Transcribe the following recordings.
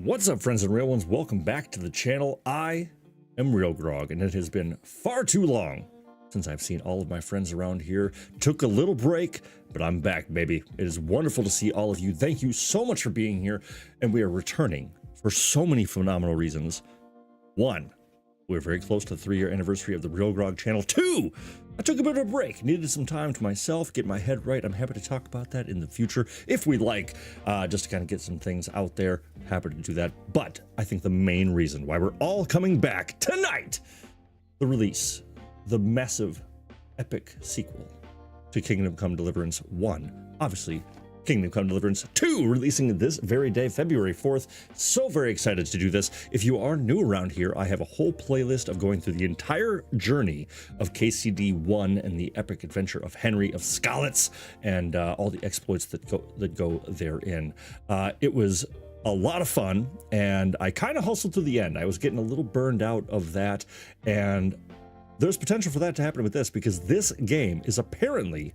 What's up, friends and real ones? Welcome back to the channel. I am RealGrogg, and it has been far too long since I've seen all of my friends around here. Took a little break, but I'm back, baby. It is wonderful to see all of you. Thank you so much for being here, and we are returning for so many phenomenal reasons. One, we're very close to the 3-year anniversary of the RealGrogg channel. 2, I took a bit of a break, needed some time to myself, get my head right. I'm happy to talk about that in the future if we like, just to kind of get some things out there. Happy to do that. But I think the main reason why we're all coming back tonight, the release, the massive epic sequel to Kingdom Come Deliverance 1, obviously Kingdom Come Deliverance 2, releasing this very day, February 4th. So very excited to do this. If you are new around here, I have a whole playlist of going through the entire journey of KCD 1 and the epic adventure of Henry of Skalitz and all the exploits that go therein. It was a lot of fun, and I kind of hustled to the end. I was getting a little burned out of that, and there's potential for that to happen with this, because this game is apparently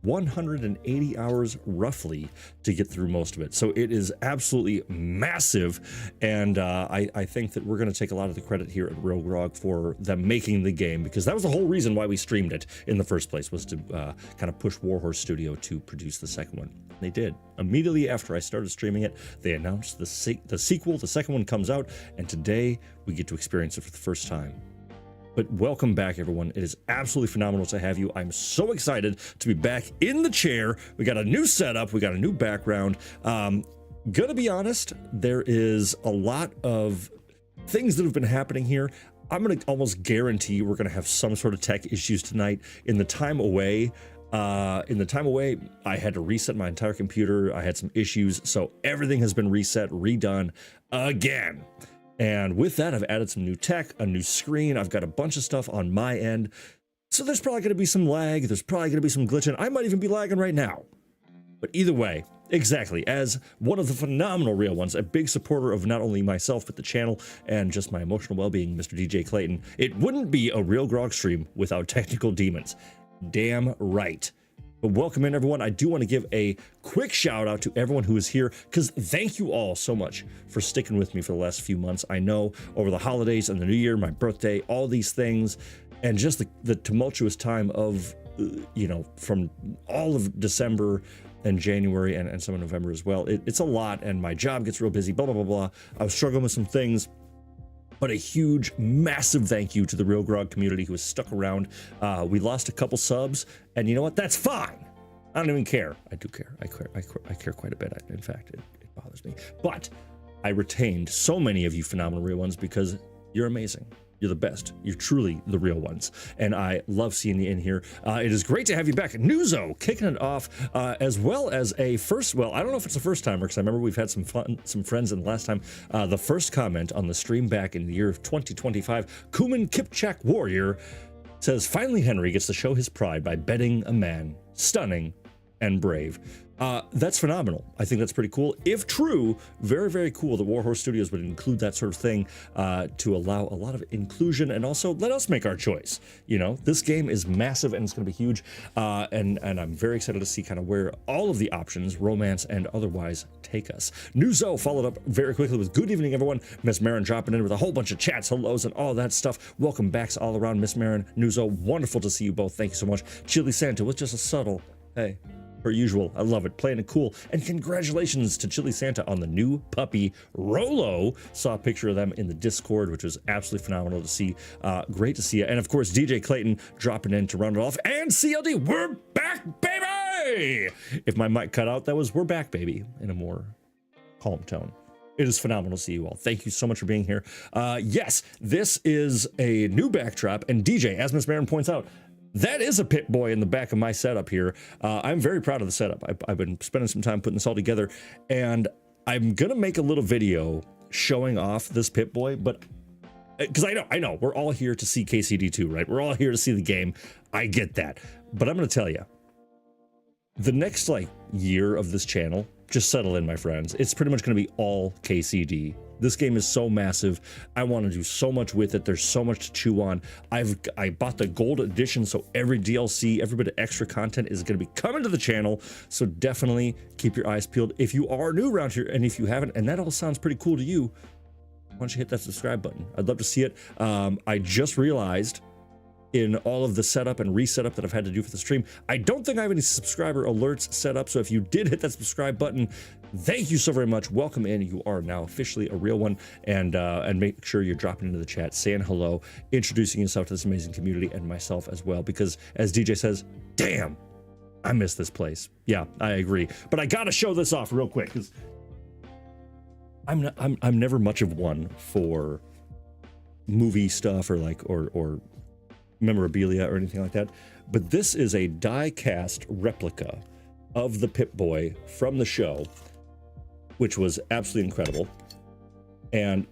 180 hours roughly to get through most of it. So it is absolutely massive, and I think that we're going to take a lot of the credit here at RealGrogg for them making the game, because that was the whole reason why we streamed it in the first place, was to kind of push Warhorse Studio to produce the second one. They did. Immediately after I started streaming it, they announced the sequel. The second one comes out, and today we get to experience it for the first time. But welcome back, everyone. It is absolutely phenomenal to have you. I'm so excited to be back in the chair. We got a new setup. We got a new background. Gonna be honest, there is a lot of things that have been happening here. I'm gonna almost guarantee we're gonna have some sort of tech issues tonight. In the time away, I had to reset my entire computer. I had some issues, so everything has been reset, redone again. And with that, I've added some new tech, a new screen. I've got a bunch of stuff on my end. So there's probably going to be some lag. There's probably going to be some glitching. I might even be lagging right now. But either way, exactly, as one of the phenomenal real ones, a big supporter of not only myself, but the channel and just my emotional well-being, Mr. DJ Clayton, it wouldn't be a RealGrogg stream without technical demons. Damn right. But welcome in, everyone. I do want to give a quick shout out to everyone who is here, because thank you all so much for sticking with me for the last few months. I know over the holidays and the new year, my birthday, all these things, and just the tumultuous time of, you know, from all of December and January and some of November as well. It's a lot, and my job gets real busy, blah, blah, blah, blah. I was struggling with some things. But a huge, massive thank you to the RealGrogg community who has stuck around. We lost a couple subs, and you know what? That's fine. I don't even care. I do care. I care quite a bit. In fact, it bothers me. But I retained so many of you phenomenal real ones, because you're amazing. You're the best. You're truly the real ones. And I love seeing you in here. It is great to have you back. Nuzo kicking it off, as well as a first, well, I don't know if it's a first timer, because I remember we've had some friends in the last time. The first comment on the stream back in the year of 2025, Kuman Kipchak Warrior says, finally Henry gets to show his pride by bedding a man. Stunning and brave. That's phenomenal. I think that's pretty cool. If true, very, very cool that Warhorse Studios would include that sort of thing to allow a lot of inclusion, and also let us make our choice. You know, this game is massive and it's going to be huge, and I'm very excited to see kind of where all of the options, romance and otherwise, take us. Nuzo followed up very quickly with good evening, everyone. Miss Marin dropping in with a whole bunch of chats, hellos, and all that stuff. Welcome backs all around, Miss Marin, Nuzo. Wonderful to see you both. Thank you so much. Chili Santa with just a subtle hey. Per usual. I love it. Playing it cool. And congratulations to Chili Santa on the new puppy, Rolo. Saw a picture of them in the Discord, which was absolutely phenomenal to see. Great to see you. And of course, DJ Clayton dropping in to round it off. And CLD, we're back, baby! If my mic cut out, that was we're back, baby, in a more calm tone. It is phenomenal to see you all. Thank you so much for being here. Yes, this is a new backdrop. And DJ, as Miss Marin points out, that is a Pit Boy in the back of my setup here. I'm very proud of the setup. I've been spending some time putting this all together, and I'm gonna make a little video showing off this Pit Boy, but because I know we're all here to see KCD 2, right? We're all here to see the game. I get that, but I'm gonna tell you, the next like year of this channel, just settle in, my friends. It's pretty much going to be all KCD. This game is so massive. I want to do so much with it. There's so much to chew on. I bought the gold edition, so every DLC, every bit of extra content is going to be coming to the channel. So definitely keep your eyes peeled. If you are new around here, and if you haven't, and that all sounds pretty cool to you, why don't you hit that subscribe button? I'd love to see it. I just realized in all of the setup and resetup that I've had to do for the stream, I don't think I have any subscriber alerts set up. So if you did hit that subscribe button, thank you so very much. Welcome in. You are now officially a real one. And make sure you're dropping into the chat, saying hello, introducing yourself to this amazing community and myself as well. Because as DJ says, damn, I miss this place. Yeah, I agree. But I got to show this off real quick because I'm never much of one for movie stuff or memorabilia or anything like that, but this is a die cast replica of the Pip-Boy from the show, which was absolutely incredible. And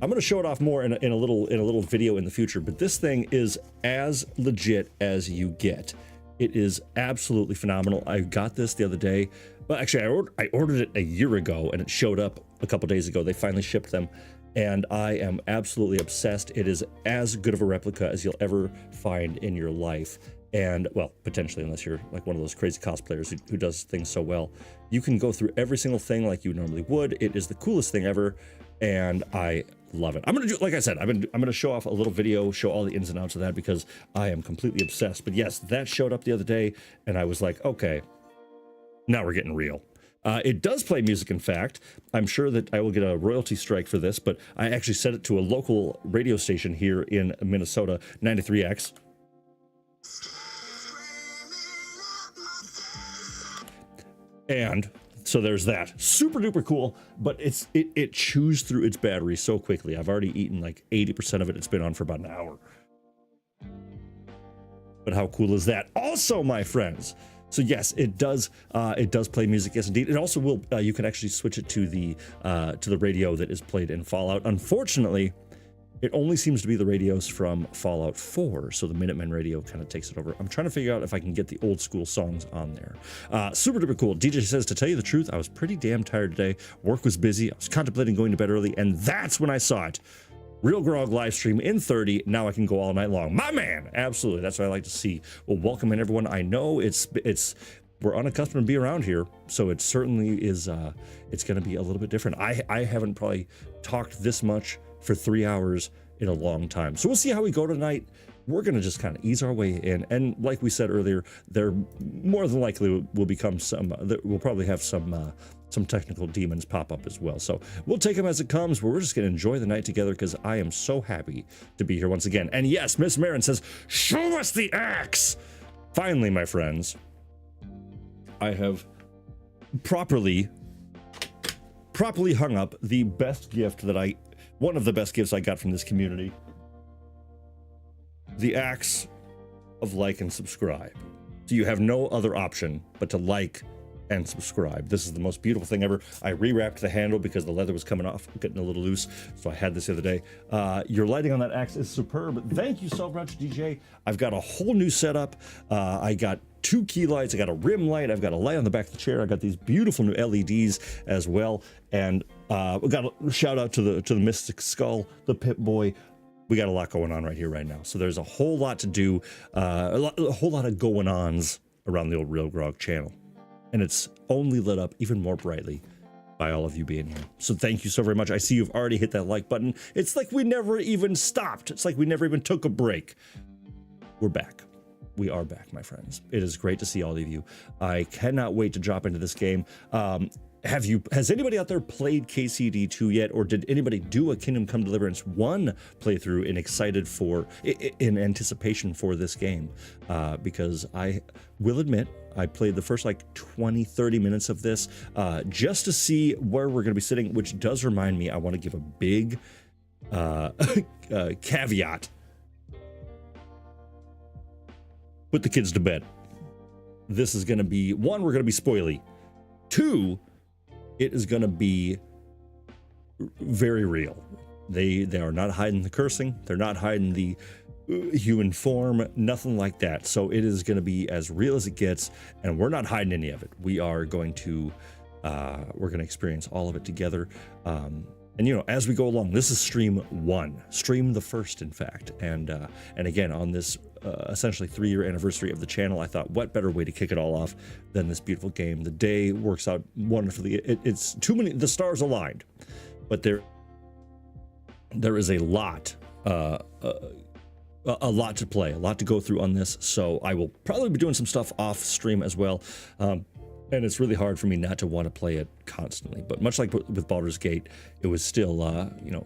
I'm going to show it off more in a little video in the future, but this thing is as legit as you get. It is absolutely phenomenal. I got this the other day. Well, actually, I ordered it a year ago, and it showed up a couple days ago. They finally shipped them, and I am absolutely obsessed. It is as good of a replica as you'll ever find in your life. And, well, potentially, unless you're like one of those crazy cosplayers who does things so well. You can go through every single thing like you normally would. It is the coolest thing ever, and I love it. I'm gonna do, like I said, I'm gonna show off a little video, show all the ins and outs of that, because I am completely obsessed. But yes, that showed up the other day, and I was like, okay, now we're getting real. It does play music, in fact. I'm sure that I will get a royalty strike for this, but I actually set it to a local radio station here in Minnesota, 93X. And so there's that. Super duper cool, but it chews through its battery so quickly. I've already eaten like 80% of it. It's been on for about an hour. But how cool is that? Also, my friends, so yes, it does play music. Yes, indeed. It also will. You can actually switch it to the radio that is played in Fallout. Unfortunately, it only seems to be the radios from Fallout 4, so the Minutemen radio kind of takes it over. I'm trying to figure out if I can get the old school songs on there. Super duper cool. DJ says, to tell you the truth, I was pretty damn tired today. Work was busy. I was contemplating going to bed early, and that's when I saw it. RealGrogg live stream in 30. Now I can go all night long. My man, absolutely. That's what I like to see. Well, welcome in, everyone. I know we're unaccustomed to be around here, so it certainly is. It's going to be a little bit different. I haven't probably talked this much for 3 hours in a long time, so we'll see how we go tonight. We're going to just kind of ease our way in, and like we said earlier, there more than likely will become some. We'll probably have some technical demons pop up as well. So we'll take them as it comes, but we're just going to enjoy the night together because I am so happy to be here once again. And yes, Miss Marin says, show us the axe. Finally, my friends, I have properly hung up the best gift that one of the best gifts I got from this community. The axe of like and subscribe. So you have no other option but to like and subscribe. This is the most beautiful thing ever. I rewrapped the handle because the leather was coming off, getting a little loose, so I had this the other day. Your lighting on that axe is superb. Thank you so much, DJ. I've got a whole new setup. I got 2 key lights. I got a rim light. I've got a light on the back of the chair. I got these beautiful new LEDs as well. And we got a shout out to the Mystic Skull, the Pip-Boy. We got a lot going on right here, right now. So there's a whole lot to do, a whole lot of going-ons around the old RealGrogg channel. And it's only lit up even more brightly by all of you being here. So thank you so very much. I see you've already hit that like button. It's like we never even stopped. It's like we never even took a break. We're back. We are back, my friends. It is great to see all of you. I cannot wait to drop into this game. Has anybody out there played KCD 2 yet, or did anybody do a Kingdom Come Deliverance 1 playthrough and excited in anticipation for this game? Because I will admit, I played the first like 20-30 minutes of this just to see where we're going to be sitting, which does remind me, I want to give a big caveat. Put the kids to bed. This is going to be, 1, we're going to be spoily. 2, it is going to be very real. They are not hiding the cursing. They're not hiding the human form, nothing like that. So it is going to be as real as it gets, and we're not hiding any of it. We are going to We're going to experience all of it together. And, you know, as we go along, this is stream 1, stream the first, in fact. And again, on this essentially 3-year anniversary of the channel, I thought, what better way to kick it all off than this beautiful game? The day works out wonderfully. It's too many, the stars aligned, but there is a lot to play, a lot to go through on this. So I will probably be doing some stuff off stream as well. And it's really hard for me not to want to play it constantly. But much like with Baldur's Gate, it was still, you know,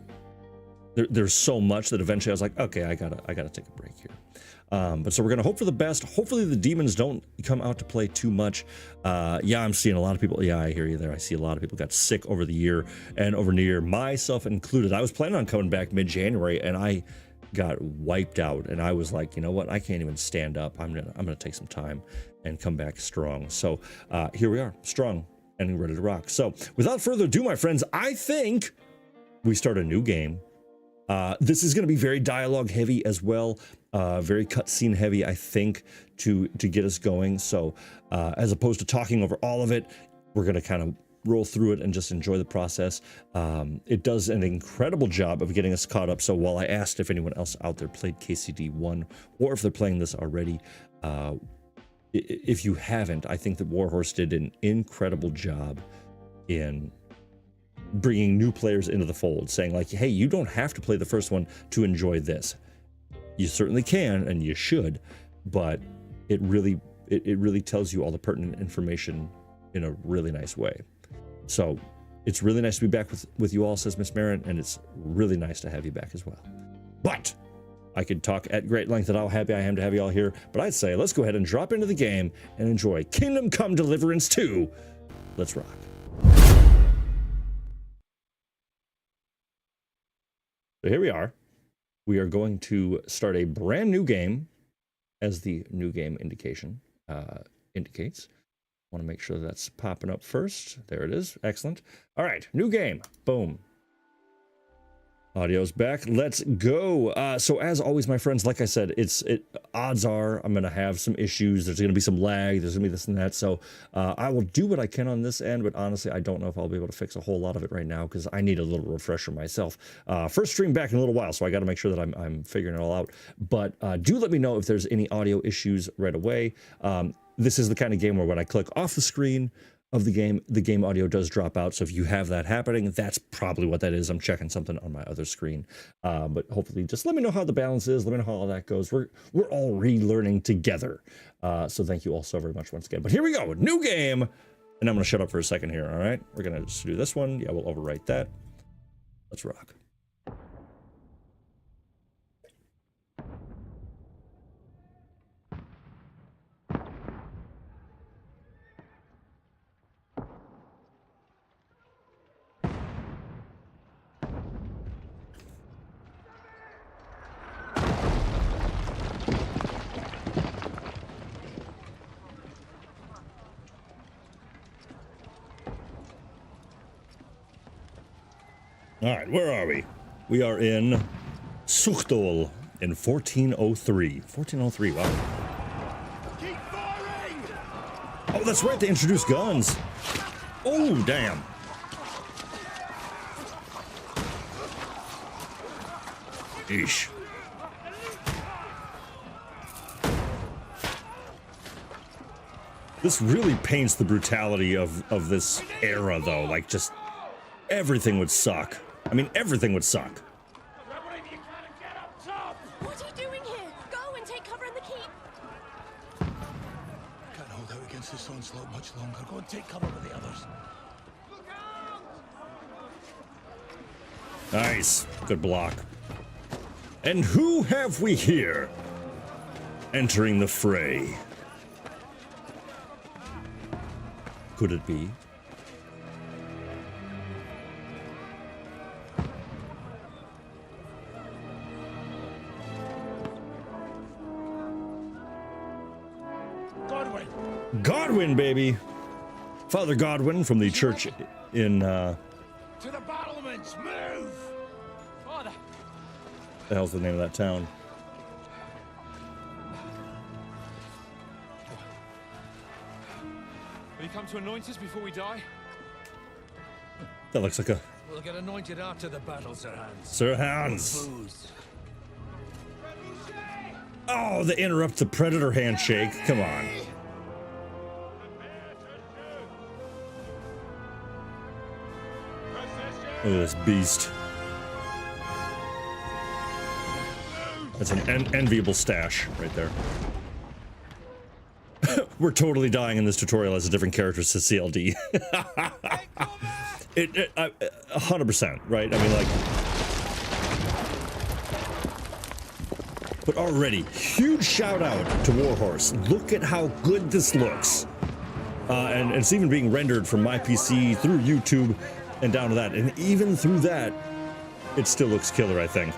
there's so much that eventually I was like, okay, I gotta take a break here. But so we're gonna hope for the best. Hopefully the demons don't come out to play too much. Yeah, I'm seeing a lot of people. Yeah, I hear you there. I see a lot of people got sick over the year and over New Year, myself included. I was planning on coming back mid-January, and I got wiped out, and I was like, you know what, I can't even stand up. I'm gonna take some time and come back strong. So here we are, strong and ready to rock. So without further ado, my friends, I think we start a new game. This is going to be very dialogue heavy as well, very cutscene heavy, I think, to get us going. So as opposed to talking over all of it, we're going to kind of roll through it and just enjoy the process. It does an incredible job of getting us caught up. So while I asked if anyone else out there played KCD 1 or if they're playing this already, if you haven't, I think that Warhorse did an incredible job in bringing new players into the fold, saying like, hey, you don't have to play the first one to enjoy this. You certainly can, and you should, but it really tells you all the pertinent information in a really nice way. So it's really nice to be back with you all, says Miss Marin, and it's really nice to have you back as well. But I could talk at great length about how happy I am to have you all here, but I'd say let's go ahead and drop into the game and enjoy Kingdom Come Deliverance 2. Let's rock. So here we are. We are going to start a brand new game, as the new game indication indicates. I want to make sure that's popping up first. There it is. Excellent. All right, new game. Boom. Audio's back. Let's go. So as always, my friends, like I said, odds are I'm going to have some issues. There's going to be some lag. There's going to be this and that. So I will do what I can on this end, but honestly, I don't know if I'll be able to fix a whole lot of it right now because I need a little refresher myself. First stream back in a little while, so I got to make sure that I'm figuring it all out. But do let me know if there's any audio issues right away. This is the kind of game where when I click off the screen of the game audio does drop out. So if you have that happening, that's probably what that is. I'm checking something on my other screen. But hopefully just let me know how the balance is. Let me know how all that goes. We're all relearning together. So thank you all so very much once again. But here we go, new game. And I'm going to shut up for a second here. All right, we're going to just do this one. Yeah, we'll overwrite that. Let's rock. All right, where are we? We are in Suchtol in 1403. 1403, wow. Keep firing! Oh, that's right, they introduced guns. Oh, damn. Eesh. This really paints the brutality of this era, though. Like, just everything would suck. I mean, everything would suck. What are you doing here? Go and take cover in the keep. Can't hold out against this onslaught much longer. Go and take cover with the others. Nice. Good block. And who have we here? Entering the fray. Could it be? Godwin, baby. Father Godwin from the church in, To the battlements, move! Father! the hell's the name of that town? Will you come to anoint us before we die? That looks like a We'll get anointed after the battle, Sir Hans. Sir Hans. Booze. Oh, they interrupt the predator handshake. Come on. Look at this beast. That's an enviable stash right there. We're totally dying in this tutorial as a different characters to CLD. 100%, right? I mean, like... But already, huge shout out to Warhorse. Look at how good this looks. And it's even being rendered from my PC through YouTube and down to that. And even through that, it still looks killer, I think.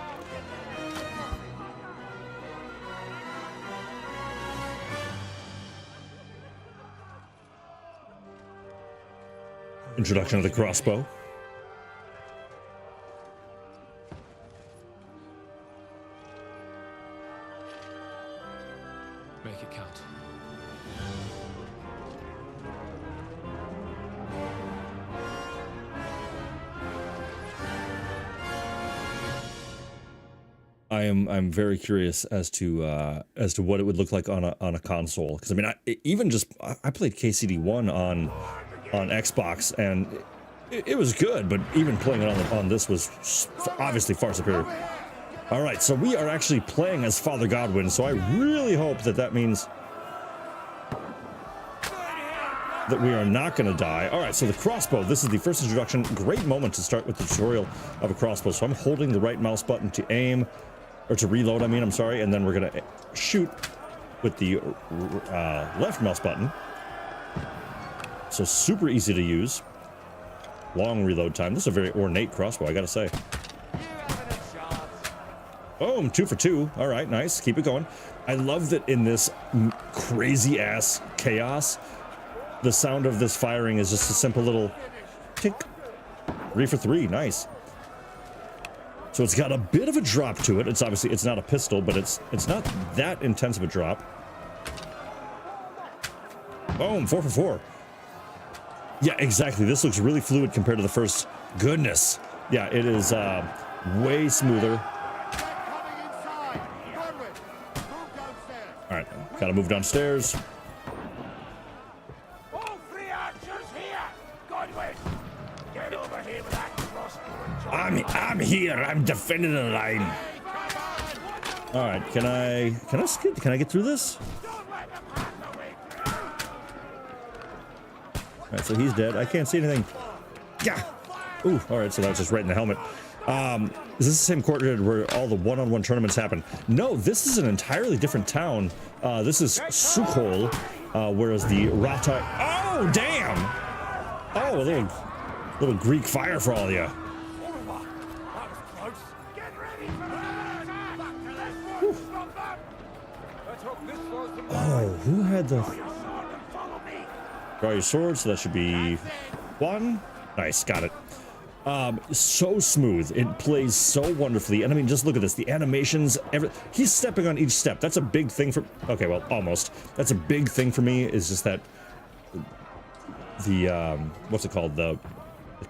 Introduction of the crossbow. Make it count. I'm very curious as to what it would look like on a console, because I mean I played KCD1 on Xbox and it was good, but even playing it on this was obviously far superior. All right, so we are actually playing as Father Godwin, so I really hope that means that we are not going to die. All right, so the crossbow, this is the first introduction. Great moment to start with the tutorial of a crossbow. So I'm holding the right mouse button to aim, or to reload, I mean, I'm sorry, and then we're going to shoot with the left mouse button. So super easy to use. Long reload time. This is a very ornate crossbow, I gotta say. Boom, 2 for 2. All right, nice. Keep it going. I love that in this crazy ass chaos, the sound of this firing is just a simple little tick. 3 for 3, nice. So it's got a bit of a drop to it. It's obviously, it's not a pistol, but it's not that intense of a drop. Boom, 4 for 4. Yeah, exactly. This looks really fluid compared to the first. Goodness. Yeah, it is way smoother. All right, gotta move downstairs. All 3 archers here! Godwin! Get over here with that crossbow. I'm here. I'm defending the line. All right, can I skip? Can I get through this? All right, so he's dead. I can't see anything. Yeah. Ooh. All right, so that was just right in the helmet. Is this the same courtyard where all the one-on-one tournaments happen? No, this is an entirely different town. This is Sukhol, whereas the Rata... Oh, damn! Oh, a little Greek fire for all of you. Oh, who had the... Draw your sword, so that should be 1. Nice, got it. So smooth. It plays so wonderfully. And I mean, just look at this. The animations, he's stepping on each step. That's a big thing for... Okay, well, almost. That's a big thing for me, is just that... The, what's it called? The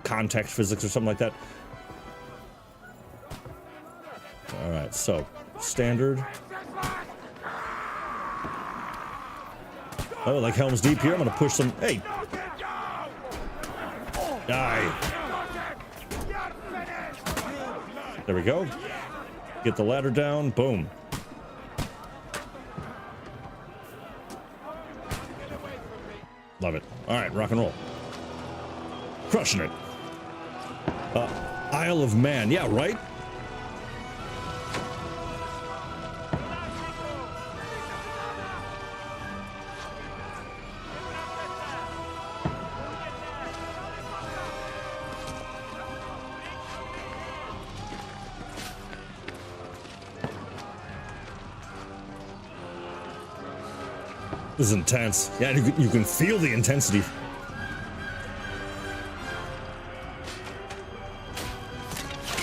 contact physics or something like that. All right, so, standard. Oh, like Helm's Deep here. I'm gonna push some... Hey! Die. There we go. Get the ladder down. Boom. Love it. All right, rock and roll. Crushing it. Isle of Man. Yeah, right? This is intense. Yeah, you can feel the intensity.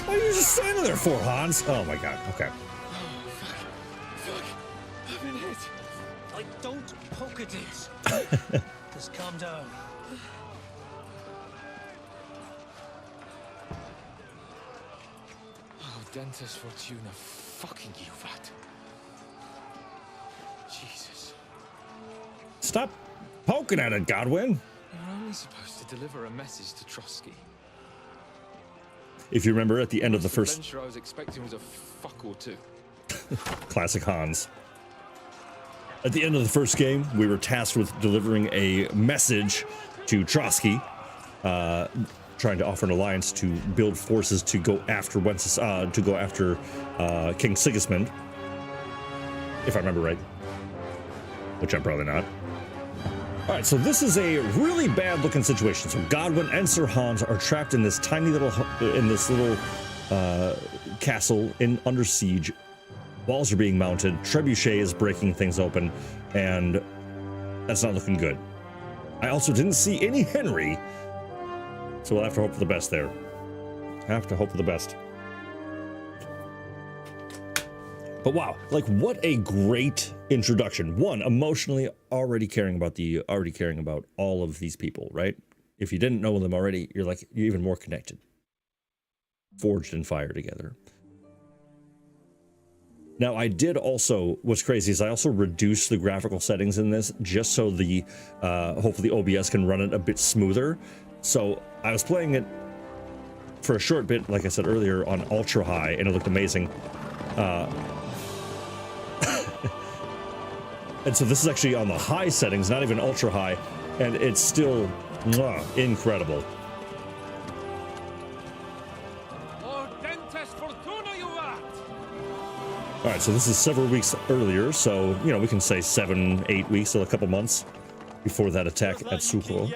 What are you just standing there for, Hans? Oh my god, okay. Fuck. I've been hit. Like, don't poke at it. Just calm down. dentes fortuna fucking you, vat. Jesus. Stop poking at it, Godwin. You're only supposed to deliver a message to Trotsky. If you remember at the end of the The first adventure I was expecting was a fuck or two. classic Hans. At the end of the first game, we were tasked with delivering a message to Trotsky, trying to offer an alliance to build forces to go after King Sigismund, if I remember right, which I'm probably not. All right, so this is a really bad looking situation. So Godwin and Sir Hans are trapped in this tiny little castle under siege. Walls are being mounted. Trebuchet is breaking things open, and that's not looking good. I also didn't see any Henry, so we'll have to hope for the best there. Have to hope for the best. But wow, like what a great introduction. One, emotionally already caring about all of these people, right? If you didn't know them already, you're even more connected. Forged in fire together. Now, I did also, what's crazy is I also reduced the graphical settings in this just so the, hopefully OBS can run it a bit smoother. So I was playing it for a short bit, like I said earlier, on ultra high, and it looked amazing. And so this is actually on the high settings, not even ultra high, and it's still incredible. All right, so this is several weeks earlier, so, you know, we can say 7, 8 weeks, so a couple months before that attack at Sukhlo.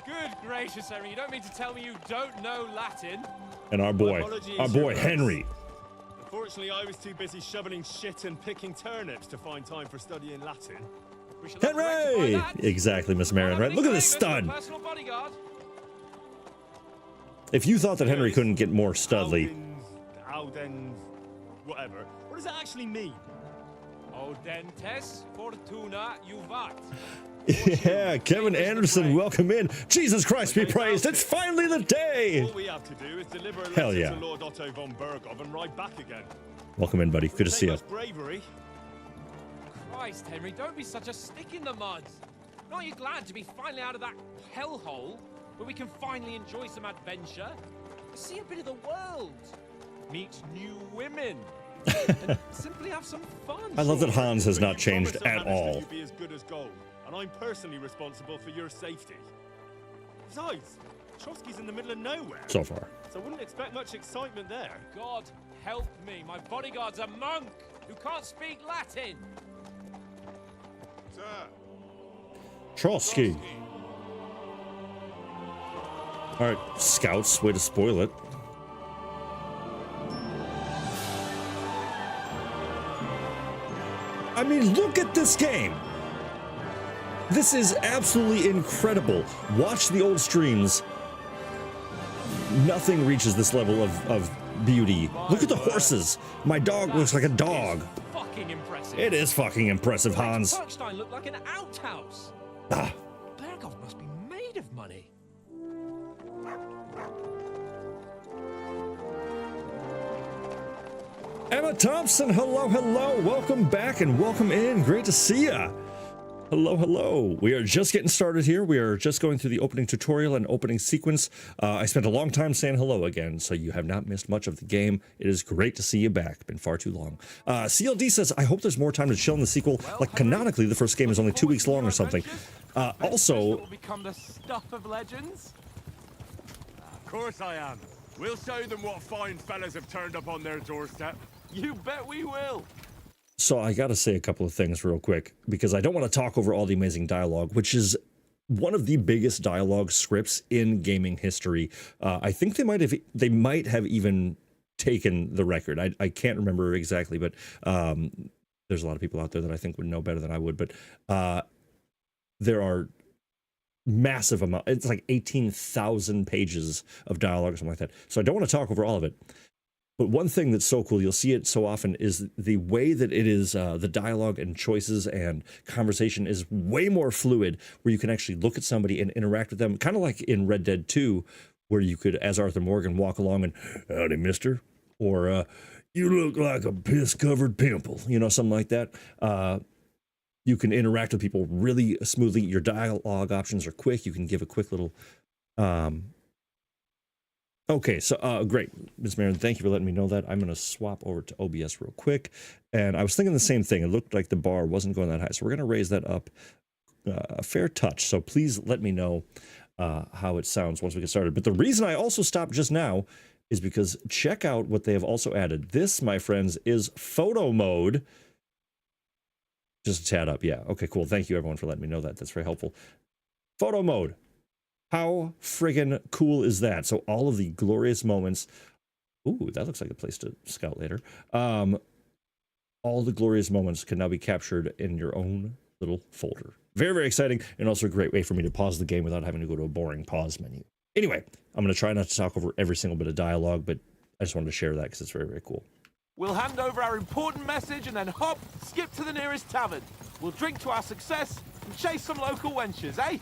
Good gracious, Henry, you don't mean to tell me you don't know Latin? And our boy Henry. Unfortunately, I was too busy shoveling shit and picking turnips to find time for studying Latin. Henry! Exactly, Miss Marion, right? Look at this stud. If you thought that Henry couldn't get more studly. Audens, whatever. What does that actually mean? Audentes fortuna juvat. Yeah, Kevin Anderson, welcome in. Jesus Christ be praised, it's finally the day! All we have to do is deliver a Hell letter yeah. to Lord Otto von Bergov and ride back again. Welcome in, buddy. Good to see you. Bravery. Christ, Henry, don't be such a stick in the mud. Aren't you glad to be finally out of that hellhole where we can finally enjoy some adventure? See a bit of the world. Meet new women. And simply have some fun. I love that Hans has not changed at all. You'd be as good as gold, and I'm personally responsible for your safety. Besides, Trotsky's in the middle of nowhere. So far. So I wouldn't expect much excitement there. God help me. My bodyguard's a monk who can't speak Latin. Sir. Trotsky. All right, scouts, way to spoil it. I mean, look at this game. This is absolutely incredible. Watch the old streams. Nothing reaches this level of beauty. Look at the horses. My dog looks like a dog. Fucking impressive. It is fucking impressive, Hans. Bergstein looked like an outhouse. Ah. Bergov must be made of money. Emma Thompson, hello, hello. Welcome back and welcome in. Great to see ya. Hello, hello. We are just getting started here. We are just going through the opening tutorial and opening sequence. I spent a long time saying hello again, so you have not missed much of the game. It is great to see you back. Been far too long. CLD says, I hope there's more time to chill in the sequel. Like, canonically, the first game is only 2 weeks long or something. Also... will become the stuff of legends. Of course I am. We'll show them what fine fellas have turned up on their doorstep. You bet we will. So I gotta say a couple of things real quick, because I don't want to talk over all the amazing dialogue, which is one of the biggest dialogue scripts in gaming history. I think they might have even taken the record. I can't remember exactly, but there's a lot of people out there that I think would know better than I would. But there are massive amount. It's like 18,000 pages of dialogue or something like that. So I don't want to talk over all of it. But one thing that's so cool, you'll see it so often, is the way that it is, the dialogue and choices and conversation is way more fluid, where you can actually look at somebody and interact with them, kind of like in Red Dead 2, where you could, as Arthur Morgan, walk along and, howdy, mister, or you look like a piss-covered pimple, you know, something like that. You can interact with people really smoothly. Your dialogue options are quick. You can give a quick little... Okay, so great, Ms. Marin, thank you for letting me know that. I'm going to swap over to OBS real quick. And I was thinking the same thing. It looked like the bar wasn't going that high. So we're going to raise that up a fair touch. So please let me know how it sounds once we get started. But the reason I also stopped just now is because check out what they have also added. This, my friends, is photo mode. Just a tad up. Yeah. Okay, cool. Thank you, everyone, for letting me know that. That's very helpful. Photo mode. How friggin' cool is that? So all of the glorious moments. Ooh, that looks like a place to scout later. All the glorious moments can now be captured in your own little folder. Very, very exciting, and also a great way for me to pause the game without having to go to a boring pause menu. Anyway, I'm going to try not to talk over every single bit of dialogue, but I just wanted to share that because it's very, very cool. We'll hand over our important message and then hop, skip to the nearest tavern. We'll drink to our success and chase some local wenches, eh?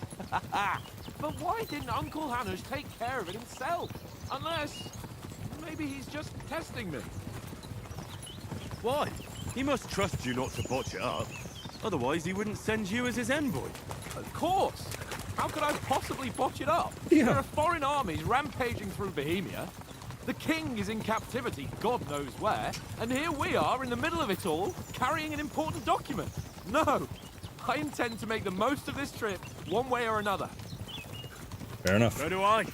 But why didn't Uncle Hanush take care of it himself? Unless, maybe he's just testing me. Why? He must trust you not to botch it up. Otherwise, he wouldn't send you as his envoy. Of course. How could I possibly botch it up? Yeah. There are foreign armies rampaging through Bohemia. The king is in captivity, God knows where, and here we are in the middle of it all, carrying an important document. No, I intend to make the most of this trip, one way or another. Fair enough. So do I.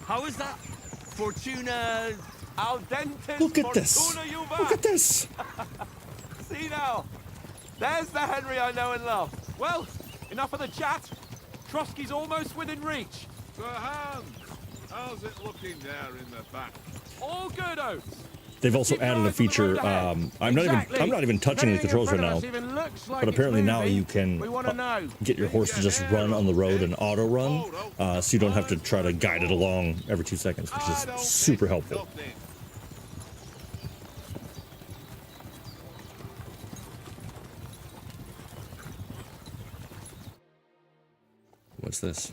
How is that? Fortuna... Al dentes Look at this. fortuna juvat. Look at this. See now, there's the Henry I know and love. Well, enough of the chat. Trotsky's almost within reach. Sir Hans, how's it looking there in the back? All good, Oates. They've also Keep added your a eye for the feature. road ahead. I'm not even touching the controls right now. But apparently now you can get your horse to just run on the road and auto run, so you don't have to try to guide it along every 2 seconds, which is super helpful. What's this?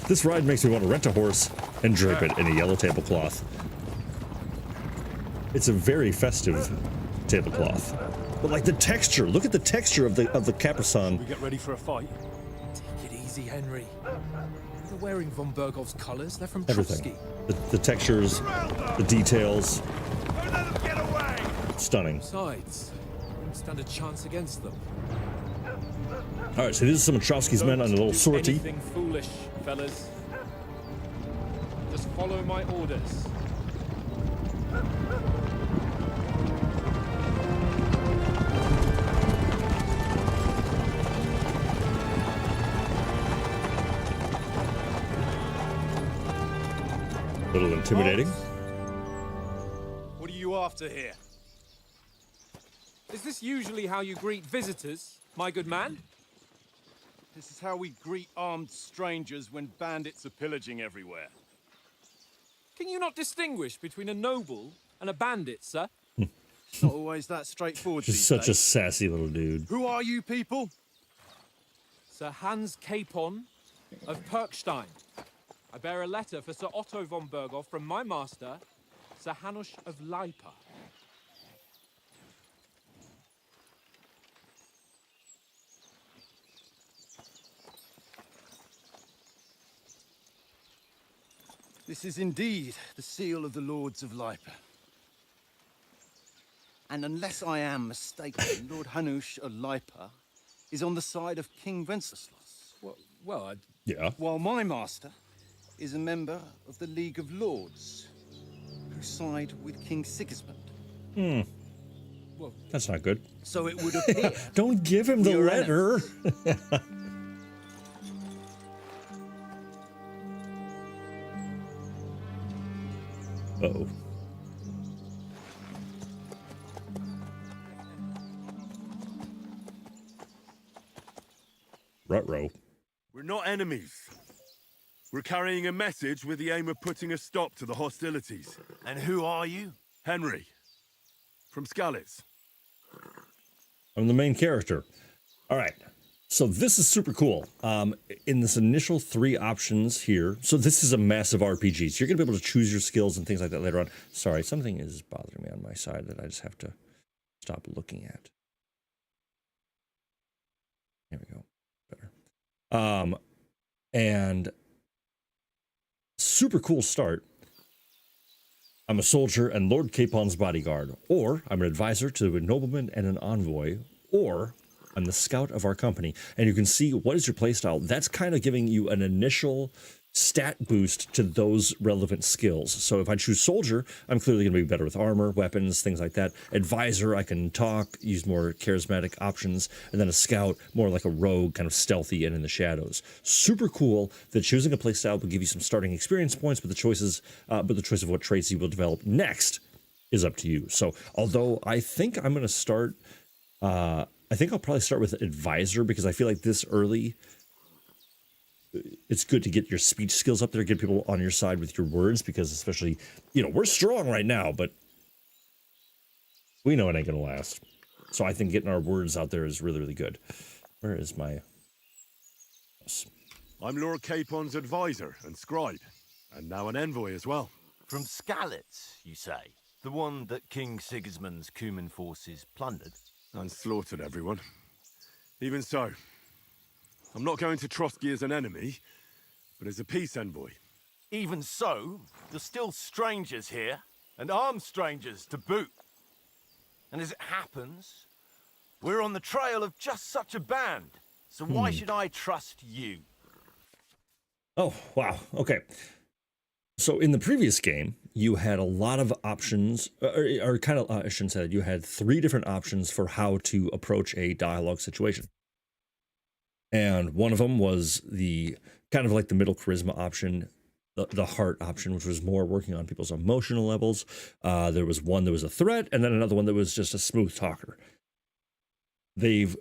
This ride makes me want to rent a horse and drape it in a yellow tablecloth. It's a very festive tablecloth. But like the texture, look at the texture of the caparison. We get ready for a fight. Take it easy, Henry. They're wearing von Bergov's colors. They're from Everything. Trotsky. The textures, the details. Don't let them get away! Stunning. Besides, we don't stand a chance against them. All right, so these are some of Trotsky's men on a little Do sortie. anything foolish, fellas. Just follow my orders. A little intimidating. What are you after here? Is this usually how you greet visitors, my good man? This is how we greet armed strangers when bandits are pillaging everywhere. Can you not distinguish between a noble and a bandit, sir? It's not always that straightforward Just these such a days. sassy little dude. Who are you people? Sir Hans Capon of Perkstein. I bear a letter for Sir Otto von Berghoff from my master, Sir Hanush of Lipa. This is indeed the seal of the Lords of Lipa. And unless I am mistaken, Lord Hanush of Lipa is on the side of King Wenceslas, Well, Yeah. while my master is a member of the League of Lords, who side with King Sigismund. That's not good. So it would appear... Don't give him the We're letter. Uh-oh. Ruh-roh. We're not enemies. We're carrying a message with the aim of putting a stop to the hostilities. And who are you? Henry. From Skalitz. I'm the main character. All right. So this is super cool. In this initial 3 options here, so this is a massive RPG. So you're going to be able to choose your skills and things like that later on. Sorry, something is bothering me on my side that I just have to stop looking at. There we go. Better. And super cool start. I'm a soldier and Lord Capon's bodyguard, or I'm an advisor to a nobleman and an envoy, or I'm the scout of our company. And you can see what is your playstyle. That's kind of giving you an initial stat boost to those relevant skills. So if I choose soldier, I'm clearly going to be better with armor, weapons, things like that. Advisor, I can talk, use more charismatic options. And then a scout, more like a rogue, kind of stealthy and in the shadows. Super cool that choosing a playstyle will give you some starting experience points, but the choice of what traits you will develop next is up to you. So although I think I'm going to start, I think I'll probably start with advisor, because I feel like this early, it's good to get your speech skills up there, get people on your side with your words, because especially, we're strong right now, but we know it ain't gonna last. So I think getting our words out there is really, really good. Where is my... Yes. I'm Lord Capon's advisor and scribe, and now an envoy as well. From Skalitz, you say? The one that King Sigismund's Cuman forces plundered? And slaughtered everyone. Even so, I'm not going to Trotsky as an enemy, but as a peace envoy. Even so, there's still strangers here, and armed strangers to boot. And as it happens, we're on the trail of just such a band. So why should I trust you? Oh, wow. Okay. So in the previous game, you had a lot of options, or kind of, I shouldn't say that, you had 3 different options for how to approach a dialogue situation. And one of them was the kind of like the middle charisma option, the heart option, which was more working on people's emotional levels. There was one that was a threat, and then another one that was just a smooth talker. They've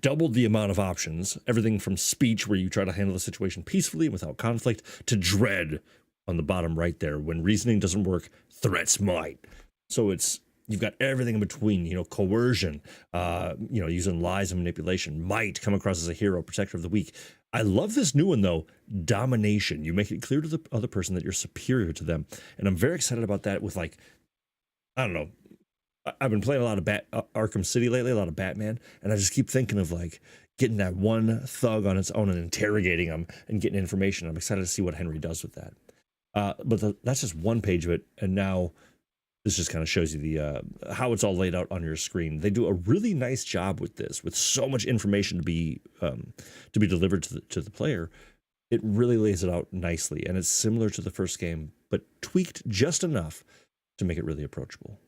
doubled the amount of options, everything from speech, where you try to handle the situation peacefully and without conflict, to dread on the bottom right there. When reasoning doesn't work, threats might. So you've got everything in between, coercion, using lies and manipulation, might, come across as a hero, protector of the weak. I love this new one though, domination. You make it clear to the other person that you're superior to them. And I'm very excited about that with, like, I don't know, I've been playing a lot of Arkham City lately, a lot of Batman, and I just keep thinking of, like, getting that one thug on its own and interrogating him and getting information. I'm excited to see what Henry does with that. But that's just one page of it, and now this just kind of shows you the how it's all laid out on your screen. They do a really nice job with this, with so much information to be delivered to the player. It really lays it out nicely, and it's similar to the first game, but tweaked just enough to make it really approachable.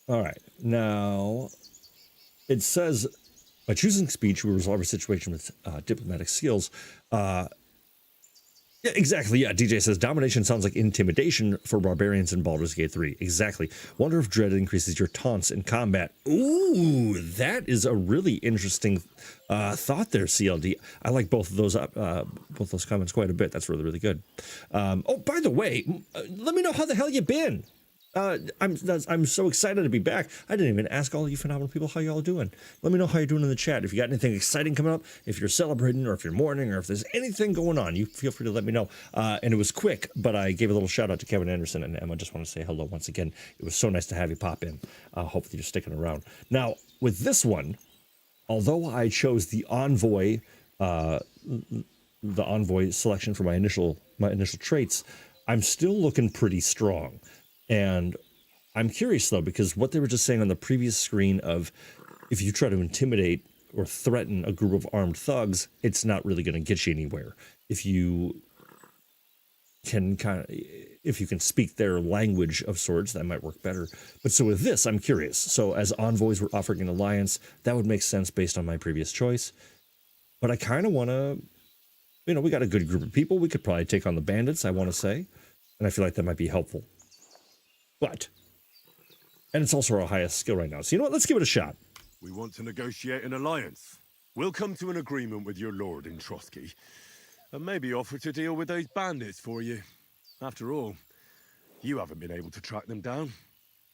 All right, now it says, by choosing speech, we resolve a situation with diplomatic skills. Yeah, exactly. Yeah, DJ says domination sounds like intimidation for barbarians in Baldur's Gate 3. Exactly. Wonder if dread increases your taunts in combat. Ooh, that is a really interesting thought there, CLD. I like both of those comments quite a bit. That's really, really good. Oh, by the way, let me know how the hell you been. I'm so excited to be back. I didn't even ask all you phenomenal people how y'all doing. Let me know how you're doing in the chat. If you got anything exciting coming up, if you're celebrating, or if you're mourning, or if there's anything going on, you feel free to let me know. And it was quick, but I gave a little shout out to Kevin Anderson and Emma. Just want to say hello once again. It was so nice to have you pop in. Hopefully you're sticking around. Now, with this one, although I chose the envoy selection for my initial traits, I'm still looking pretty strong. And I'm curious, though, because what they were just saying on the previous screen of, if you try to intimidate or threaten a group of armed thugs, it's not really going to get you anywhere. If you can speak their language of sorts, that might work better. But so with this, I'm curious. So as envoys were offering an alliance, that would make sense based on my previous choice. But I kind of want to, we got a good group of people. We could probably take on the bandits, I want to say. And I feel like that might be helpful. And it's also our highest skill right now. So you know what? Let's give it a shot. We want to negotiate an alliance. We'll come to an agreement with your lord in Trotsky, and maybe offer to deal with those bandits for you. After all, you haven't been able to track them down.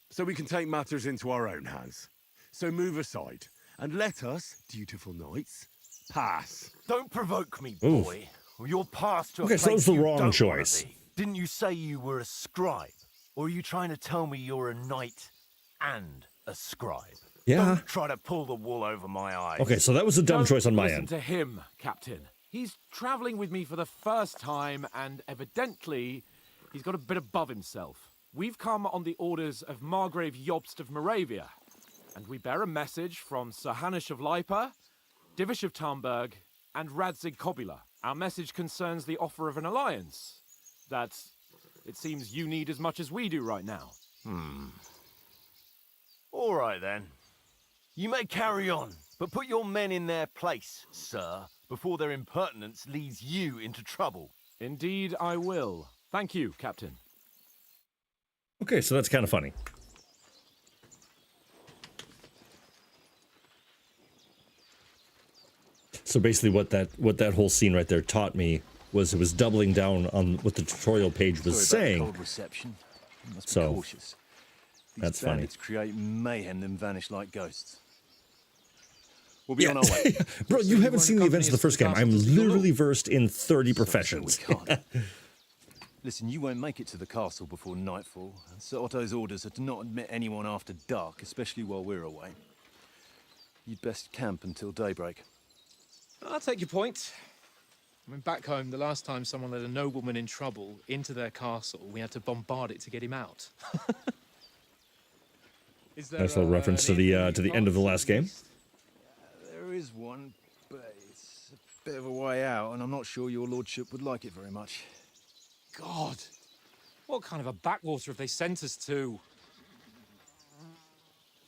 so we can take matters into our own hands. So move aside, and let us, dutiful knights, pass. Don't provoke me, Oof. boy. Or you'll pass to a Okay, so place it's the you wrong don't choice. wanna be. Didn't you say you were a scribe? Or are you trying to tell me you're a knight and a scribe? Yeah. Don't try to pull the wool over my eyes. Okay, so that was a dumb Don't choice on my listen end. to him, Captain. He's traveling with me for the first time, and evidently, he's got a bit above himself. We've come on the orders of Margrave Jobst of Moravia, and we bear a message from Sir Hanush of Lipa, Divish of Tarnberg, and Radzig Kobula. Our message concerns the offer of an alliance that it seems you need as much as we do right now. All right, then. You may carry on, but put your men in their place, sir, before their impertinence leads you into trouble. Indeed, I will. Thank you, Captain. Okay, so that's kind of funny. So basically what that whole scene right there taught me was it was doubling down on what the tutorial page was saying. Cold reception. You must be So, cautious. These that's funny. bandits create mayhem then vanish like ghosts. We'll be Yeah. on our way. Bro, you haven't seen the events of the first game. I'm literally Castle. versed in 30 We professions. can't. Listen, you won't make it to the castle before nightfall. And Sir Otto's orders are to not admit anyone after dark, especially while we're away. You'd best camp until daybreak. I'll take your point. I mean, back home, the last time someone led a nobleman in trouble into their castle, we had to bombard it to get him out. Is there, Nice little reference to the end of the last game. There is one, but it's a bit of a way out, and I'm not sure your lordship would like it very much. God, what kind of a backwater have they sent us to?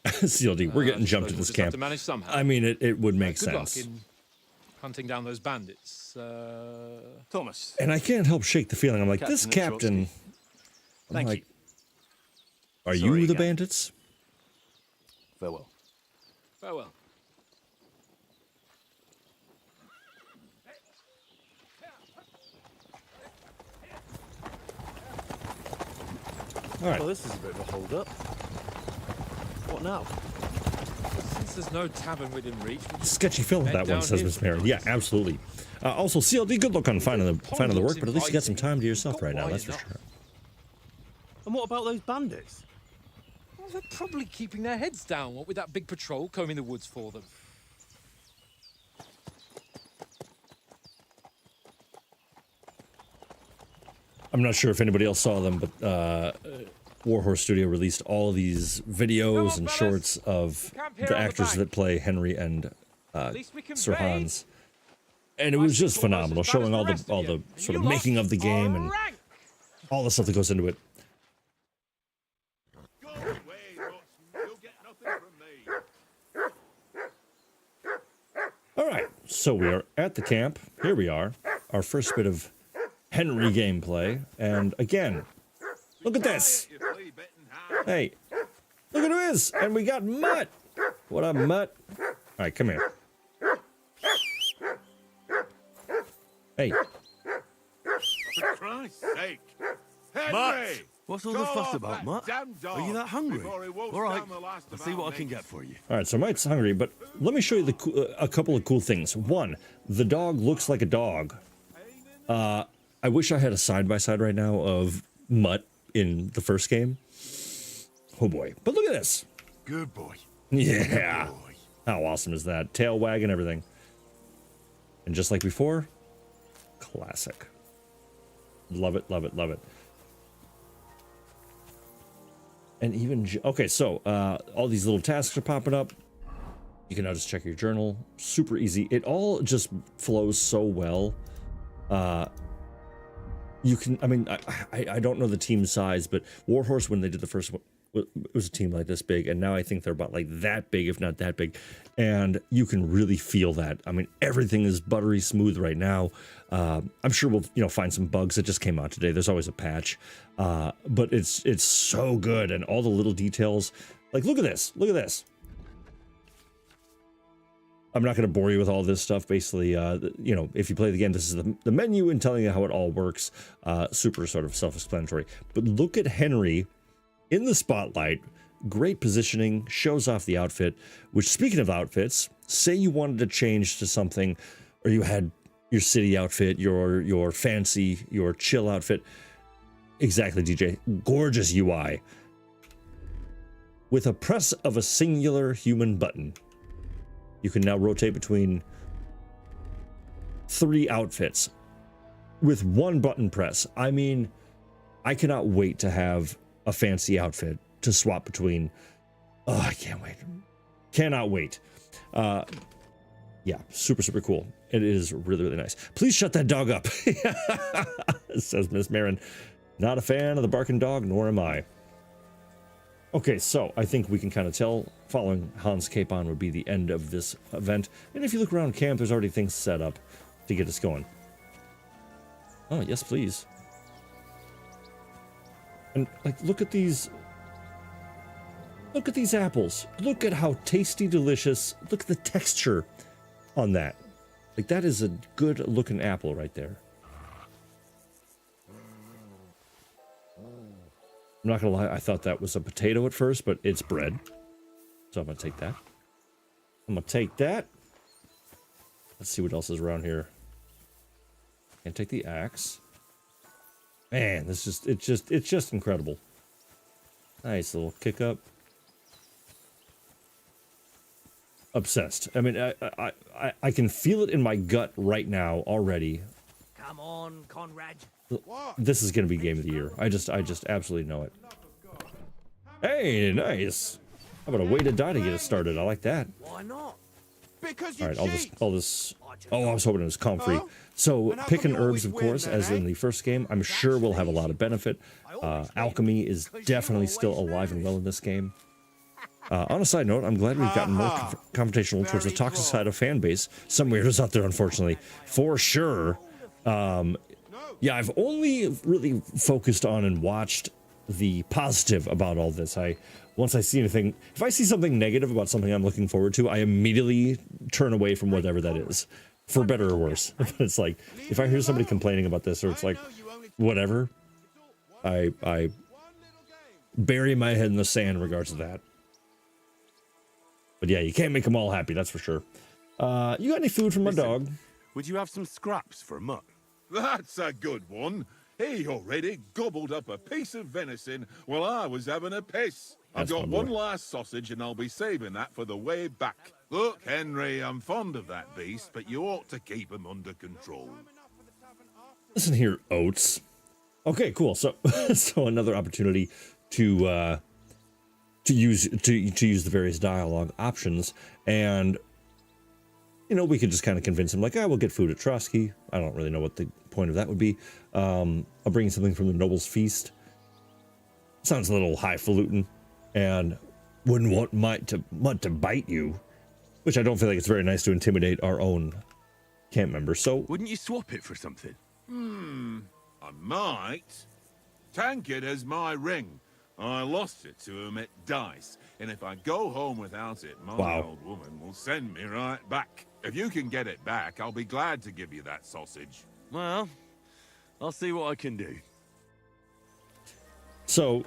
CLD, we're getting jumped Suppose at we'll this just have camp. to manage somehow. I mean, it would make Good luck sense. in hunting down those bandits. Thomas. And I can't help shake the feeling. I'm like, this Captain captain. I'm Thank like, you. are Sorry you the again. bandits? Farewell. Farewell. All right. Well, this is a bit of a hold-up. What now? Since there's no tavern within reach, we just Sketchy film head that one, down says here Miss for Mary. the Yeah, night. absolutely. Also, CLD, good luck on finding the Pond work, looks but at least you got some inviting. time to yourself Not right now. wide That's for enough. sure. And what about those bandits? Well, they're probably keeping their heads down, what with that big patrol combing the woods for them. I'm not sure if anybody else saw them, but Warhorse Studio released all these videos Come and on, shorts of Camp here the on the actors bank. that play Henry and least we can Sir bathe. Hans, and it was just Bicycle was phenomenal, as bad showing as all the rest the of you, and sort you of making lot of the game and rank. all the stuff that goes into it. Go away, you'll get nothing from me. All right, so we are at the camp. Here we are, our first bit of Henry gameplay, and again, look at this. Hey, look at who it is, and we got Mutt. What up, Mutt? All right, come here. Hey, For Christ's sake. Henry! What's all the fuss about, Mutt? Are you that hungry? All right, I'll see what I can get for you. all right. So Mutt's hungry, but let me show you a couple of cool things. One, the dog looks like a dog. I wish I had a side-by-side right now of Mutt in the first game. Oh boy, but look at this. Good boy. Yeah. Good boy. How awesome is that? Tail wag and everything. And just like before, classic. Love it, love it, love it. And even, okay, so all these little tasks are popping up. You can now just check your journal. Super easy. It all just flows so well. You can, I mean, I don't know the team size, but Warhorse, when they did the first one, it was a team like this big, and now I think they're about like that big, if not that big, and you can really feel that. I mean, everything is buttery smooth right now. I'm sure we'll find some bugs that just came out today. There's always a patch, but it's so good, and all the little details. Like, look at this, look at this. I'm not going to bore you with all this stuff. Basically, if you play the game, this is the menu and telling you how it all works. Super sort of self-explanatory. But look at Henry in the spotlight great positioning, shows off the outfit, which, speaking of outfits, say you wanted to change to something, or you had your city outfit, your fancy, your chill outfit. Exactly, DJ. Gorgeous UI. With a press of a singular human button, you can now rotate between 3 outfits with 1 button press. I mean, I cannot wait to have a fancy outfit to swap between. Oh, I can't wait. Cannot wait. Yeah, super, super cool. It is really, really nice. Please shut that dog up, says Miss Marin. Not a fan of the barking dog, nor am I. Okay, so I think we can kind of tell following Hans Capon would be the end of this event. And if you look around camp, there's already things set up to get us going. Oh, yes, please. And, like, look at these. Look at these apples. Look at how tasty, delicious. Look at the texture on that. Like, that is a good looking apple right there. I'm not gonna lie, I thought that was a potato at first, but it's bread. So I'm gonna take that. I'm gonna take that. Let's see what else is around here. Can't take the axe. Man, this is it's just incredible. Nice little kick up. Obsessed. I mean, I can feel it in my gut right now already. Come on, Conrad. This is gonna be game of the year. I just absolutely know it. Hey, nice. How about a way to die to get us started? I like that. Why not? Because All right, all this. Oh, I was hoping it was comfrey. So picking herbs, of course, as in the first game, I'm sure will have a lot of benefit. Alchemy is definitely still alive and well in this game. On a side note, I'm glad we've gotten more confrontational towards the toxic side of fan base. Some weirdos out there, unfortunately, for sure. Yeah, I've only really focused on and watched the positive about all this. Once I see anything, if I see something negative about something I'm looking forward to, I immediately turn away from whatever that is, for better or worse. But it's like, if I hear somebody complaining about this, or it's like, whatever, I bury my head in the sand in regards to that. But yeah, you can't make them all happy, that's for sure. You got any food for my dog? Would you have some scraps for Mutt? That's a good one. He already gobbled up a piece of venison while I was having a piss. I've got one last sausage and I'll be saving that for the way back. Look, Henry, I'm fond of that beast, but you ought to keep him under control. Listen here, Oats. Okay, cool. So, so another opportunity to use the various dialogue options, and you know, we could just kind of convince him, like, we'll get food at Trotsky. I don't really know what the point of that would be. I'll bring you something from the Noble's Feast. Sounds a little highfalutin, and wouldn't want Mutt to bite you, which I don't feel like it's very nice to intimidate our own camp members. So, wouldn't you swap it for something? I might. Tankard has my ring. I lost it to him at dice, and if I go home without it, my old woman will send me right back. If you can get it back, I'll be glad to give you that sausage. Well, I'll see what I can do. So,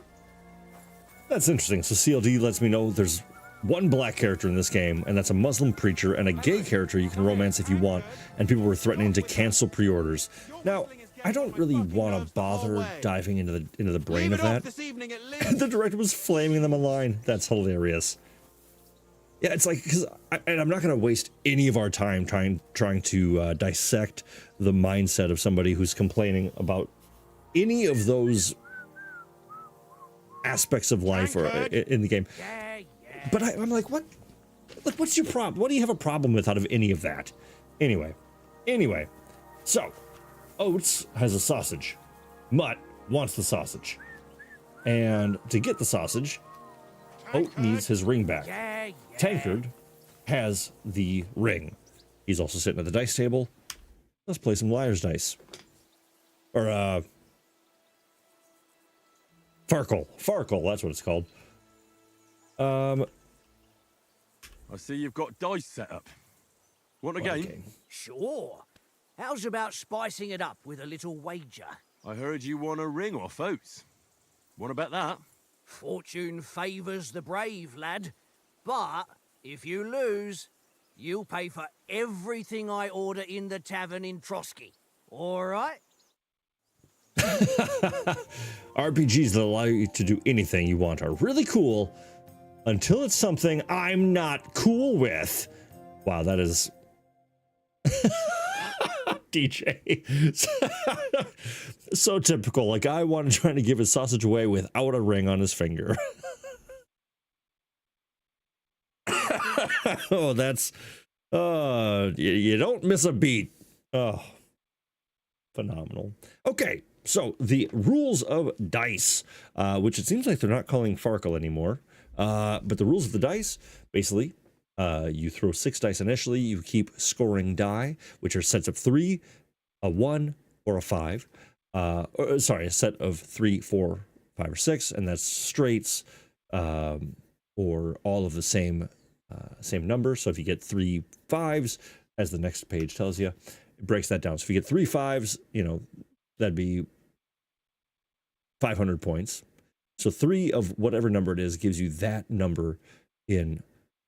that's interesting. So CLD lets me know there's one black character in this game, and that's a Muslim preacher, and a gay character you can romance if you want, and people were threatening to cancel pre-orders. Now, I don't really want to bother diving into the brain of that. The director was flaming them online. That's hilarious. Yeah, it's like, because I'm not going to waste any of our time trying to dissect the mindset of somebody who's complaining about any of those aspects of life or in the game. But I'm like, what? Like, what's your problem? What do you have a problem with out of any of that? Anyway, so Oats has a sausage. Mutt wants the sausage. And to get the sausage, Oat needs his ring back. Tankard has the ring. He's also sitting at the dice table. Let's play some liar's dice. Or, Farkle. Farkle, that's what it's called. I see you've got dice set up. Want a game? Sure. How's about spicing it up with a little wager? I heard you won a ring off Oats. Want to bet that? Fortune favours the brave, lad. But if you lose, you'll pay for everything I order in the tavern in Trotsky. All right? RPGs that allow you to do anything you want are really cool until it's something I'm not cool with. Wow, that is DJ. So typical. Like, I want to try to give his sausage away without a ring on his finger. Oh, that's you don't miss a beat. Oh, phenomenal. Okay, so the rules of dice, which it seems like they're not calling Farkle anymore, but the rules of the dice, basically, you throw 6 dice initially, you keep scoring die, which are sets of 3, a 1, or a 5. Sorry, a set of 3, 4, 5, or 6, and that's straights, or all of the same number. So if you get 3 5s, as the next page tells you, it breaks that down. So if you get 3 5s, you know, that'd be 500 points. So 3 of whatever number it is gives you that number in.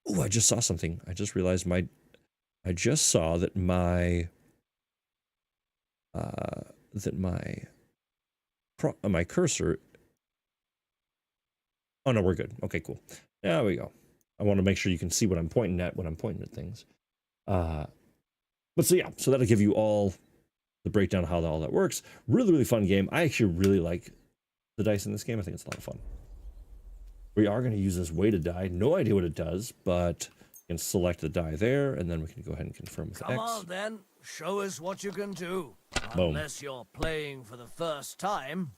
Oh, I just saw something. I just realized I just saw that my cursor. Oh no, we're good. Okay, cool. There we go. I want to make sure you can see what I'm pointing at when I'm pointing at things. But so yeah, so that'll give you all the breakdown of how all that works. Really, really fun game. I actually really like the dice in this game. I think it's a lot of fun. We are going to use this weighted die. No idea what it does, but you can select the die there, and then we can go ahead and confirm with X. Come on, then. Show us what you can do. Boom. Unless you're playing for the first time.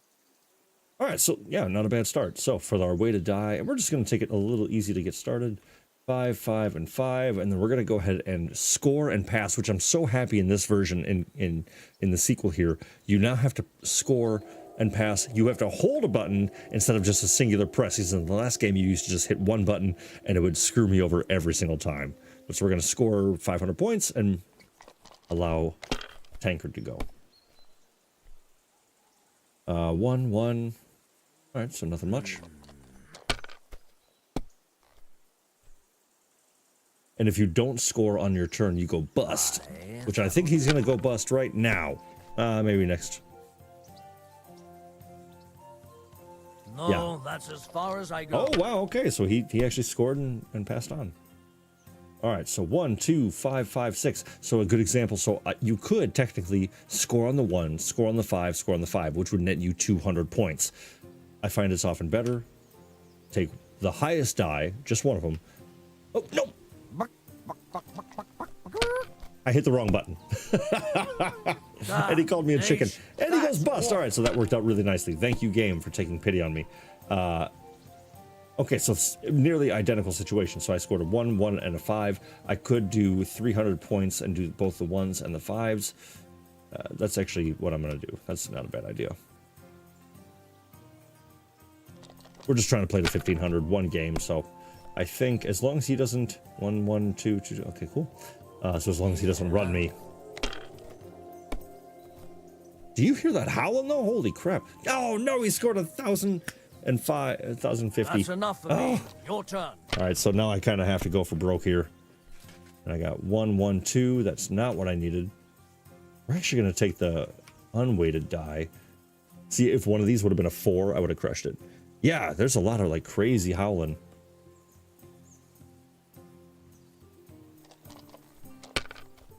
All right, so yeah, not a bad start. So for our weighted die, and we're just going to take it a little easy to get started. 5, 5, and 5, and then we're going to go ahead and score and pass, which I'm so happy in this version, in the sequel here. You now have to score and pass. You have to hold a button instead of just a singular press. Because in the last game, you used to just hit one button, and it would screw me over every single time. So we're going to score 500 points and allow Tankard to go. 1, 1. All right, so nothing much. And if you don't score on your turn, you go bust, which I think he's going to go bust right now. Maybe next. No, yeah. That's as far as I go. Oh, wow. Okay, so he actually scored and passed on. All right, so 1, 2, 5, 5, 6. So a good example. So you could technically score on the 1, score on the 5, score on the 5, which would net you 200 points. I find it's often better. Take the highest die, just one of them. Oh, no! I hit the wrong button. And he called me a chicken. And he goes bust. All right, so that worked out really nicely. Thank you, game, for taking pity on me. Okay, so nearly identical situation. So I scored a 1, 1, and a 5. I could do 300 points and do both the 1s and the 5s. That's actually what I'm going to do. That's not a bad idea. We're just trying to play the 1500 one game, so I think as long as he doesn't 1, 1, 2, 2. Okay, cool. So as long as he doesn't run me. Do you hear that howling though? Holy crap! Oh no, he scored 1,005, 1,050. That's enough for me. Your turn. All right, so now I kind of have to go for broke here. And I got 1, 1, 2. That's not what I needed. We're actually going to take the unweighted die. See, if one of these would have been a 4, I would have crushed it. Yeah, there's a lot of like crazy howling.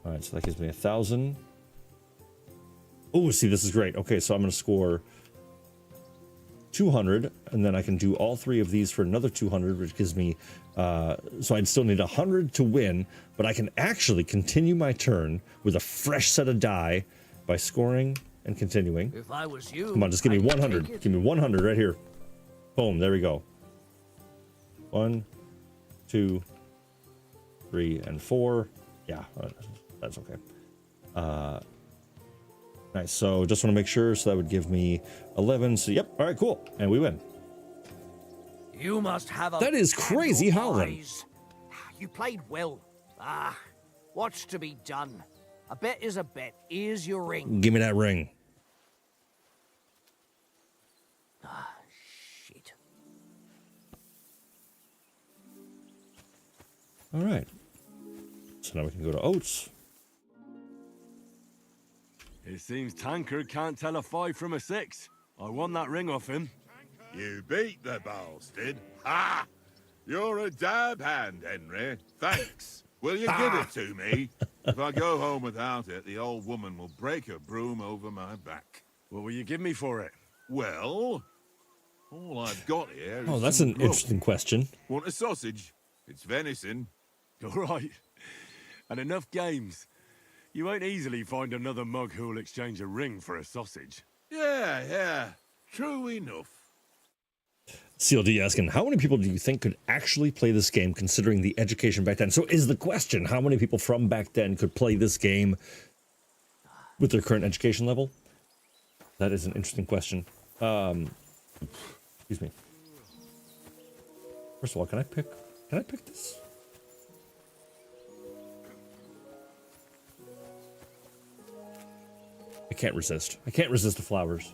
All right, so that gives me 1,000. Oh, see, this is great. Okay, so I'm going to score 200, and then I can do all 3 of these for another 200, which gives me, so I'd still need 100 to win, but I can actually continue my turn with a fresh set of die by scoring and continuing. If I was you, come on, just give me 100. Give me 100 right here. Boom, there we go. 1, 2, 3, and 4. Yeah, that's okay. Nice, so just want to make sure, so that would give me 11, so yep, all right, cool, and we win. You must have a... That is crazy howling. You played well. What's to be done? A bet is a bet. Here's your ring. Give me that ring. Shit. All right. So now we can go to oats. It seems Tankard can't tell a 5 from a 6. I won that ring off him. You beat the bastard. Ha! You're a dab hand, Henry. Thanks. Will you give it to me? If I go home without it, the old woman will break her broom over my back. What will you give me for it? Well, all I've got here is Oh, that's some an grub. interesting question. Want a sausage? It's venison. All right. And enough games. You won't easily find another mug who'll exchange a ring for a sausage. Yeah. True enough. CLD asking, how many people do you think could actually play this game considering the education back then? So is the question, how many people from back then could play this game with their current education level? That is an interesting question. Excuse me. First of all, can I pick this? I can't resist. I can't resist the flowers.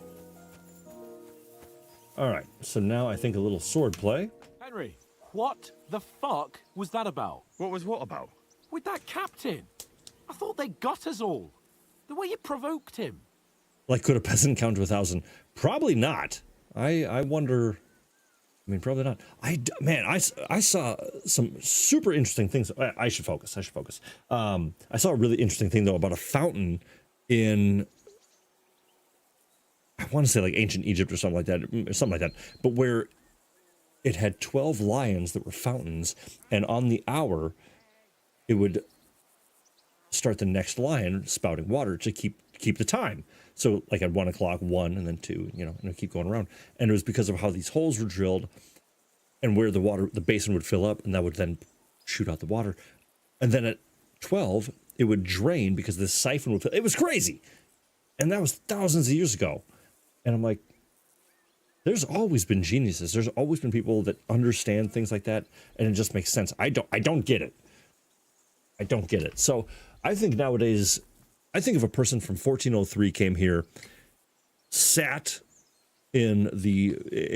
All right, so now I think a little sword play. Henry, what the fuck was that about? What was what about? With that captain? I thought they got us all. The way you provoked him. Like, could a peasant count to 1,000? Probably not. I wonder. I mean, probably not. I saw some super interesting things. I should focus. I saw a really interesting thing though about a fountain in, I want to say like ancient Egypt or something like that, but where it had 12 lions that were fountains, and on the hour, it would start the next lion spouting water to keep the time. So like at 1 o'clock, 1, and then 2, and it keep going around. And it was because of how these holes were drilled and where the basin would fill up, and that would then shoot out the water. And then at 12, it would drain because this siphon would fill. It was crazy. And that was thousands of years ago. And I'm like, there's always been geniuses. There's always been people that understand things like that, and it just makes sense. I don't get it. I don't get it. So I think nowadays, I think if a person from 1403 came here, sat in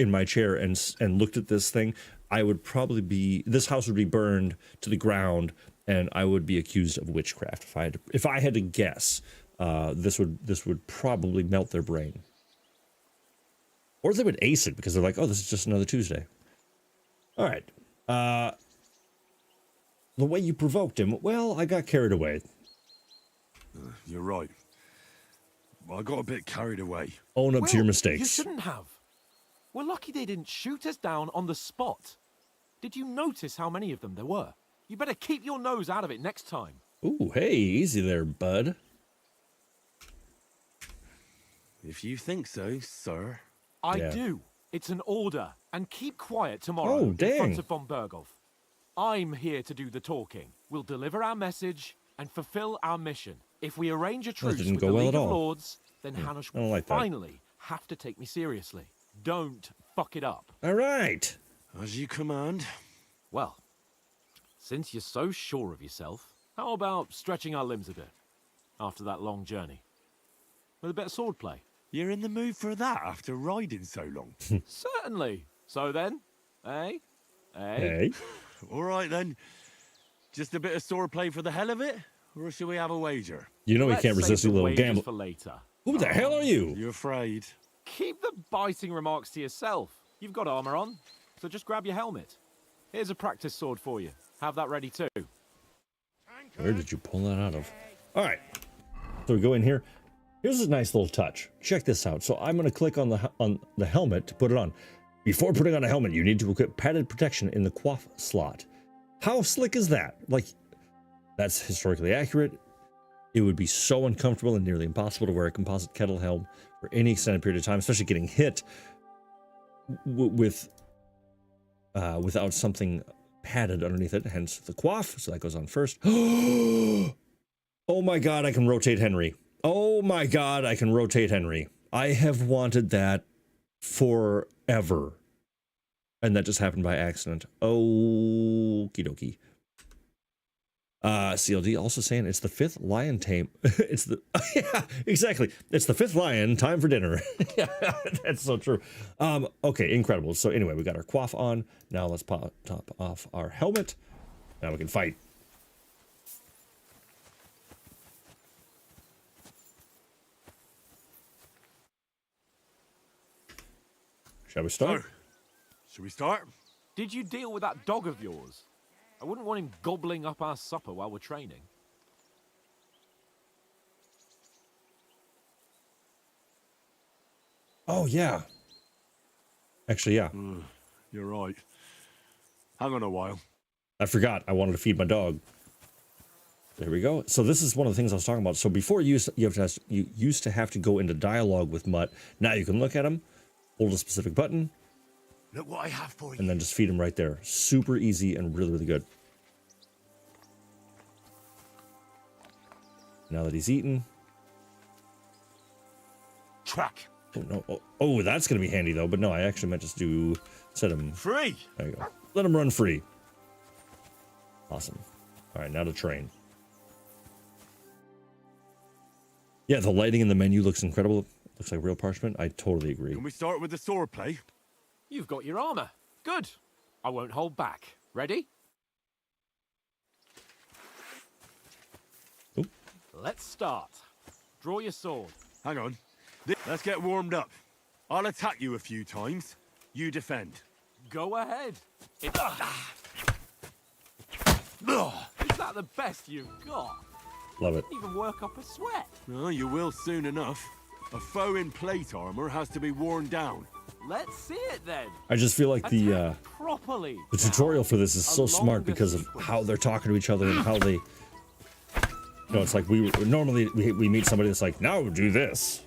my chair and looked at this thing, this house would be burned to the ground, and I would be accused of witchcraft. If I had to guess, this would probably melt their brain. Or they would ace it because they're like, oh, this is just another Tuesday. All right. The way you provoked him, well, I got carried away. You're right. I got a bit carried away. Own up to your You mistakes. shouldn't have. We're lucky they didn't shoot us down on the spot. Did you notice how many of them there were? You better keep your nose out of it next time. Ooh, hey, easy there, bud. If you think so, sir. I Yeah. do. It's an order. And keep quiet tomorrow Oh, in dang. front of von Berghoff. I'm here to do the talking. We'll deliver our message and fulfill our mission. If we arrange a truce didn't with go the well League at of all. Lords, then Hanush I don't will like that. finally have to take me seriously. Don't fuck it up. All right. As you command. Well, since you're so sure of yourself, how about stretching our limbs a bit after that long journey? With a bit of swordplay? You're in the mood for that after riding so long. Certainly. So then, eh? Hey. All right then. Just a bit of swordplay for the hell of it? Or should we have a wager? You know he Let's can't save resist a the little wagers gamble. for later. Who the hell are you? You afraid? Keep the biting remarks to yourself. You've got armor on, so just grab your helmet. Here's a practice sword for you. Have that ready too. Where did you pull that out of? All right. So we go in here. Here's a nice little touch. Check this out. So I'm going to click on the helmet to put it on. Before putting on a helmet, you need to equip padded protection in the coif slot. How slick is that? Like, that's historically accurate. It would be so uncomfortable and nearly impossible to wear a composite kettle helm for any extended period of time, especially getting hit without something padded underneath it, hence the coif. So that goes on first. Oh my God, I can rotate Henry. Oh my God, I can rotate Henry. I have wanted that forever. And that just happened by accident. Okie dokie. CLD also saying it's the 5th lion tame. Yeah, exactly. It's the 5th lion. Time for dinner. Yeah, that's so true. Okay, incredible. So anyway, we got our coif on. Now let's top off our helmet. Now we can fight. Shall we start? So, should we start? Did you deal with that dog of yours? I wouldn't want him gobbling up our supper while we're training. Oh, yeah. Actually, yeah. You're right. Hang on a while. I forgot. I wanted to feed my dog. There we go. So this is one of the things I was talking about. So before you used to have to go into dialogue with Mutt. Now you can look at him, hold a specific button, Look what I have for you. and then just feed him right there. Super easy and really, really good. Now that he's eaten. Track. Oh, no. Oh, that's going to be handy, though. But no, I actually meant just to set him Free. There you go. Let him run free. Awesome. All right, now to train. Yeah, the lighting in the menu looks incredible. Looks like real parchment. I totally agree. Can we start with the sword play? You've got your armor. Good. I won't hold back. Ready? Oop. Let's start. Draw your sword. Hang on. Let's get warmed up. I'll attack you a few times. You defend. Go ahead. Is that the best you've got? Love it. Even work up a sweat. Oh, you will soon enough. A foe in plate armor has to be worn down. Let's see it then. I just feel like the Attack properly. tutorial for this is so smart because of how they're talking to each other and how they... You know, it's like we meet somebody that's like, now do this.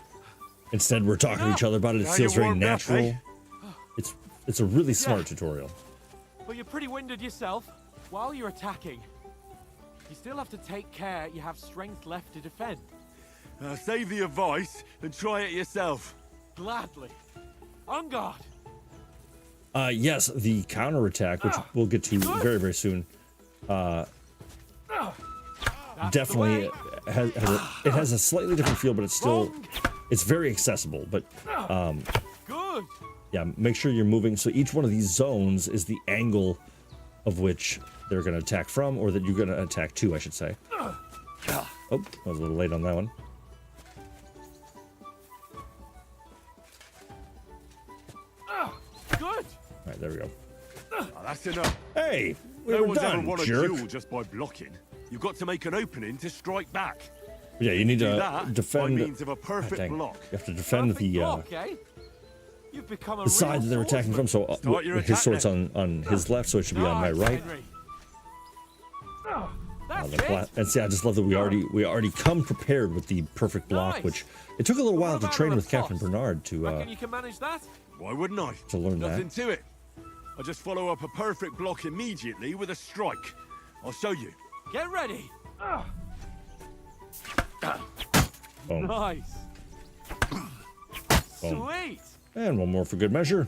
Instead, we're talking to each other about it. It Now feels you're very warmed up, natural. eh? It's a really smart tutorial. But you're pretty winded yourself. While you're attacking, you still have to take care you have strength left to defend. Save the advice and try it yourself. Gladly. On guard. Yes, the counterattack, which we'll get to very, very soon, definitely has a slightly different feel, but it's still, it's very accessible. But Good. yeah, make sure you're moving. So each one of these zones is the angle of which they're going to attack from, or that you're going to attack to, I should say. Oh, I was a little late on that one. Good. All right, there we go. Oh, that's enough. Hey, we No were one's ever done, won a jerk. duel just by blocking. You've got to make an opening to strike back. Yeah, you need Do to that defend. by means of a God perfect dang. block. You have to defend Perfect the block, eh? You've become a the side that they're attacking from. So Start your his attack sword's then. on his left, so it should be on my right. That's And see, I just love that we already come prepared with the perfect block, Nice. which it took a little while to about train a with Captain toss? Bernard to Reckon you can manage that? Why wouldn't I? learn that. Nothing to it. I just follow up a perfect block immediately with a strike. I'll show you. Get ready. Boom. Nice. Boom. Sweet. And one more for good measure.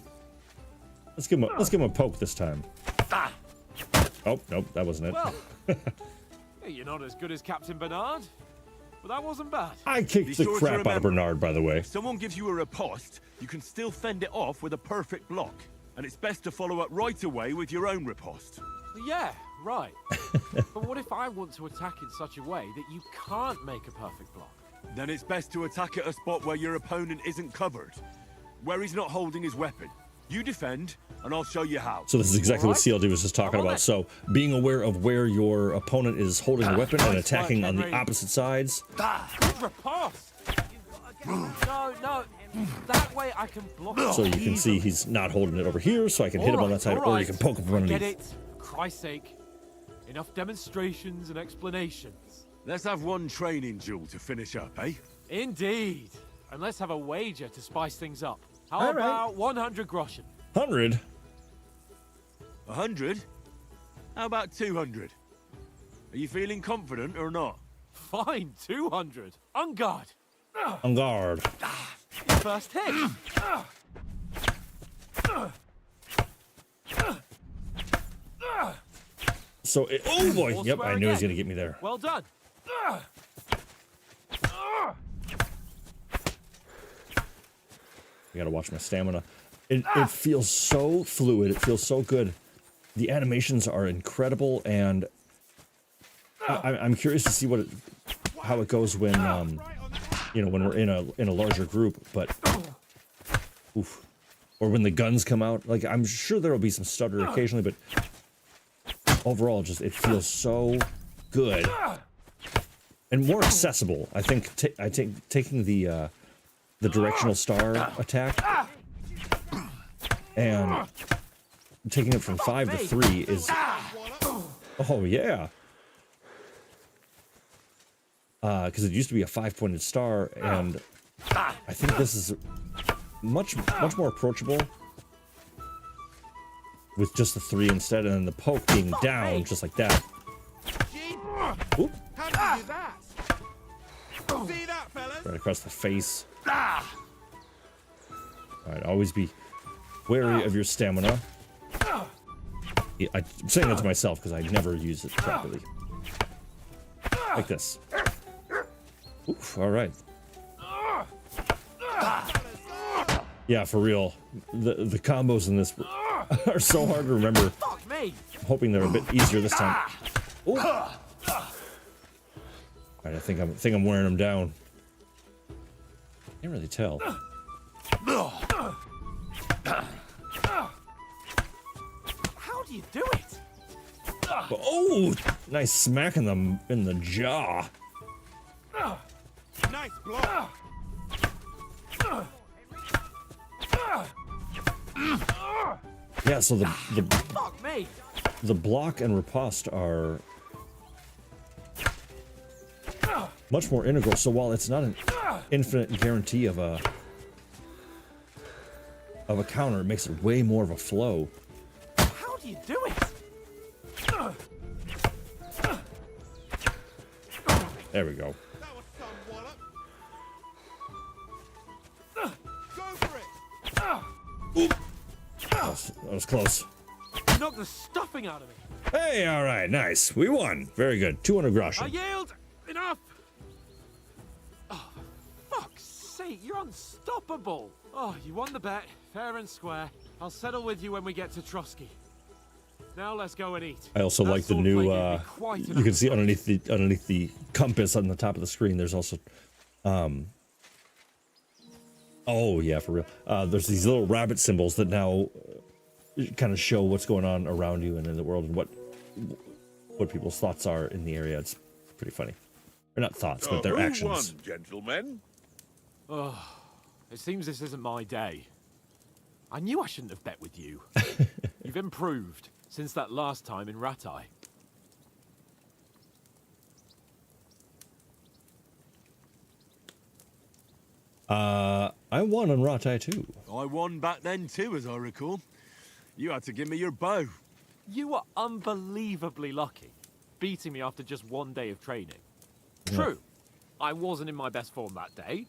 Let's give him a poke this time. Oh nope, that wasn't it. Well, hey, you're not as good as Captain Bernard, but that wasn't bad. I kicked Be the sure to crap out of remember, Bernard, by the way. If someone gives you a riposte, you can still fend it off with a perfect block. And it's best to follow up right away with your own riposte. Yeah, right. But what if I want to attack in such a way that you can't make a perfect block? Then it's best to attack at a spot where your opponent isn't covered, where he's not holding his weapon. You defend, and I'll show you how. So this is exactly what Alright. CLD was just talking I'm on about. it. So being aware of where your opponent is holding the weapon and Nice attacking work, on the Henry. opposite sides. Good riposte. No. That way I can block it. So you can see he's not holding it over here, so I can hit him on that side, or you can poke him from Get underneath. it? For Christ's sake. Enough demonstrations and explanations. Let's have one training duel to finish up, eh? Indeed. And let's have a wager to spice things up. How All right. about 100 groschen? 100. 100? How about 200? Are you feeling confident or not? Fine, 200. On guard. On guard. Your first hit. So, oh boy. We'll Yep, swear I knew he was again. going to get me there. Well done. I got to watch my stamina. It feels so fluid. It feels so good. the animations are incredible, and I'm curious to see how it goes when you know, when we're in a larger group, but oof, or when the guns come out. Like, I'm sure there will be some stutter occasionally, but overall, just it feels so good and more accessible. I think taking the directional star attack and taking it from 5 to 3 is, oh yeah, because it used to be a 5-pointed star, and I think this is much more approachable with just the 3 instead, and then the poke being down just like that. Oop. How did you do that? See that, fellas? Right across the face. All right, always be wary of your stamina. Yeah, I'm saying that to myself because I never use it properly. Like this. Oof, all right. Yeah, for real. The combos in this are so hard to remember. Fuck me. I'm hoping they're a bit easier this time. Ooh. All right, I think I'm wearing them down. Can't really tell. How do you do it? Oh, nice smack in the jaw. Nice block. Yeah, so Fuck me. the block and riposte are much more integral. So while it's not an infinite guarantee of a counter, it makes it way more of a flow. How do you do it? There we go. That was some wallop. Go for it. That was close. You knocked the stuffing out of me. Hey, all right, nice. We won. Very good. 200 I groschen. yield. Enough. Oh, for fuck's sake, you're unstoppable. Oh, you won the bet, fair and square. I'll settle with you when we get to Trotsky. Now let's go and eat. I also like the new. You can see underneath the compass on the top of the screen. There's also, oh yeah, for real. There's these little rabbit symbols that now kind of show what's going on around you and in the world, and what people's thoughts are in the area. It's pretty funny. Or not thoughts, but their actions. Who won, gentlemen? Oh, it seems this isn't my day. I knew I shouldn't have bet with you. You've improved since that last time in Ratai. I won on Ratai too. I won back then too, as I recall. You had to give me your bow. You were unbelievably lucky, beating me after just one day of training. True, I wasn't in my best form that day.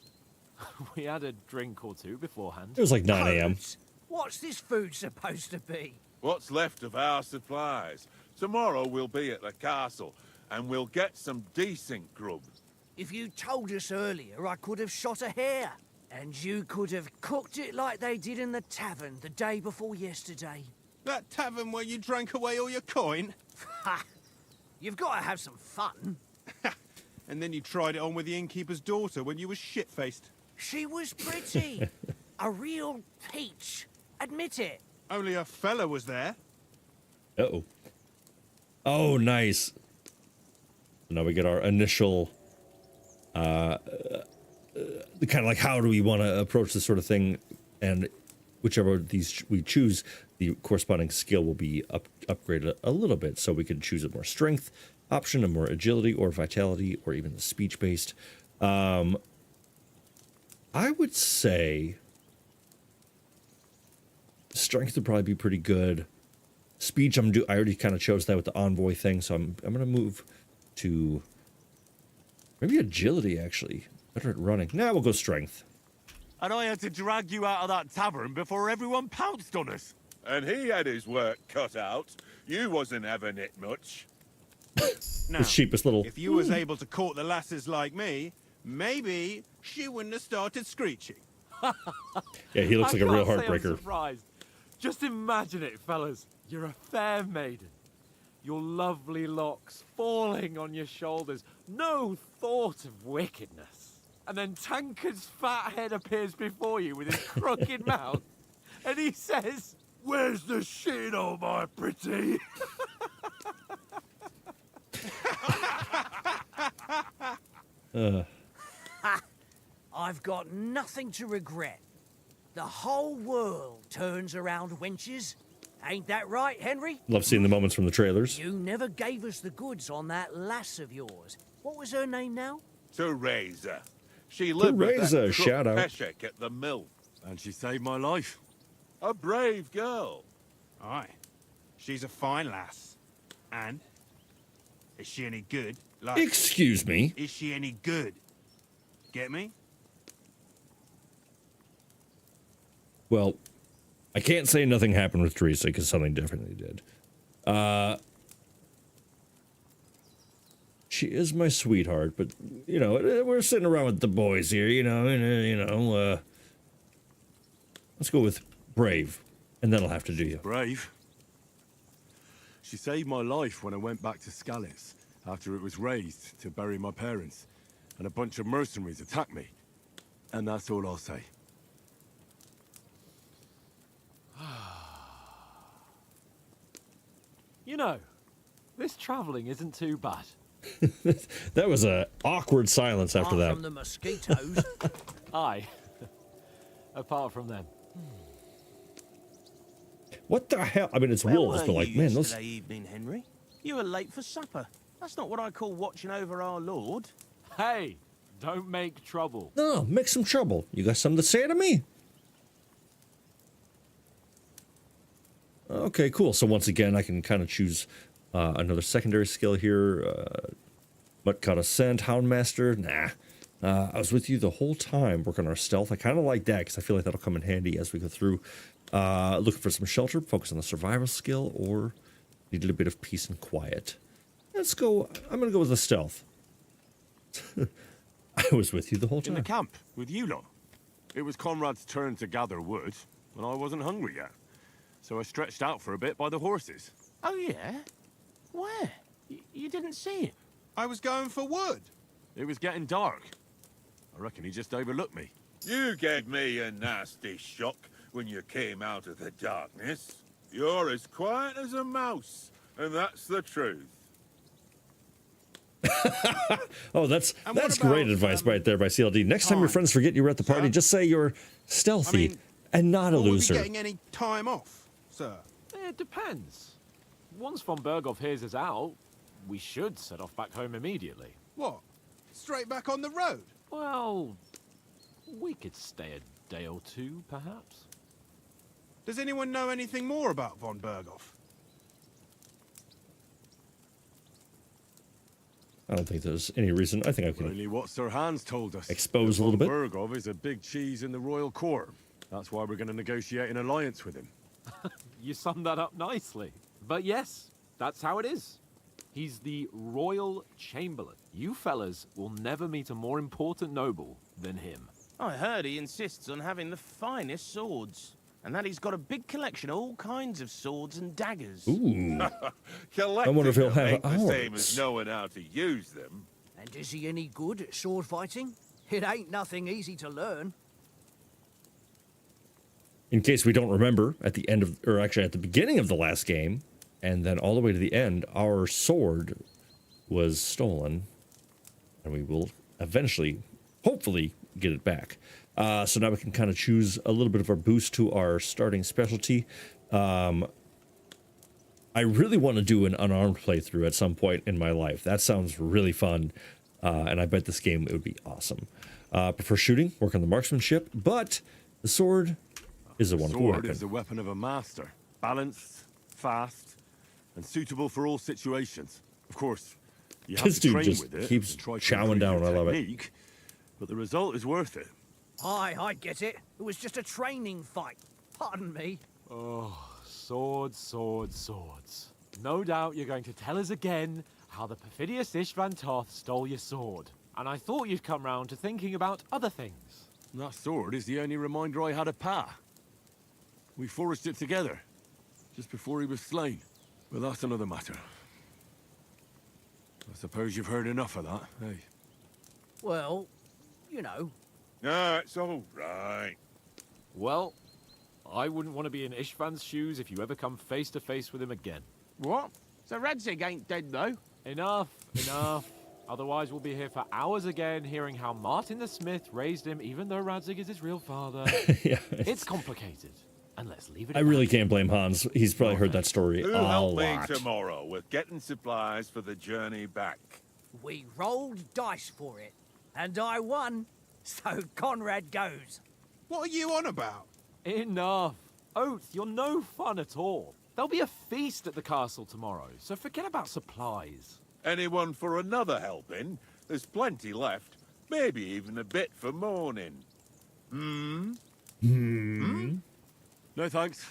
We had a drink or two beforehand. It was like 9 a.m. What's this food supposed to be? What's left of our supplies? Tomorrow we'll be at the castle, and we'll get some decent grub. If you told us earlier, I could have shot a hare. And you could have cooked it like they did in the tavern the day before yesterday. That tavern where you drank away all your coin? Ha! You've got to have some fun. And then you tried it on with the innkeeper's daughter when you were shit-faced. She was pretty. A real peach. Admit it. Only a fella was there. Uh-oh. Oh, nice. Now we get our initial, kind of like, how do we want to approach this sort of thing? And whichever of these we choose, the corresponding skill will be upgraded a little bit. So we can choose a more strength option, a more agility or vitality, or even the speech-based. I would say strength would probably be pretty good. Speech, I already kind of chose that with the envoy thing, so I'm gonna move to maybe agility, actually. Better at running. Nah, we'll go strength. And I had to drag you out of that tavern before everyone pounced on us. And he had his work cut out. You wasn't having it much. Now, The cheapest little. if you was able to court the lasses like me, maybe she wouldn't have started screeching. Yeah, he looks like a real heartbreaker. Surprised. Just imagine it, fellas. You're a fair maiden. Your lovely locks falling on your shoulders. No thought of wickedness. And then Tankard's fat head appears before you with his crooked mouth. And he says, "Where's the shit, oh my pretty?" I've got nothing to regret. The whole world turns around wenches. Ain't that right, Henry? Love seeing the moments from the trailers. You never gave us the goods on that lass of yours. What was her name now? Teresa. She lived with Teresa, that shout out. Peshek at the mill. And she saved my life. A brave girl. Aye. She's a fine lass. And? Is she any good? Like, Excuse me. is she any good? Get me? Well, I can't say nothing happened with Teresa because something definitely did. She is my sweetheart, but you know we're sitting around with the boys here. Let's go with brave, and that'll have to do you. Brave. She saved my life when I went back to Scalitz after it was razed to bury my parents, and a bunch of mercenaries attacked me. And that's all I'll say. You know, this travelling isn't too bad. That was a awkward silence after Apart that. from the mosquitoes. Aye. Apart from them. What the hell? I mean, it's Where wolves, were but like, you man, those. yesterday evening, Henry? You were late for supper. That's not what I call watching over our Lord. Hey, don't make trouble. No, make some trouble. You got something to say to me? Okay, cool. So once again, I can kind of choose another secondary skill here. Mutt-caught a scent, Houndmaster. Nah. I was with you the whole time working our stealth. I kind of like that because I feel like that'll come in handy as we go through. Looking for some shelter, focus on the survival skill, or need a little bit of peace and quiet. Let's go. I'm going to go with the stealth. I was with you the whole time. In the camp, with you lot. It was Conrad's turn to gather wood, and I wasn't hungry yet. So I stretched out for a bit by the horses. Oh, yeah? Where? You didn't see it? I was going for wood. It was getting dark. I reckon he just overlooked me. You gave me a nasty shock when you came out of the darkness. You're as quiet as a mouse, and that's the truth. Oh, that's what great about, advice right there by CLD. Next time your time? friends forget you were at the party, Sir? just say you're stealthy I mean, and not a Will we be loser. getting any time off, sir? It depends. Once von Berghoff hears us out, we should set off back home immediately. What? Straight back on the road? Well, we could stay a day or two, perhaps. Does anyone know anything more about von Berghoff? I don't think there's any reason. I think I can. Only what Sir Hans told us. Expose a little bit. Bergov is a big cheese in the royal court. That's why we're going to negotiate an alliance with him. You summed that up nicely. But yes, that's how it is. He's the Royal Chamberlain. You fellas will never meet a more important noble than him. I heard he insists on having the finest swords. And that he's got a big collection of all kinds of swords and daggers. Ooh. I wonder if he'll have ain't the same ours. as knowing how to use them. And is he any good at sword fighting? It ain't nothing easy to learn. In case we don't remember, at the end of, or actually at the beginning of the last game, and then all the way to the end, our sword was stolen, and we will eventually, hopefully, get it back. So now we can kind of choose a little bit of a boost to our starting specialty. I really want to do an unarmed playthrough at some point in my life. That sounds really fun, and I bet this game it would be awesome. Prefer shooting, work on the marksmanship, but the sword is a wonderful Sword weapon. is the weapon of a master. Balanced, fast, and suitable for all situations. Of course, you have This to dude train just with it keeps and try to chowing improve down. your I love it. technique, but the result is worth it. Aye, I get it. It was just a training fight. Pardon me. Oh, swords, swords, swords. No doubt you're going to tell us again how the perfidious Istvan Toth stole your sword. And I thought you'd come round to thinking about other things. That sword is the only reminder I had of Pa. We foraged it together, just before he was slain. But that's another matter. I suppose you've heard enough of that, eh? Well, you know. No, it's all right. Well, I wouldn't want to be in Ishvan's shoes if you ever come face to face with him again. What? So Radzig ain't dead, though? Enough, enough. Otherwise, we'll be here for hours again, hearing how Martin the Smith raised him, even though Radzig is his real father. Yeah, it's complicated. And let's leave it. I really can't blame Hans. He's probably heard that story Who'll a help lot. me tomorrow with getting supplies for the journey back? We rolled dice for it, and I won, so Conrad goes. What are you on about? Enough. Oath, you're no fun at all. There'll be a feast at the castle tomorrow, so forget about supplies. Anyone for another helping? There's plenty left. Maybe even a bit for morning. No thanks.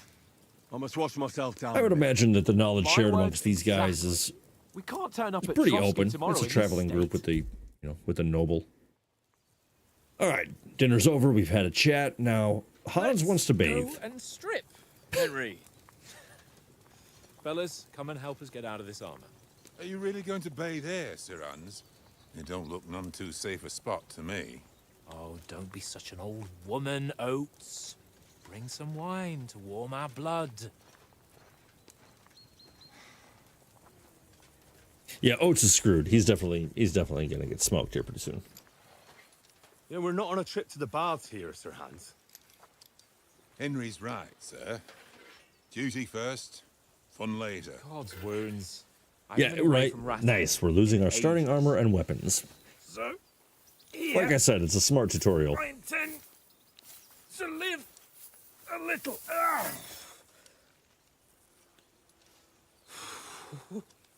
I must wash myself down. I would imagine that the knowledge My shared word, amongst these guys is We can't turn up at pretty Trotsky open. tomorrow It's a in traveling this group state. with the, with the noble. All right, dinner's over. We've had a chat. Now Hans wants to bathe. Go and strip, Henry. Fellas, come and help us get out of this armor. Are you really going to bathe here, Sir Hans? It don't look none too safe a spot to me. Oh, don't be such an old woman, Oates. Bring some wine to warm our blood. Yeah, Oates is screwed. He's definitely gonna get smoked here pretty soon. Yeah, we're not on a trip to the baths here, Sir Hans. Henry's right, sir. Duty first, fun later. God's wounds. Yeah, right. Nice. We're losing our starting armor and weapons. So, Like I said, it's a smart tutorial. I intend to live a little.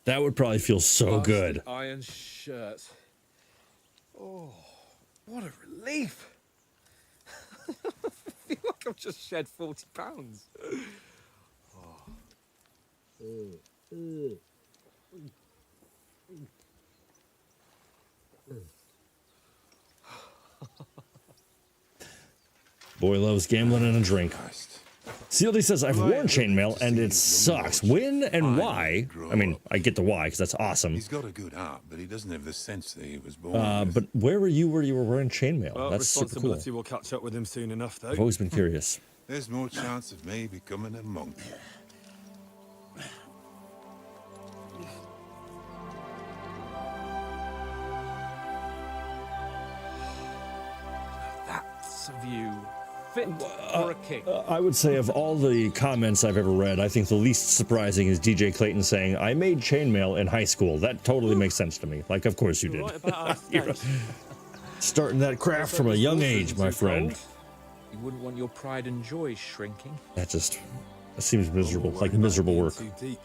That would probably feel so good. Iron shirt. Oh, what a relief! I feel like I've just shed 40 pounds. Boy loves gambling and a drink. CLD says, I've worn chainmail and it sucks. When and why? I mean, I get the why because that's awesome. He's got a good heart, but he doesn't have the sense that he was born with. But where were you wearing chainmail? Well, That's super cool. responsibility will catch up with him soon enough, though. I've always been curious. There's more chance of me becoming a monk. That's a view fit for a king. I would say of all the comments I've ever read, I think the least surprising is DJ Clayton saying, I made chainmail in high school. That totally makes sense to me. Like, of course you did. Right about our You're stage. starting that craft from a young age, my friend. You wouldn't want your pride and joy shrinking. That seems miserable. Like miserable work. Too deep.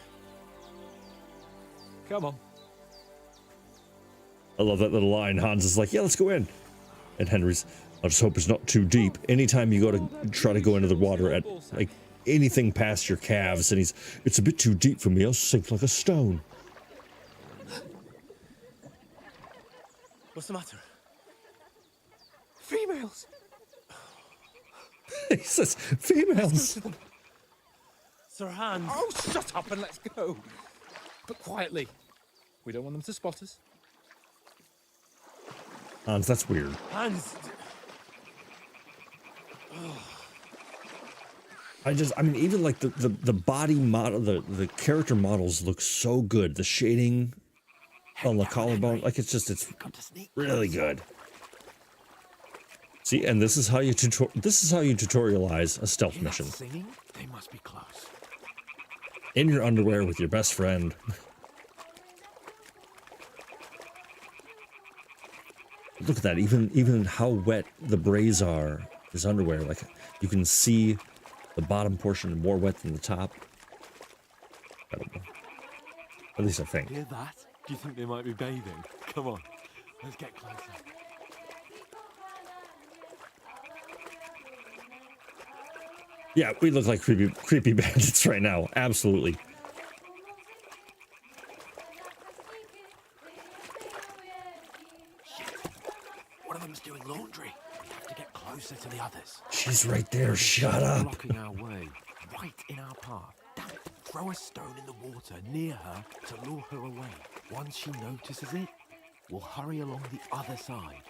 Come on. I love that little line. Hans is like, yeah, let's go in. And Henry's, I just hope it's not too deep. Anytime you go to try to go into the water at like anything past your calves, and it's a bit too deep for me. I'll sink like a stone. What's the matter? Females. He says, females. Sir Hans. Oh, shut up and let's go. But quietly. We don't want them to spot us. Hans, that's weird. Hans. I mean, even like the body model, the character models look so good. The shading on the collarbone, like it's really good. See, and this is how you tutorialize a stealth mission. Singing? They must be close. In your underwear with your best friend. Look at that, even how wet the braids are, his underwear, like you can see the bottom portion more wet than the top. Incredible. At least I think. Hear that? Do you think they might be bathing? Come on, let's get closer. Yeah, we look like creepy bandits right now. Absolutely. One of them's doing laundry. We have to get closer to the others. She's right there. Shut up. Blocking our way. right in our path. Damn, throw a stone in the water near her to lure her away. Once she notices it, we'll hurry along the other side.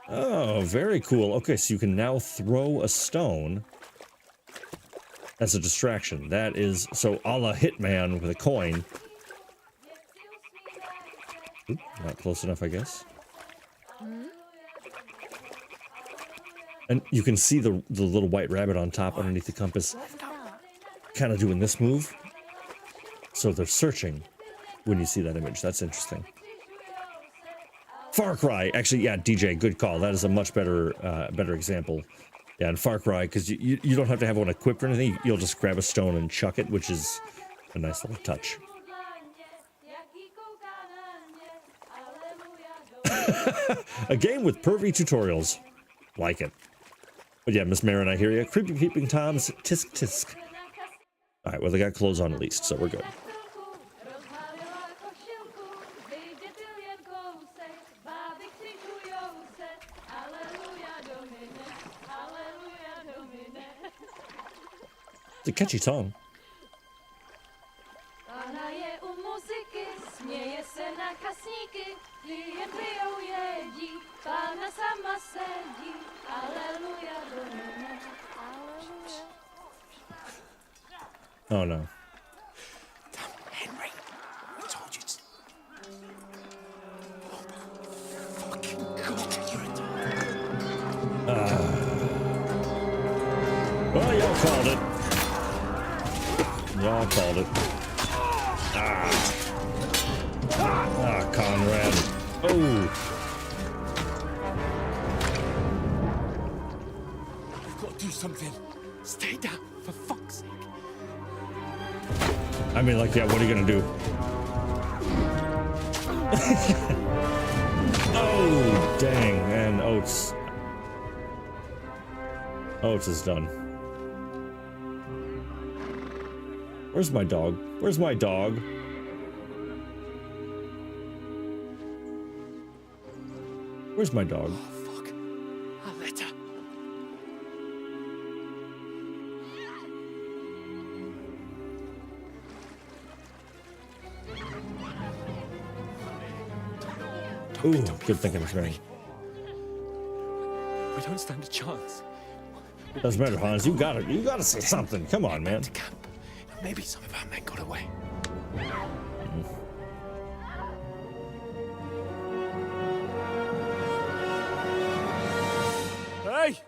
Oh, very cool. Okay, so you can now throw a stone as a distraction. That is, so a la Hitman with a coin. Oop, not close enough, I guess. And you can see the little white rabbit on top underneath the compass kind of doing this move. So they're searching when you see that image. That's interesting. Far Cry. Actually, yeah, DJ, good call. That is a much better better example. Yeah, in Far Cry, because you don't have to have one equipped or anything. You'll just grab a stone and chuck it, which is a nice little touch. A game with pervy tutorials. Like it. But yeah, Miss Marin, I hear you. Creepy peeping toms, tisk tisk. Alright, well, they got clothes on at least, so we're good. It's a catchy song. Oh no. Henry, I told you to... Well, y'all called it. Y'all called it. Conrad. Oh. You've got to do something. Stay down, for fuck's sake. I mean, like, yeah, what are you gonna do? Oh, dang, man, Oates. Oates is done. Where's my dog? Where's my dog? Where's my dog? Oh, fuck. A letter. Ooh, good thinking, Miss Mary. We don't stand a chance. Doesn't matter, Hans. You gotta say something. Come on, man. To camp. Maybe some of our men got away. Hey!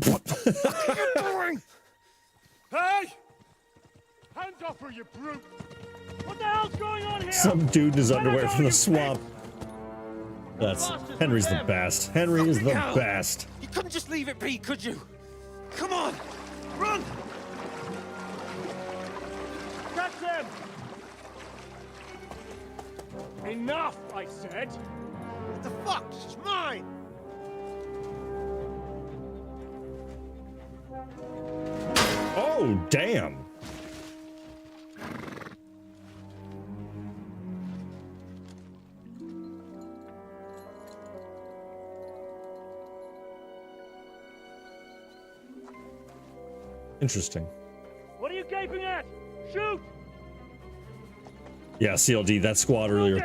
What the fuck are you doing? Hey! Hands off her, you brute! What the hell's going on here? Some dude in his underwear from the swamp. That's Henry's the best. Henry is the best. You couldn't just leave it be, could you? Come on! Run! Catch them! Enough, I said! What the fuck? It's mine! Oh, damn. Interesting. What are you gaping at? Shoot! Yeah, CLD, that squad earlier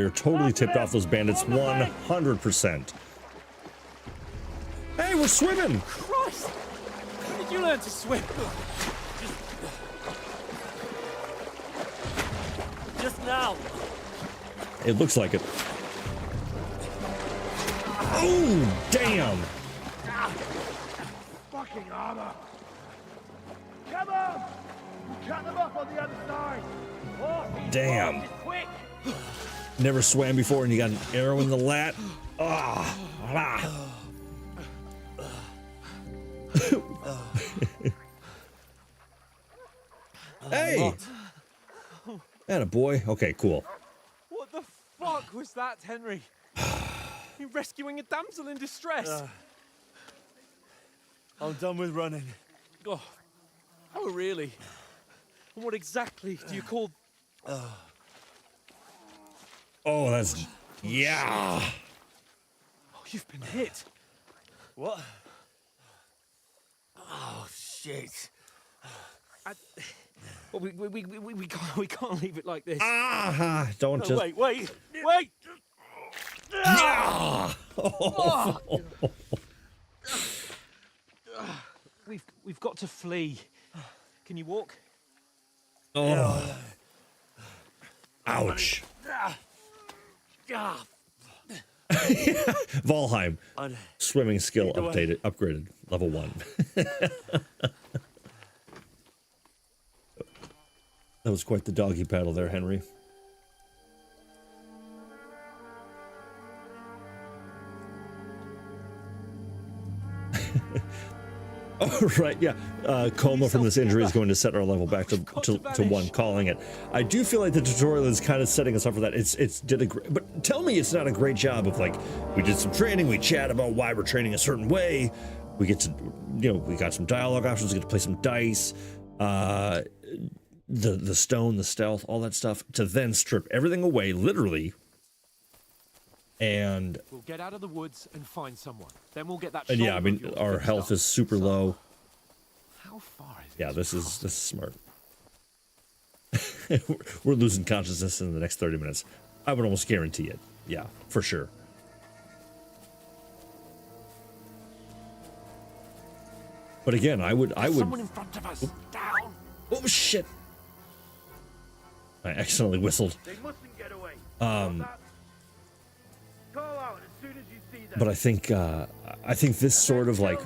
totally tipped off those bandits 100%. Hey, we're swimming! Christ! When did you learn to swim? Just now. It looks like it. Oh, damn! Fucking armor! Come on! Cut them up on the other side! Damn. Quick! Never swam before and you got an arrow in the lat. Ah. Hey! Attaboy. Okay, cool. What the fuck was that, Henry? You rescuing a damsel in distress? I'm done with running. Oh, really? And what exactly do you call... Oh, that's... Yeah! Oh, you've been hit. What? Oh, shit. Well, we can't leave it like this. Ah, don't just. Wait! Ah! We've got to flee. Can you walk? Oh. Ouch. Valheim. Swimming skill upgraded. Level 1. That was quite the doggy paddle there, Henry. Oh, right, yeah. Coma from this injury is going to set our level back to 1, calling it. I do feel like the tutorial is kind of setting us up for that. But tell me it's not a great job of, like, we did some training, we chat about why we're training a certain way, we get to, we got some dialogue options, we get to play some dice, the stone, the stealth, all that stuff, to then strip everything away, literally, and we'll get out of the woods and find someone. Then we'll get that. And yeah, I mean, our health is super low. How far is it? Yeah, this is smart. We're losing consciousness in the next 30 minutes. I would almost guarantee it. Yeah, for sure. But again, I would. Someone in front of us. Down. Oh shit! I accidentally whistled. They mustn't get away. But I think this sort of like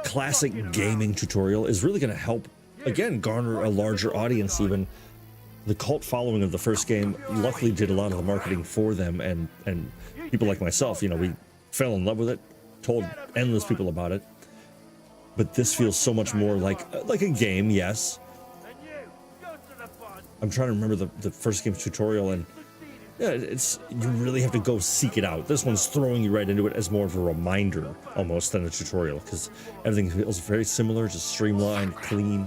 classic gaming tutorial is really going to help, again, garner a larger audience. Even the cult following of the first game luckily did a lot of the marketing for them, and people like myself, we fell in love with it, told endless people about it. But this feels so much more like a game, yes. I'm trying to remember the first game's tutorial, and yeah, you really have to go seek it out. This one's throwing you right into it as more of a reminder almost than a tutorial, because everything feels very similar, just streamlined, clean.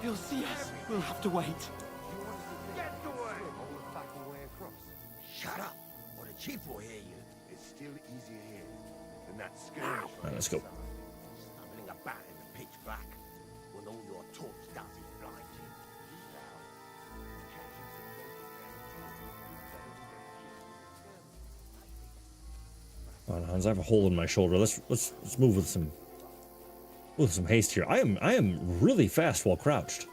He'll see us. We'll have to wait. Shut up, or the chief will hear you. It's still easier here than that skirmish. All right, let's go. Stumbling about in the pitch black when all your torch does is blind you. Come on, Hans, I have a hole in my shoulder. Let's move with some haste here. I am really fast while crouched.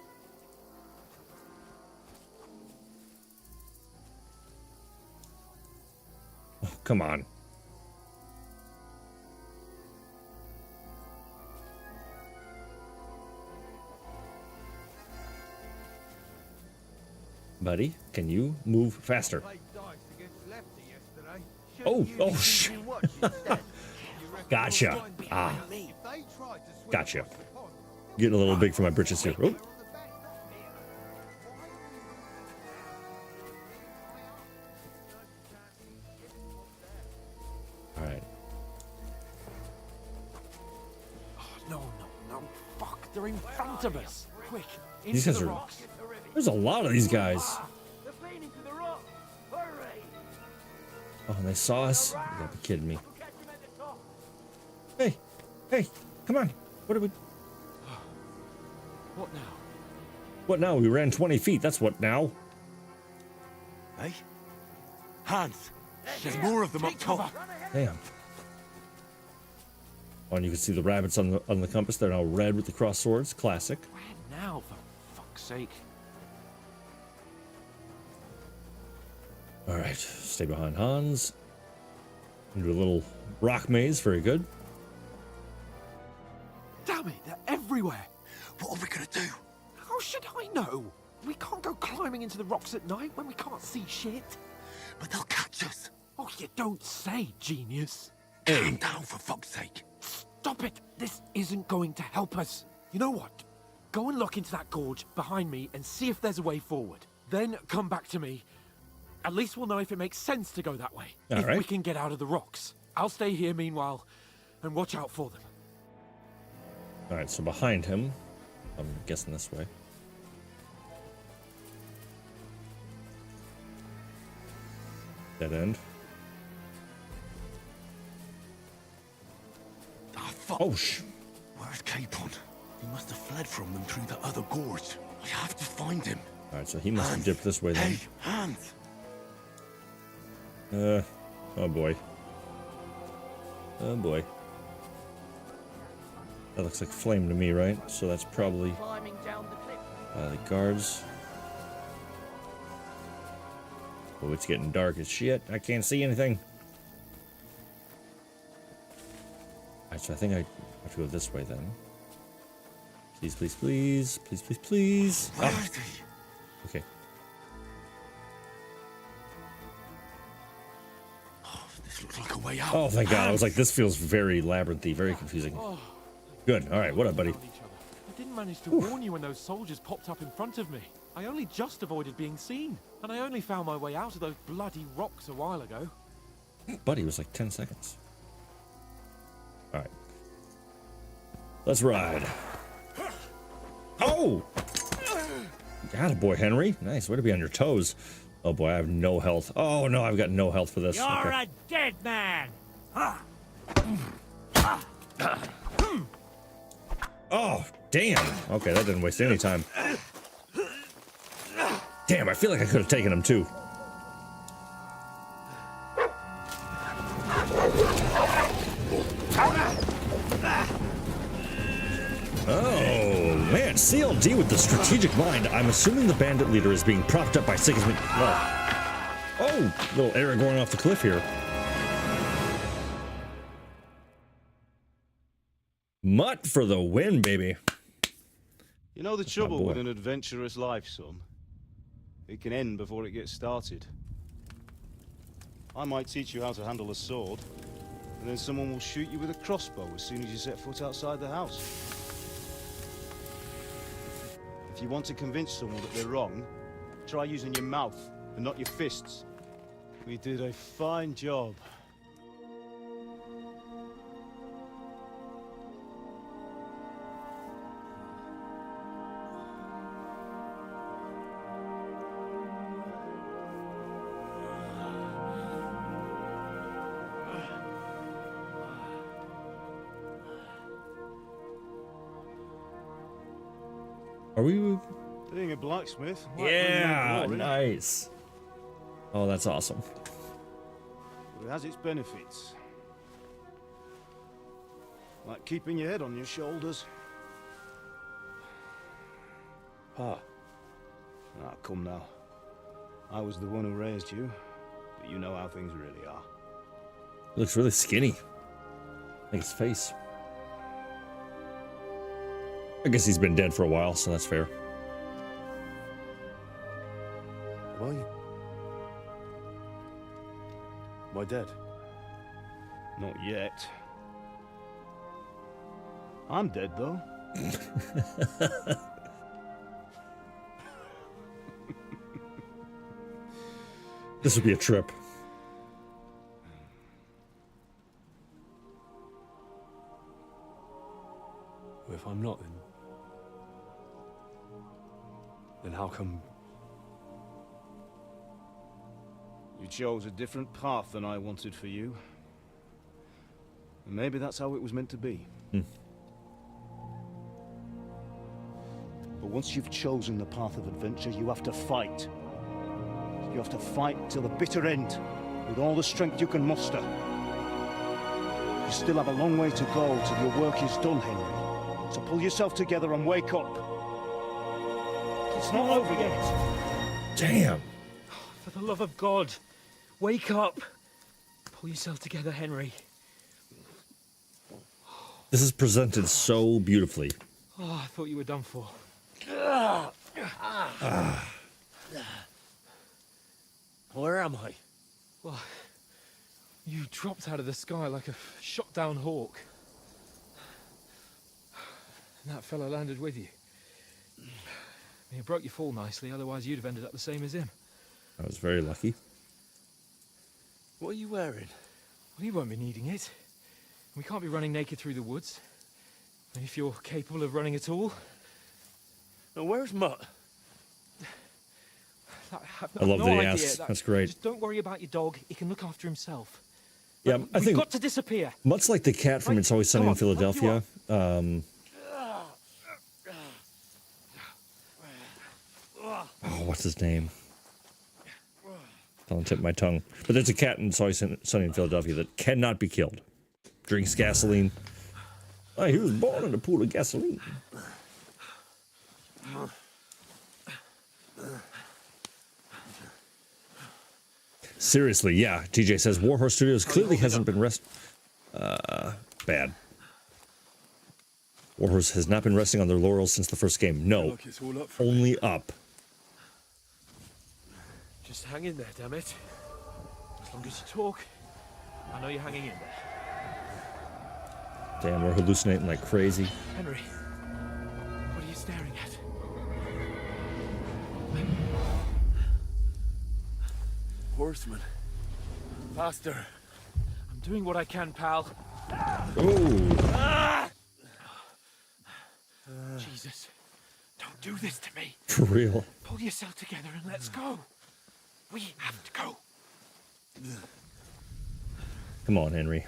Oh, come on. Buddy, can you move faster? Oh, shit. Gotcha. Ah. Gotcha. Getting a little big for my britches here. Oh. All right. Oh, no. Fuck, they're in front of us. Quick, These into guys the are... rocks. There's a lot of these guys. Oh, and they saw us? You gotta be kidding me. Hey, come on. What are we... What now? What now? We ran 20 feet. That's what now. Hey? Hans, there's more of them up top. Damn. Oh, and you can see the rabbits on the compass. They're now red with the cross swords. Classic. Where now, for fuck's sake? All right, stay behind Hans. Into a little rock maze. Very good. Damn it, they're everywhere. What are we gonna do? How should I know? We can't go climbing into the rocks at night when we can't see shit. But they'll catch us. Oh, you don't say, genius. Calm down, for fuck's sake. Stop it. This isn't going to help us. You know what? Go and look into that gorge behind me and see if there's a way forward. Then come back to me. At least we'll know if it makes sense to go that way. If we can get out of the rocks. I'll stay here meanwhile and watch out for them. All right, so behind him, I'm guessing this way. Dead end. Oh, fuck. Oh, Where's Capon? He must have fled from them through the other gorge. I have to find him. All right, so he must have dipped this way then. Hey, Hans! Oh boy. Oh boy. That looks like flame to me, right? So that's probably Climbing down the cliff. the guards. Oh, it's getting dark as shit. I can't see anything. Alright, so I think I have to go this way then. Please, please, please. Please, please, please. Where Ah, is he? okay. Oh, this looks like a way out. Oh, thank God. I was like, this feels very labyrinthy, very confusing. Good. All right. What up, buddy? I didn't manage to warn you when those soldiers popped up in front of me. I only just avoided being seen, and I only found my way out of those bloody rocks a while ago. Buddy, it was like 10 seconds. All right. Let's ride. Oh! Got it, boy, Henry. Nice. Way to be on your toes. Oh, boy, I have no health. Oh, no, I've got no health for this. You're Okay. a dead man. Oh, damn. Okay, that didn't waste any time. Damn, I feel like I could have taken him, too. Oh, man. CLD with the strategic mind. I'm assuming the bandit leader is being propped up by Sigismund. Oh, little arrow going off the cliff here. Mutt for the win, baby. You know the trouble with an adventurous life, son? It can end before it gets started. I might teach you how to handle a sword, and then someone will shoot you with a crossbow as soon as you set foot outside the house. If you want to convince someone that they're wrong, try using your mouth and not your fists. We did a fine job. Are we? Being a blacksmith. Yeah, nice. Oh, that's awesome. It has its benefits. Like keeping your head on your shoulders. Ah, come now. I was the one who raised you, but you know how things really are. He looks really skinny. Like his face. I guess he's been dead for a while, so that's fair. Well, you... Am I dead? Not yet. I'm dead, though. This would be a trip. Well, if I'm not, then how come... You chose a different path than I wanted for you. And maybe that's how it was meant to be. But once you've chosen the path of adventure, you have to fight. You have to fight till the bitter end, with all the strength you can muster. You still have a long way to go till your work is done, Henry. So pull yourself together and wake up. It's not over yet. Damn. For the love of God, wake up. Pull yourself together, Henry. This is presented so beautifully. Oh, I thought you were done for. Where am I? Well, you dropped out of the sky like a shot-down hawk. And that fella landed with you. You broke your fall nicely, otherwise you'd have ended up the same as him. I was very lucky. What are you wearing? Well, you won't be needing it. We can't be running naked through the woods. And if you're capable of running at all... Now, where's Mutt? I love that he asks. That's great. Just don't worry about your dog. He can look after himself. Yeah, I We've think got to disappear. Mutt's like the cat from It's Always Sunny in Philadelphia. what's his name? Don't tip my tongue. But there's a cat in Sunny in Philadelphia that cannot be killed. Drinks gasoline. Oh, he was born in a pool of gasoline. Seriously, yeah. TJ says Warhorse Studios clearly hasn't been bad. Warhorse has not been resting on their laurels since the first game. No, only up. Just hang in there, damn it. As long as you talk, I know you're hanging in there. Damn, we're hallucinating like crazy. Henry, what are you staring at? Horseman. Faster. I'm doing what I can, pal. Oh. Jesus, don't do this to me. For real. Pull yourself together and let's go. We have to go. Come on, Henry.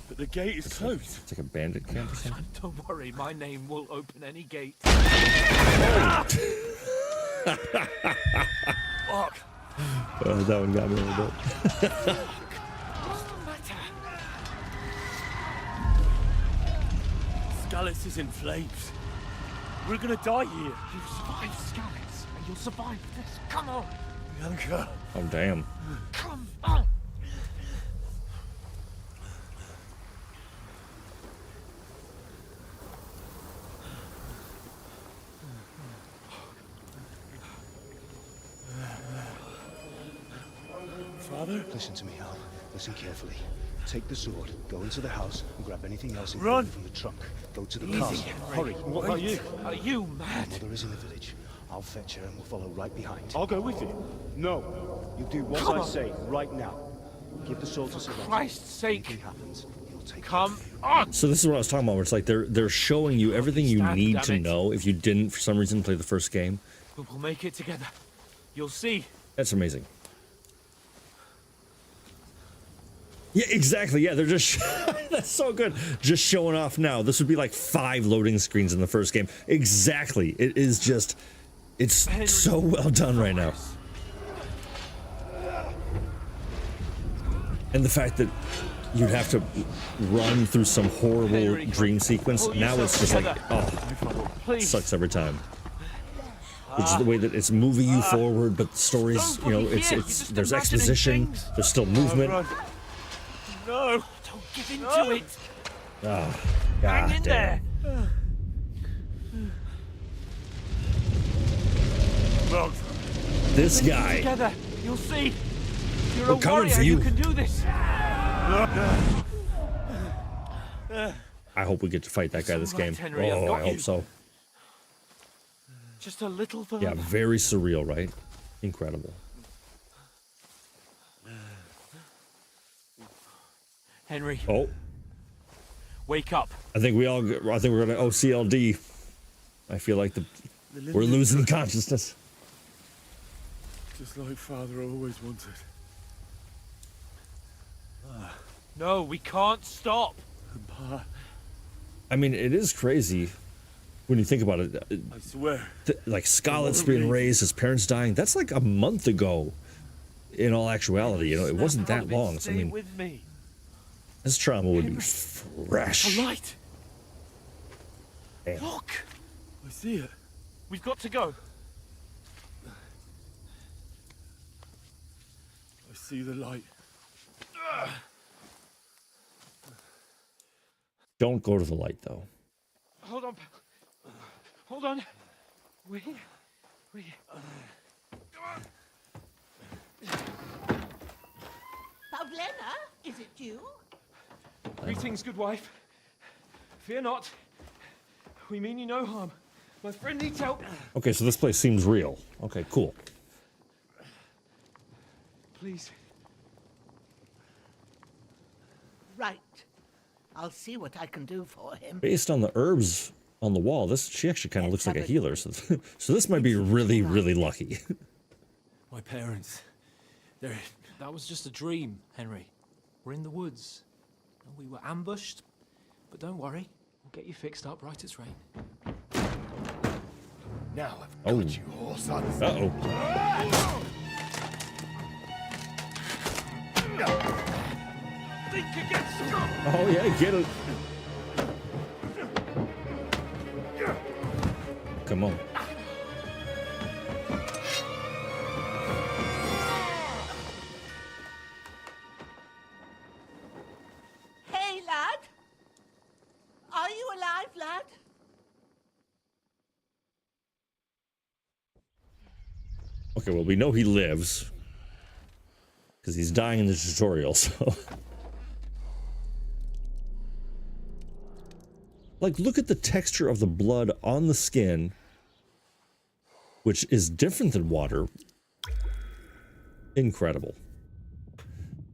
But the gate is closed. It's like a bandit camp or something. Don't worry, my name will open any gate. Fuck. That one got me a little bit. What's the matter? Scallis is in flames. We're gonna die here. You survived Scallis, and you'll survive this. Come on. Bianca. Oh, damn. Come on. Father? Listen to me, Al. Listen carefully. Take the sword, go into the house, and grab anything else Run! from the trunk. Go to the Easy, castle. Henry. Hurry. What about you? Are you mad? Mother is in the village. I'll fetch her and we'll follow right behind. I'll go with you. No. You do what Come I on. say right now. Give the sword to Sylvester. Christ's sake. Anything happens, he'll take Come on. So this is what I was talking about, where it's like they're showing you everything you Stand, need damn to it. know if you didn't, for some reason, play the first game. We'll make it together. You'll see. That's amazing. Yeah, exactly. Yeah, they're just... That's so good. Just showing off now. This would be like 5 loading screens in the first game. Exactly. It is just... It's so well done right now. And the fact that you'd have to run through some horrible dream sequence. Now it's just like, oh, sucks every time. Which is the way that it's moving you forward, but the stories, you know, it's there's exposition, there's still movement. No, don't give in to it. Oh, Hang God in damn. there. This Get guy. together. You'll see. You're We're a coming warrior. for you. Can do this. I hope we get to fight that guy this game. Henry, I've Oh, got I hope you. so. Just a little further. Yeah, very surreal, right? Incredible. Henry. Oh. Wake up. I think we're gonna OCLD. I feel like we're losing consciousness. Just like Father always wanted. No, we can't stop. Pa, I mean, it is crazy when you think about it. I swear. Like Scarlett's being raised, his parents dying. That's like a month ago. In all actuality, you know, it wasn't that long. So I mean, with me. this trauma would be fresh. A light. Damn. Look. I see it. We've got to go. I see the light. Don't go to the light, though. Hold on. Hold on. We're here. Pavlena, is it you? Greetings, good wife. Fear not. We mean you no harm. My friend needs help. Okay, so this place seems real. Okay, cool. Please. Right. I'll see what I can do for him. Based on the herbs on the wall, she actually kind of looks like a healer. So, so this might be really, really lucky. My parents. That was just a dream, Henry. We're in the woods. We were ambushed, but don't worry. We'll get you fixed up right as rain. Now I've got you, whoresons. Uh-oh. Think you get strong. Oh, yeah, get it. Come on. Hey, lad. Are you alive, lad? Okay, well, we know he lives. Because he's dying in the tutorial, so... Like, look at the texture of the blood on the skin, which is different than water. Incredible.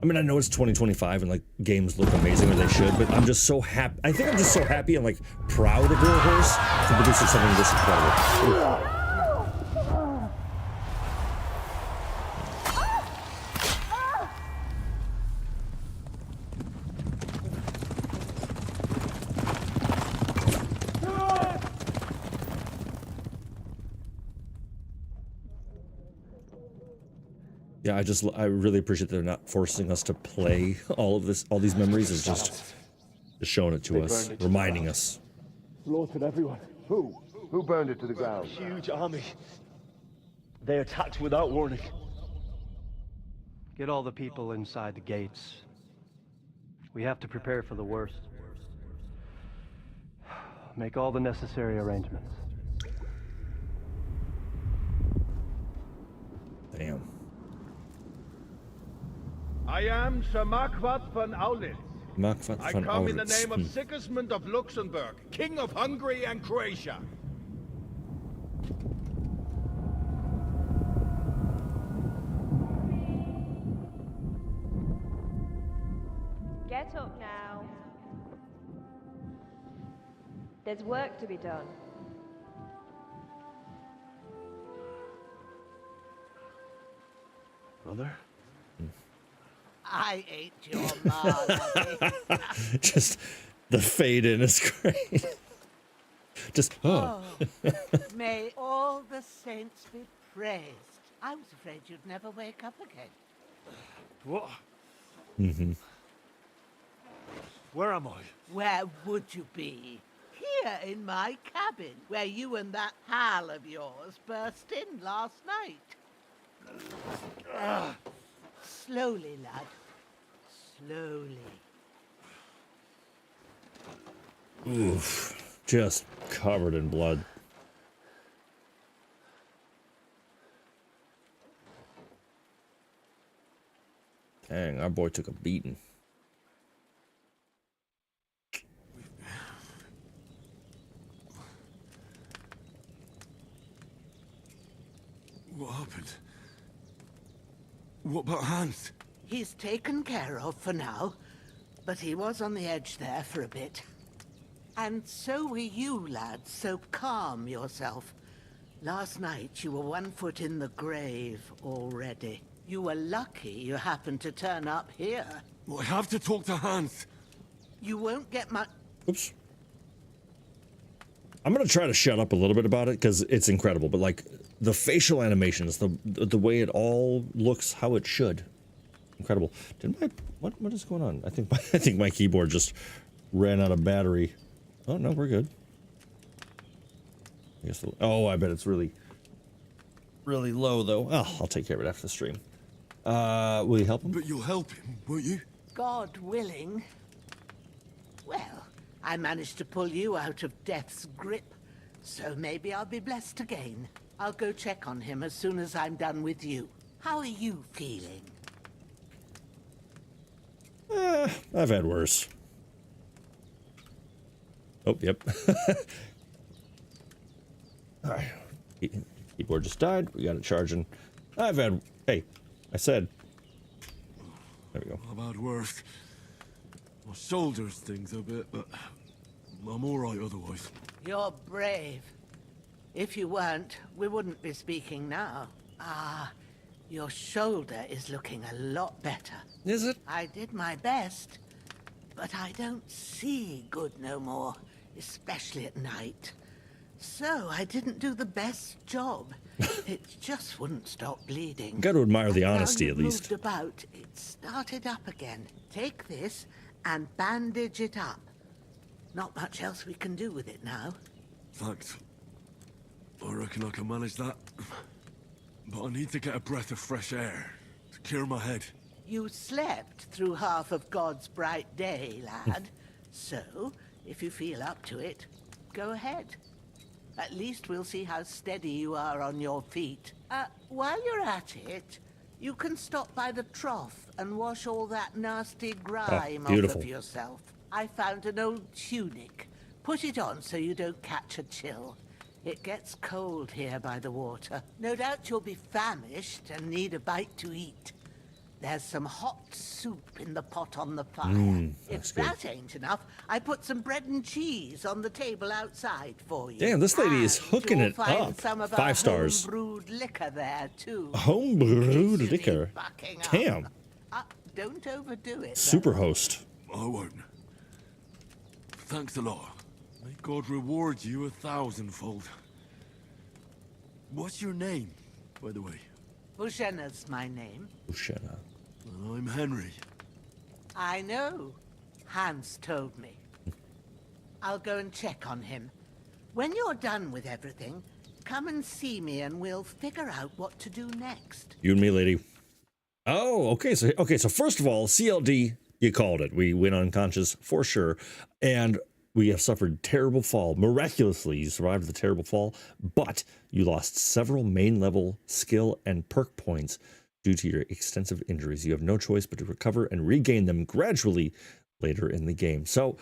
I mean, I know it's 2025 and, like, games look amazing, or they should, but I'm just so happy. I think I'm just so happy and, like, proud of Real Horse for producing something this incredible. Ooh. Yeah, I really appreciate they're not forcing us to play all of this, all these memories. Is just showing it to us, reminding us. Slaughtered everyone. Who? Who burned it to the ground? Huge army. They attacked without warning. Get all the people inside the gates. We have to prepare for the worst. Make all the necessary arrangements. Damn. I am Sir Marquardt von Aulitz. Marquardt I von come in the Aulitz. name of Sigismund of Luxembourg, King of Hungary and Croatia. Get up now. There's work to be done. Brother? I ate your mother. Just the fade in is great. Just, oh. May all the saints be praised. I was afraid you'd never wake up again. What? Mm-hmm. Where am I? Where would you be? Here in my cabin, where you and that pal of yours burst in last night. Slowly, lad. Slowly. Oof. Just covered in blood. Dang, our boy took a beating. What happened? What about Hans? He's taken care of for now, but he was on the edge there for a bit. And so were you, lad, so calm yourself. Last night you were 1 foot in the grave already. You were lucky you happened to turn up here. Well, I have to talk to Hans. You won't get much... Oops. I'm gonna try to shut up a little bit about it because it's incredible, but like the facial animations, the way it all looks how it should. Incredible. Did my what is going on? I think my keyboard just ran out of battery. Oh no, we're good. I guess I bet it's really low though. Oh, I'll take care of it after the stream. Will you help him? But you'll help him, won't you? God willing. Well, I managed to pull you out of death's grip, so maybe I'll be blessed again. I'll go check on him as soon as I'm done with you. How are you feeling? I've had worse. Oh, yep. Alright. Keyboard just died. We got it charging. Hey, I said. There we go. I've had worse. My shoulders stings a bit, but I'm alright otherwise. You're brave. If you weren't, we wouldn't be speaking now. Ah, your shoulder is looking a lot better. Is it? I did my best, but I don't see good no more, especially at night. So I didn't do the best job. It just wouldn't stop bleeding. Got to admire the And now honesty, you've at least. moved about, it started up again. Take this and bandage it up. Not much else we can do with it now. Thanks. I reckon I can manage that. But I need to get a breath of fresh air to clear my head. You slept through half of God's bright day, lad. So, if you feel up to it, go ahead. At least we'll see how steady you are on your feet. While you're at it, you can stop by the trough and wash all that nasty grime off of yourself. I found an old tunic. Put it on so you don't catch a chill. It gets cold here by the water. No doubt you'll be famished and need a bite to eat. There's some hot soup in the pot on the fire. If that ain't enough, I put some bread and cheese on the table outside for you. Damn, this lady is hooking it up. Some of 5 stars. Home-brewed liquor there too. Home-brewed liquor. Damn. Don't overdo it. Super host. I won't. Thanks a lot. May God reward you 1,000-fold. What's your name, by the way? Bushena's my name. Bushena. Well, I'm Henry. I know. Hans told me. I'll go and check on him. When you're done with everything, come and see me and we'll figure out what to do next. You and me, lady. Oh, okay. So first of all, CLD, you called it. We went unconscious for sure. And we have suffered terrible fall. Miraculously, you survived the terrible fall, but you lost several main level skill and perk points due to your extensive injuries. You have no choice but to recover and regain them gradually later in the game. So,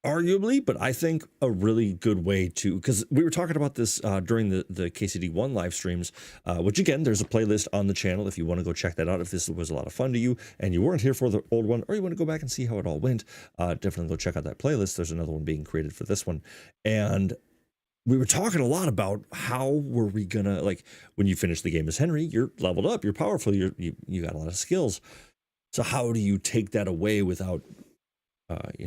arguably, but I think a really good way to, because we were talking about this during the KCD1 live streams, which again, there's a playlist on the channel if you want to go check that out. If this was a lot of fun to you and you weren't here for the old one, or you want to go back and see how it all went, definitely go check out that playlist. There's another one being created for this one. And we were talking a lot about how were we gonna, like, when you finish the game as Henry, you're leveled up, you're powerful, you got a lot of skills. So how do you take that away without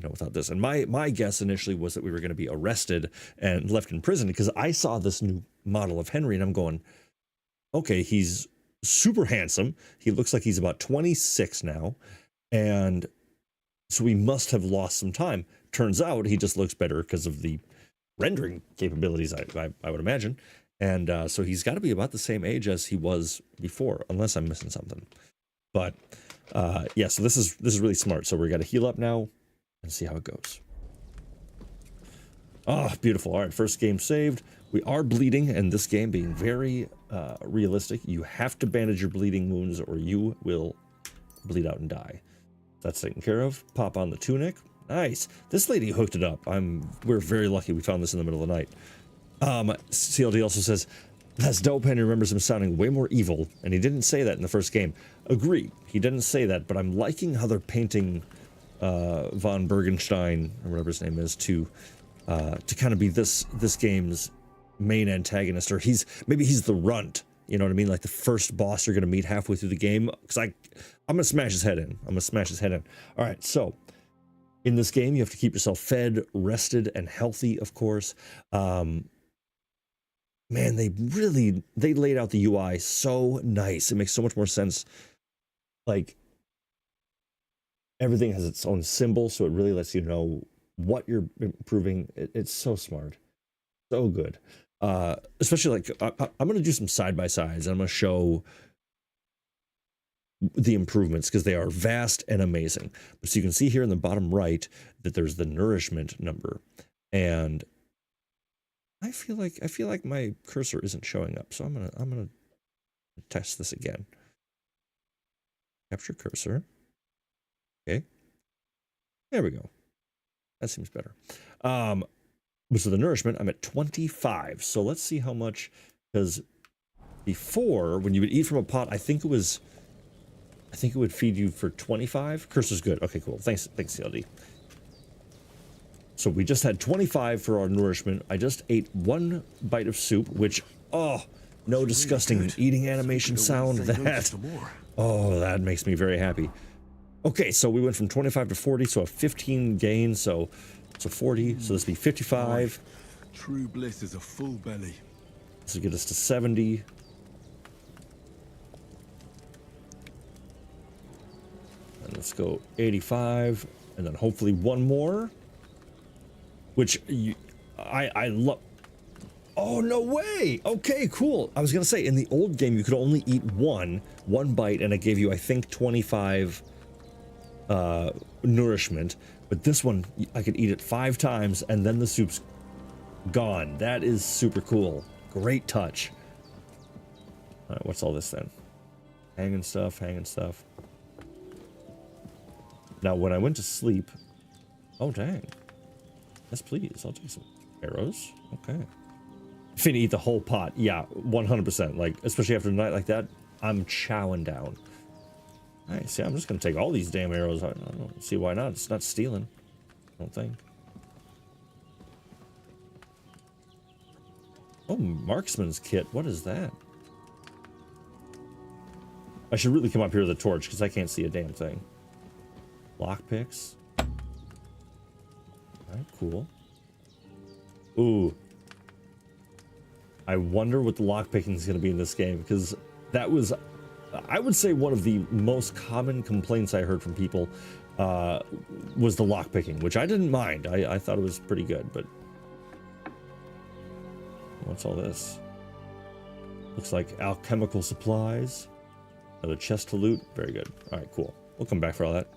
without this? And my guess initially was that we were going to be arrested and left in prison, because I saw this new model of Henry and I'm going, okay, he's super handsome. He looks like he's about 26 now. And so we must have lost some time. Turns out he just looks better because of the rendering capabilities, I would imagine. And so he's got to be about the same age as he was before, unless I'm missing something. But yeah, so this is really smart. So we got to heal up now and see how it goes. Oh, beautiful. All right, first game saved. We are bleeding, and this game being very realistic, you have to bandage your bleeding wounds or you will bleed out and die. That's taken care of. Pop on the tunic. Nice. This lady hooked it up. We're very lucky we found this in the middle of the night. CLD also says, that's dope. Henry remembers him sounding way more evil, and he didn't say that in the first game. Agreed. He didn't say that, but I'm liking how they're painting von Bergenstein, or whatever his name is, to kind of be this game's main antagonist, or maybe he's the runt. You know what I mean? Like the first boss you're going to meet halfway through the game. Because I'm going to smash his head in. All right, so in this game, you have to keep yourself fed, rested, and healthy, of course. Man, they laid out the UI so nice. It makes so much more sense. Like, everything has its own symbol, so it really lets you know what you're improving. It's so smart. So good. Especially, like, I'm going to do some side-by-sides. I'm going to show the improvements, because they are vast and amazing. So you can see here in the bottom right that there's the nourishment number. And I feel like my cursor isn't showing up, so I'm gonna test this again. Capture cursor. Okay, there we go. That seems better. So the nourishment, I'm at 25. So let's see how much, because before, when you would eat from a pot, I think it would feed you for 25. Cursor's good. Okay, cool. Thanks, CLD. So we just had 25 for our nourishment. I just ate one bite of soup, which, oh, no disgusting eating animation sound. That makes me very happy. Okay, so we went from 25 to 40, so a 15 gain, so 40, so this would be 55. True bliss is a full belly. This will get us to 70. And let's go 85, and then hopefully one more. Which I love. Oh, no way. Okay, cool. I was gonna say, in the old game you could only eat one bite, and it gave you, I think, 25 nourishment. But this one, I could eat it 5 times, and then the soup's gone. That is super cool. Great touch. All right, what's all this then? Hanging stuff, hanging stuff. Now, when I went to sleep... Oh, dang. Yes, please. I'll take some arrows. Okay. Finna eat the whole pot. Yeah, 100%. Like, especially after a night like that, I'm chowing down. Nice. Yeah, I'm just gonna take all these damn arrows. I don't see why not. It's not stealing. I don't think. Oh, marksman's kit. What is that? I should really come up here with a torch because I can't see a damn thing. Lockpicks. Alright, cool. Ooh. I wonder what the lockpicking is going to be in this game, because that was, I would say, one of the most common complaints I heard from people was the lockpicking, which I didn't mind. I thought it was pretty good, but... What's all this? Looks like alchemical supplies. Another chest to loot. Very good. Alright, cool. We'll come back for all that.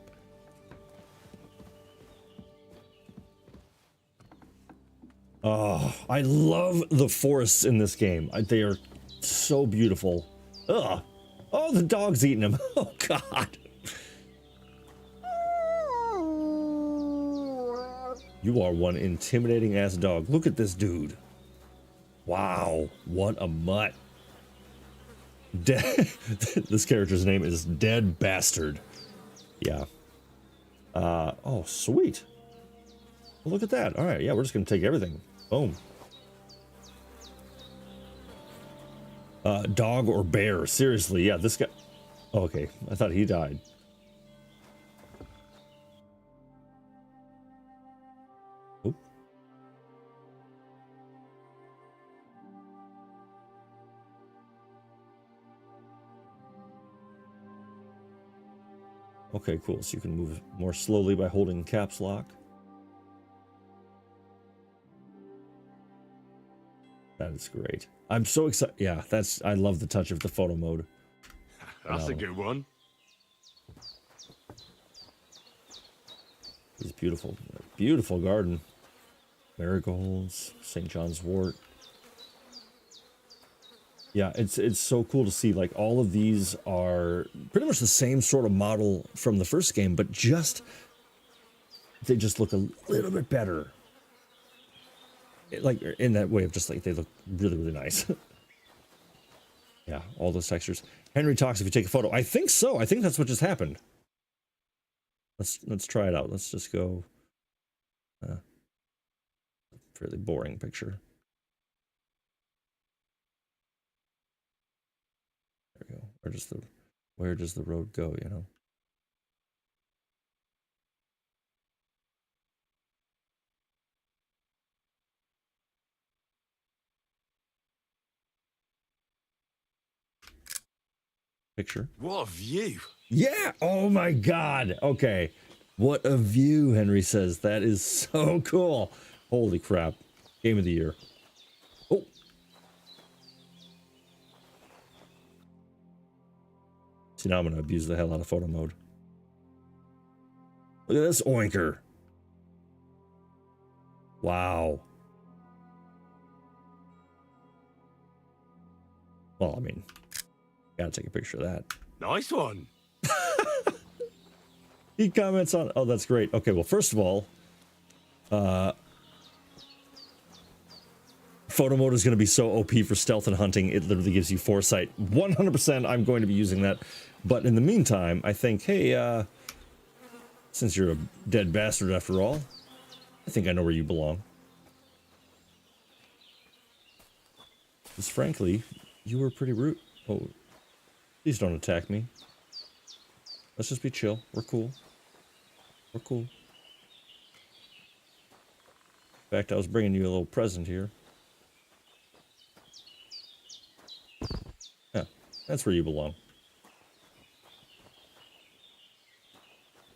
Oh, I love the forests in this game. They are so beautiful. Ugh. Oh, the dog's eating them. Oh, God. You are one intimidating ass dog. Look at this dude. Wow. What a mutt. This character's name is Dead Bastard. Yeah. Oh, sweet. Well, look at that. All right. Yeah, we're just going to take everything. Boom. Dog or bear? Seriously, yeah, this guy... Oh, okay, I thought he died. Oop. Okay, cool. So you can move more slowly by holding caps lock. That is great. I'm so excited. Yeah, I love the touch of the photo mode. That's a good one. It's beautiful. Beautiful garden. Marigolds, St. John's wort. Yeah, it's so cool to see, like, all of these are pretty much the same sort of model from the first game, but they just look a little bit better. Like, in that way of just, like, they look really, really nice. Yeah, all those textures. Henry talks if you take a photo. I think so. I think that's what just happened. Let's try it out. Let's just go. Fairly boring picture. There we go. Where does the road go, you know? Picture. What a view. Yeah. Oh my God. Okay. What a view, Henry says. That is so cool. Holy crap. Game of the year. Oh. See, now I'm going to abuse the hell out of photo mode. Look at this oinker. Wow. Well, I mean, gotta take a picture of that. Nice one. He comments on, oh, that's great. Okay, well, first of all, photo mode is going to be so OP for stealth and hunting. It literally gives you foresight. 100% I'm going to be using that. But in the meantime, I think, hey, since you're a dead bastard after all, I think I know where you belong. Because frankly, you were pretty rude. Oh, please don't attack me. Let's just be chill. We're cool. We're cool. In fact, I was bringing you a little present here. Yeah, that's where you belong.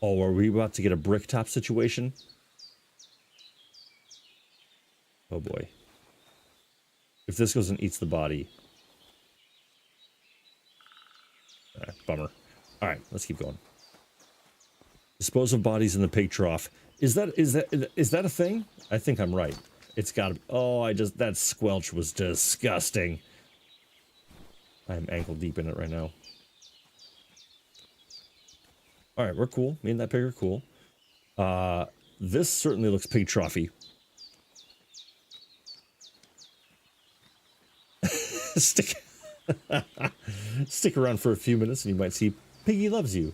Oh, are we about to get a bricktop situation? Oh boy. If this goes and eats the body. Bummer. Alright, let's keep going. Dispose of bodies in the pig trough. Is that a thing? I think I'm right. It's gotta be. Oh, that squelch was disgusting. I'm ankle deep in it right now. Alright, we're cool. Me and that pig are cool. This certainly looks pig troughy. Stick around for a few minutes and you might see Piggy loves you.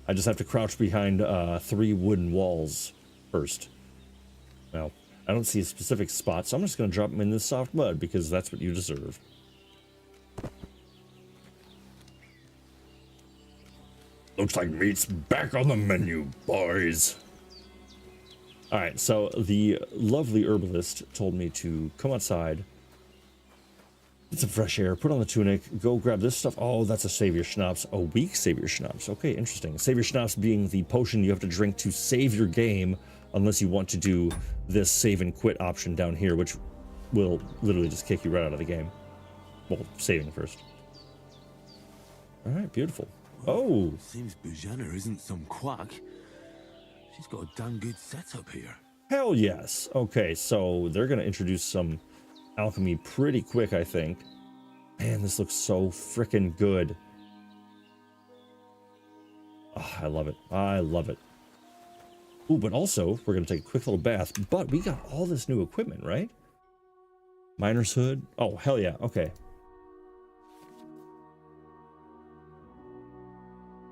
I just have to crouch behind 3 wooden walls first. Now, I don't see a specific spot, so I'm just going to drop them in this soft mud because that's what you deserve. Looks like meat's back on the menu, boys. Alright, so the lovely herbalist told me to come outside, get some fresh air, put on the tunic, go grab this stuff. Oh, that's a savior schnapps. A weak savior schnapps. Okay, interesting. Savior schnapps being the potion you have to drink to save your game, unless you want to do this save and quit option down here, which will literally just kick you right out of the game. Well, saving first. Alright, beautiful. Oh! Seems Bujana isn't some quack. She's got a damn good setup here. Hell yes. Okay, so they're going to introduce some alchemy pretty quick, I think. Man, this looks so freaking good. Oh, I love it. I love it. Ooh, but also, we're going to take a quick little bath. But we got all this new equipment, right? Miner's hood. Oh, hell yeah. Okay.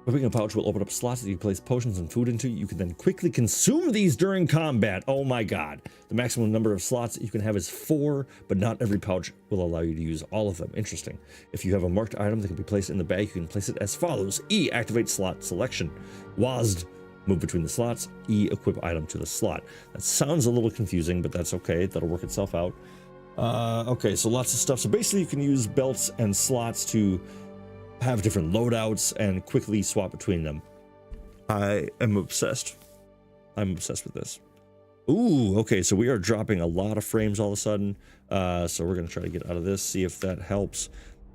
Equipping a pouch will open up slots that you place potions and food into. You can then quickly consume these during combat. Oh my god. The maximum number of slots that you can have is 4, but not every pouch will allow you to use all of them. Interesting. If you have a marked item that can be placed in the bag, you can place it as follows. E, activate slot selection. WASD, move between the slots. E, equip item to the slot. That sounds a little confusing, but that's okay. That'll work itself out. Okay, so lots of stuff. So basically you can use belts and slots to have different loadouts and quickly swap between them. I am obsessed. I'm obsessed with this. Ooh, okay, so we are dropping a lot of frames all of a sudden. So we're going to try to get out of this, see if that helps.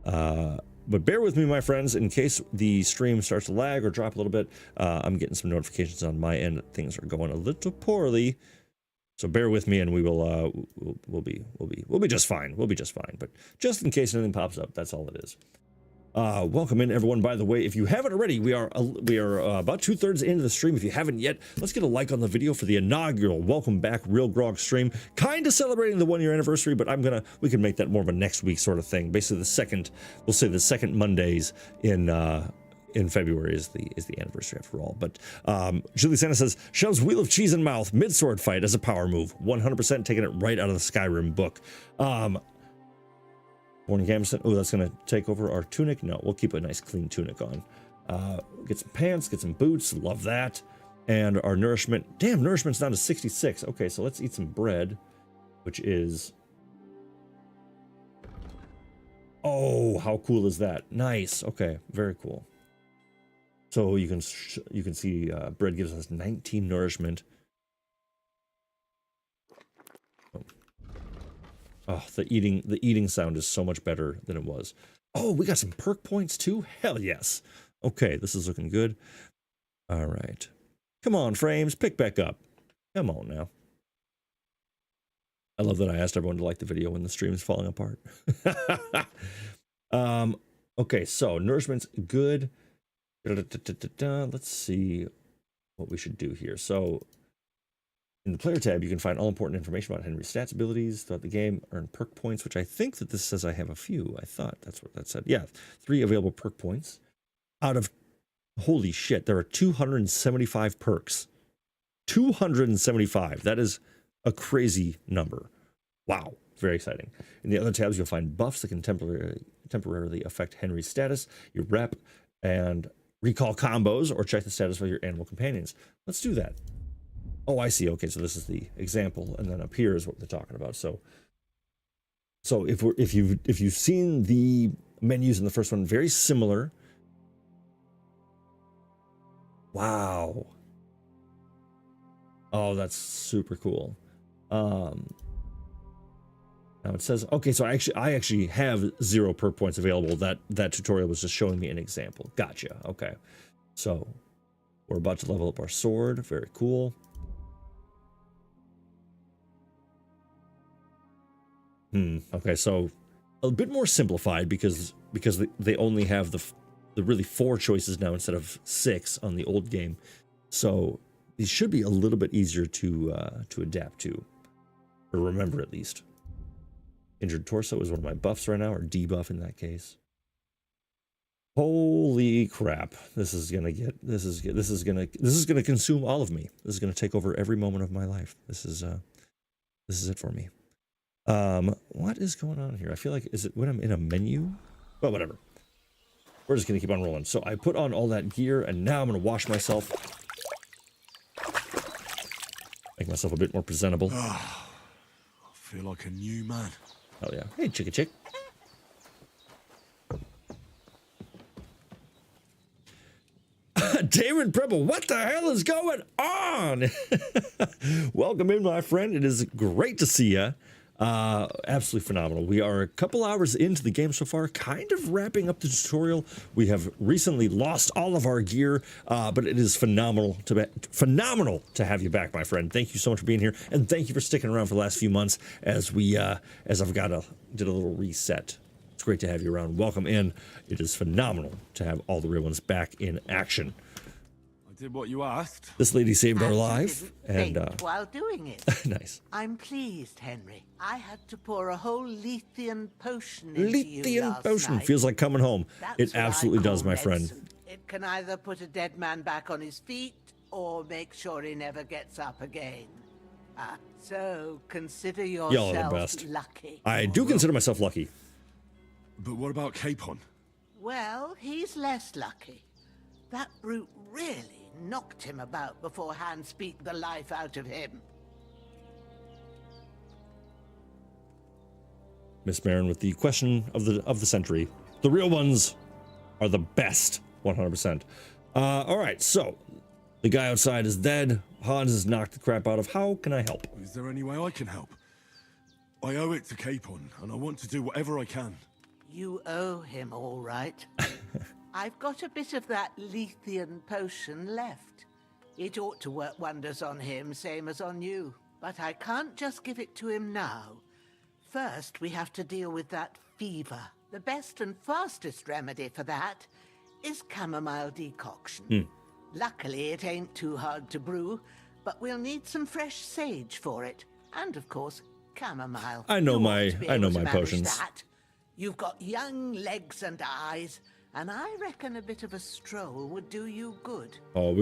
But bear with me, my friends, in case the stream starts to lag or drop a little bit. I'm getting some notifications on my end that things are going a little poorly. So bear with me, and we will we'll be just fine. We'll be just fine. But just in case anything pops up, that's all it is. Welcome in, everyone. By the way, if you haven't already, we are about 2/3 into the stream. If you haven't yet, let's get a like on the video for the inaugural Welcome Back RealGrogg stream. Kind of celebrating the 1-year anniversary, but we can make that more of a next week sort of thing. Basically, we'll say the second Mondays in February is the anniversary after all. But Julie Santa says, shoves wheel of cheese in mouth mid-sword fight as a power move. 100% taking it right out of the Skyrim book. Morning Gamson. Oh, that's going to take over our tunic. No, we'll keep a nice clean tunic on. Get some pants, get some boots. Love that. And our nourishment. Damn, nourishment's down to 66. Okay, so let's eat some bread, which is... Oh, how cool is that? Nice. Okay, very cool. So you can see bread gives us 19 nourishment. Oh, the eating sound is so much better than it was. Oh, we got some perk points too? Hell yes. Okay, this is looking good. All right. Come on, frames, pick back up. Come on now. I love that I asked everyone to like the video when the stream is falling apart. Okay, so nourishment's good. Let's see what we should do here. So in the player tab, you can find all important information about Henry's stats, abilities throughout the game, earn perk points, which I think that this says I have a few. I thought that's what that said. Yeah, 3 available perk points out of, holy shit, there are 275 perks. 275. That is a crazy number. Wow, very exciting. In the other tabs, you'll find buffs that can temporarily affect Henry's status, your rep, and recall combos, or check the status of your animal companions. Let's do that. Oh, I see. Okay, so this is the example, and then up here is what they're talking about. So if you've seen the menus in the first one, very similar. Wow. Oh, that's super cool. Now it says, okay, so I actually have 0 perk points available. That tutorial was just showing me an example. Gotcha. Okay, so we're about to level up our sword. Very cool. Okay, so a bit more simplified because they only have the really 4 choices now instead of 6 on the old game. So these should be a little bit easier to adapt to, or remember at least. Injured torso is one of my buffs right now, or debuff in that case. Holy crap! This is gonna consume all of me. This is gonna take over every moment of my life. This is it for me. What is going on here? I feel like, is it when I'm in a menu? Well, whatever. We're just gonna keep on rolling. So I put on all that gear, and now I'm gonna wash myself, make myself a bit more presentable. I feel like a new man. Hell yeah! Hey, chicka chick. Damon Preble, what the hell is going on? Welcome in, my friend. It is great to see you. Absolutely phenomenal. We are a couple hours into the game so far, kind of wrapping up the tutorial. We have recently lost all of our gear, but it is phenomenal to have you back, my friend. Thank you so much for being here, and thank you for sticking around for the last few months as I've did a little reset. It's great to have you around. Welcome in. It is phenomenal to have all the real ones back in action. I did what you asked. This lady saved our life, and while doing it. Nice. I'm pleased, Henry. I had to pour a whole Lethean potion into you Lethean last potion night. feels like coming home. That's It what I absolutely call does, my friend. medicine. It can either put a dead man back on his feet or make sure he never gets up again. So consider Y'all yourself are the best. lucky. I do consider myself lucky. But what about Capon? Well, he's less lucky. That brute really knocked him about before Hans beat the life out of him. Miss Marin with the question of the century. The real ones are the best, 100%. All right, so the guy outside is dead. Hans is knocked the crap out of. How can I help? Is there any way I can help? I owe it to Capon, and I want to do whatever I can. You owe him, all right. I've got a bit of that Lethean potion left. It ought to work wonders on him, same as on you. But I can't just give it to him now. First, we have to deal with that fever. The best and fastest remedy for that is chamomile decoction. Luckily, it ain't too hard to brew, but we'll need some fresh sage for it. And, of course, chamomile. I know You my ought to be able to manage potions. that. You've got young legs and eyes, and I reckon a bit of a stroll would do you good. Oh,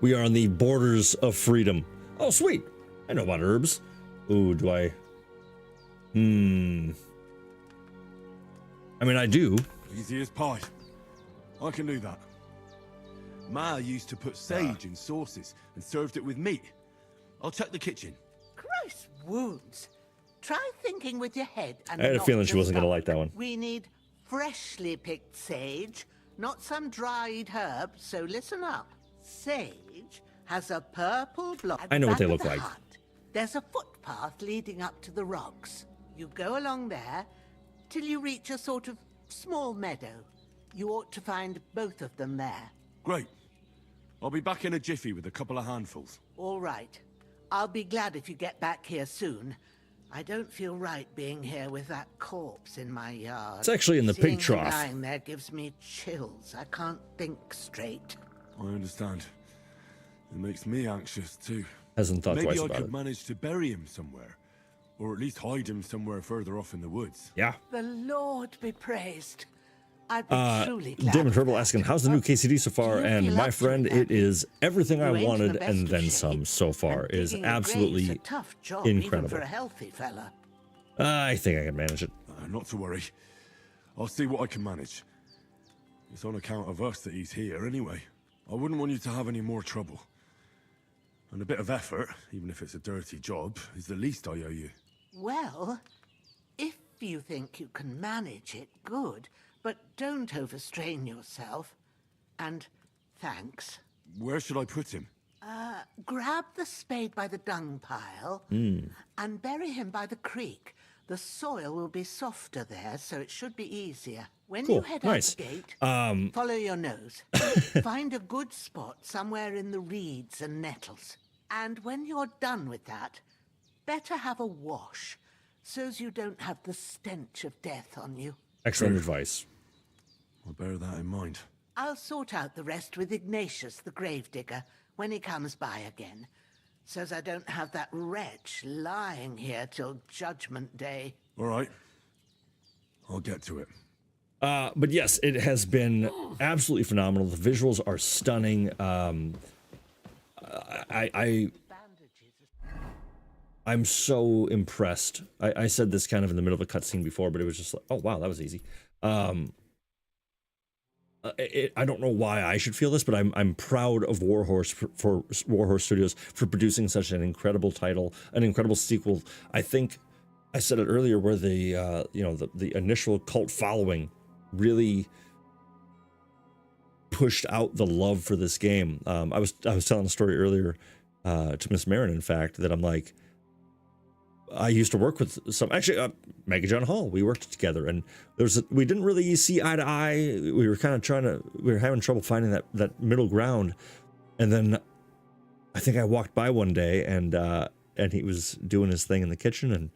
we are on the borders of freedom. Oh, sweet. I know about herbs. Ooh, do I? I mean, I do. Easy as pie. I can do that. Ma used to put sage in sauces and served it with meat. I'll check the kitchen. Christ wounds. Try thinking with your head and I had a not feeling she your wasn't going to stomach. like that one. We need freshly picked sage, not some dried herb, so listen up. Sage has a purple block. I know what they at the look back like. of the hut. There's a footpath leading up to the rocks. You go along there till you reach a sort of small meadow. You ought to find both of them there. Great. I'll be back in a jiffy with a couple of handfuls. All right. I'll be glad if you get back here soon. I don't feel right being here with that corpse in my yard. It's actually in the Seeing pig trough. him lying there gives me chills. I can't think straight. I understand. It makes me anxious too. Hasn't thought Maybe twice I about could it. manage to bury him somewhere. Or at least hide him somewhere further off in the woods. Yeah. The Lord be praised. I'd be truly glad. Damon of Purple that. asking, how's the new KCD so far? Do you And feel my up to friend, it, it is everything I You ain't in wanted the best and of then shape, some so far. It is Digging a grave's absolutely a tough job, incredible. even for a healthy fella. I think I can manage it. Not to worry. I'll see what I can manage. It's on account of us that he's here anyway. I wouldn't want you to have any more trouble. And a bit of effort, even if it's a dirty job, is the least I owe you. Well, if you think you can manage it, good. But don't overstrain yourself. And thanks. Where should I put him? Grab the spade by the dung pile and bury him by the creek. The soil will be softer there, so it should be easier. When Cool. you head Nice. out the gate, follow your nose. Find a good spot somewhere in the reeds and nettles. And when you're done with that, better have a wash, so's you don't have the stench of death on you. Excellent advice. I'll bear that in mind. I'll sort out the rest with Ignatius, the gravedigger, when he comes by again, so's I don't have that wretch lying here till Judgment Day. All right. I'll get to it. But yes, it has been absolutely phenomenal. The visuals are stunning. I'm so impressed. I said this kind of in the middle of a cutscene before, but it was just like, oh wow, that was easy. I don't know why I should feel this, but I'm proud of Warhorse for Warhorse Studios for producing such an incredible title, an incredible sequel. I think I said it earlier, where the the initial cult following really pushed out the love for this game. I was telling a story earlier to Miss Marin, in fact, that I'm like, I used to work with some, actually, Mega John Hall. We worked together, and we didn't really see eye to eye. We were kind of we were having trouble finding that middle ground. And then I think I walked by one day, and he was doing his thing in the kitchen, and